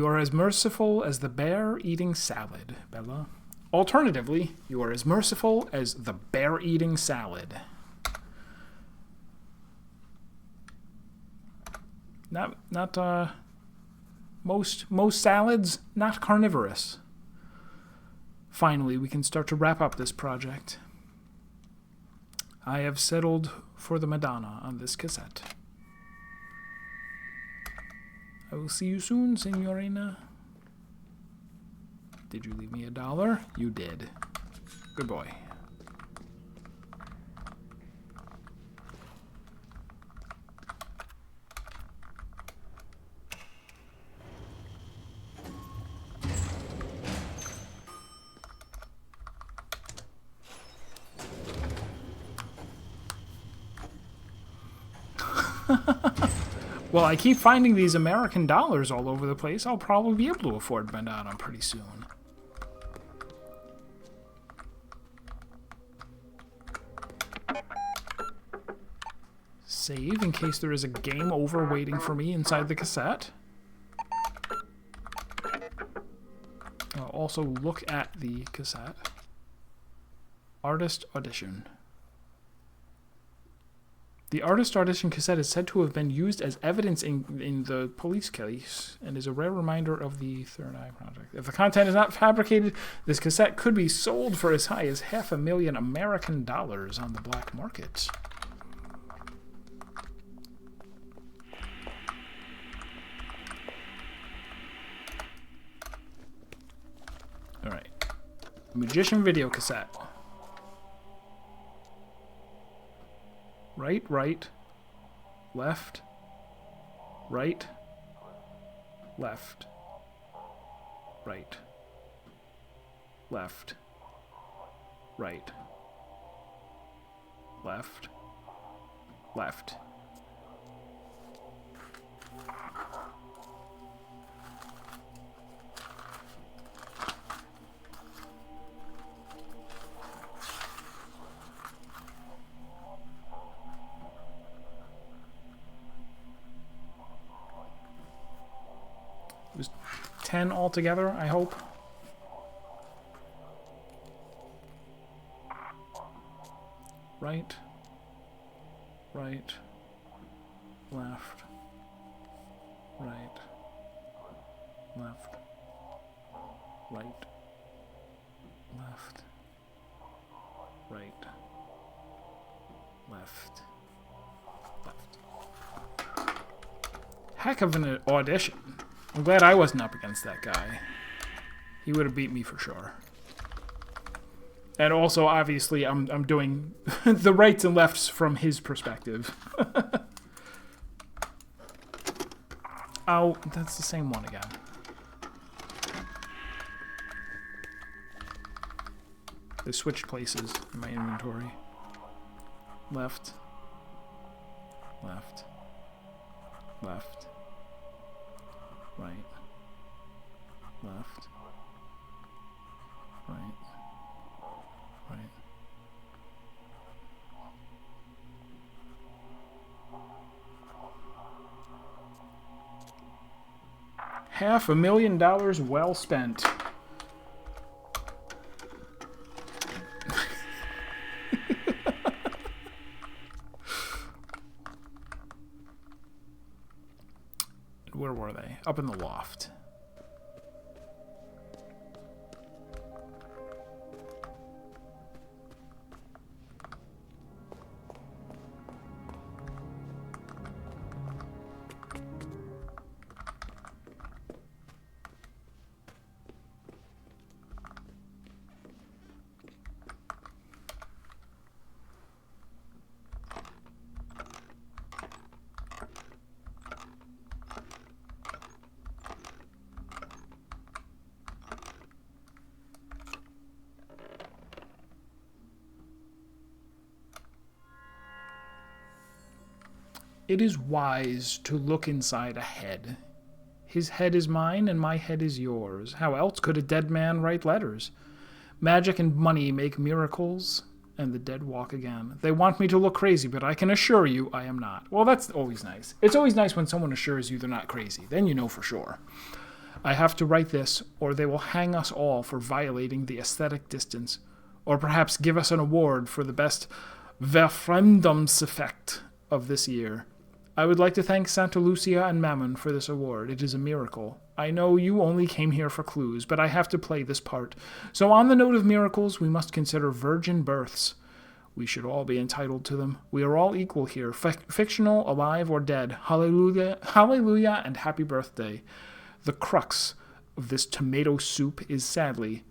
S1: are as merciful as the bear eating salad, Bella. Alternatively, you are as merciful as the bear eating salad. Not most salads not carnivorous. Finally, we can start to wrap up this project. I have settled for the Madonna on this cassette. I will see you soon, Signorina. Did you leave me $1? You did. Good boy. Well, I keep finding these American dollars all over the place. I'll probably be able to afford Madonna pretty soon. Save in case there is a game over waiting for me inside the cassette. I'll also look at the cassette. Artist audition. The artist audition cassette is said to have been used as evidence in the police case and is a rare reminder of the Third Eye Project. If the content is not fabricated, this cassette could be sold for as high as $500,000 American dollars on the black market. All right. Magician video cassette. Right, right, left, right, left, right, left, right, left, left. It was 10 altogether, I hope. Right, right, left, right, left, right, left, right, left, left. Heck of an audition. I'm glad I wasn't up against that guy. He would have beat me for sure. And also, obviously, I'm doing the rights and lefts from his perspective. Oh, that's the same one again. They switched places in my inventory. Left. Left. Left. Right. Left. Right. Right. $500,000 well spent. Where were they? Up in the loft. It is wise to look inside a head. His head is mine, and my head is yours. How else could a dead man write letters? Magic and money make miracles, and the dead walk again. They want me to look crazy, but I can assure you I am not. Well, that's always nice. It's always nice when someone assures you they're not crazy. Then you know for sure. I have to write this, or they will hang us all for violating the aesthetic distance, or perhaps give us an award for the best Verfremdungseffekt of this year. I would like to thank Santa Lucia and Mammon for this award. It is a miracle. I know you only came here for clues, but I have to play this part. So on the note of miracles, we must consider virgin births. We should all be entitled to them. We are all equal here, fictional, alive, or dead. Hallelujah, hallelujah, and happy birthday. The crux of this tomato soup is sadly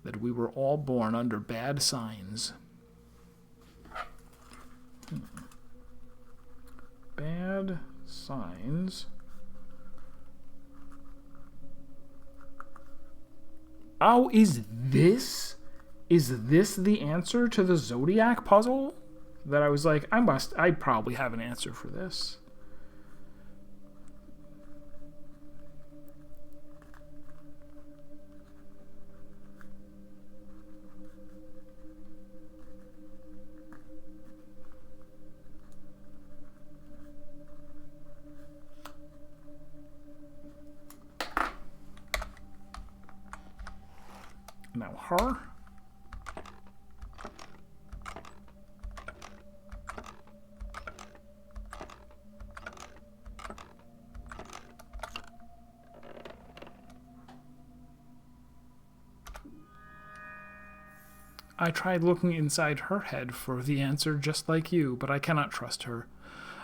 S1: that we were all born under bad signs. Bad signs. Oh, is this the answer to the Zodiac puzzle? That I was like, I probably have an answer for this. Now her. I tried looking inside her head for the answer just like you, but I cannot trust her.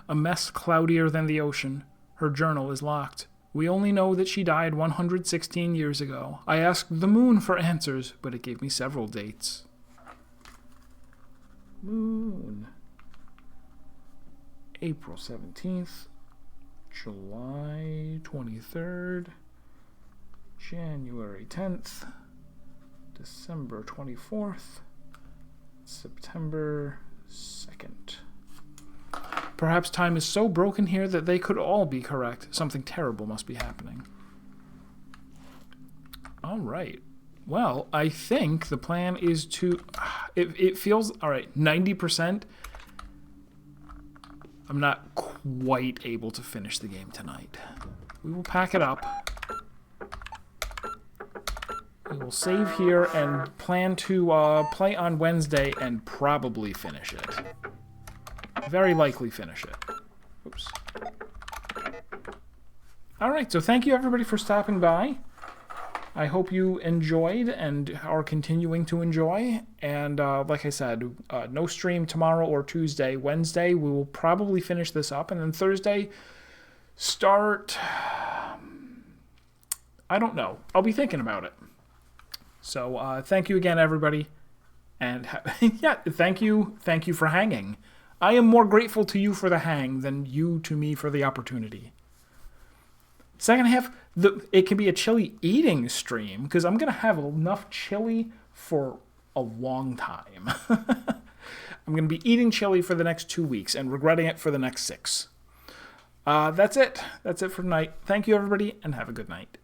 S1: A mess cloudier than the ocean. Her journal is locked. We only know that she died 116 years ago. I asked the moon for answers, but it gave me several dates. Moon. April 17th, July 23rd, January 10th, December 24th, September 2nd. Perhaps time is so broken here that they could all be correct. Something terrible must be happening. All right. Well, I think the plan is to... It feels... All right, 90%. I'm not quite able to finish the game tonight. We will pack it up. We will save here and plan to play on Wednesday and probably finish it. Very likely finish it. Oops. Alright, so thank you everybody for stopping by. I hope you enjoyed and are continuing to enjoy. And like I said, no stream tomorrow or Tuesday. Wednesday, we will probably finish this up. And then Thursday, start... I don't know. I'll be thinking about it. So thank you again, everybody. And yeah, thank you for hanging. I am more grateful to you for the hang than you to me for the opportunity. Second half, it can be a chili eating stream because I'm going to have enough chili for a long time. I'm going to be eating chili for the next 2 weeks and regretting it for the next 6. That's it. That's it for tonight. Thank you, everybody, and have a good night.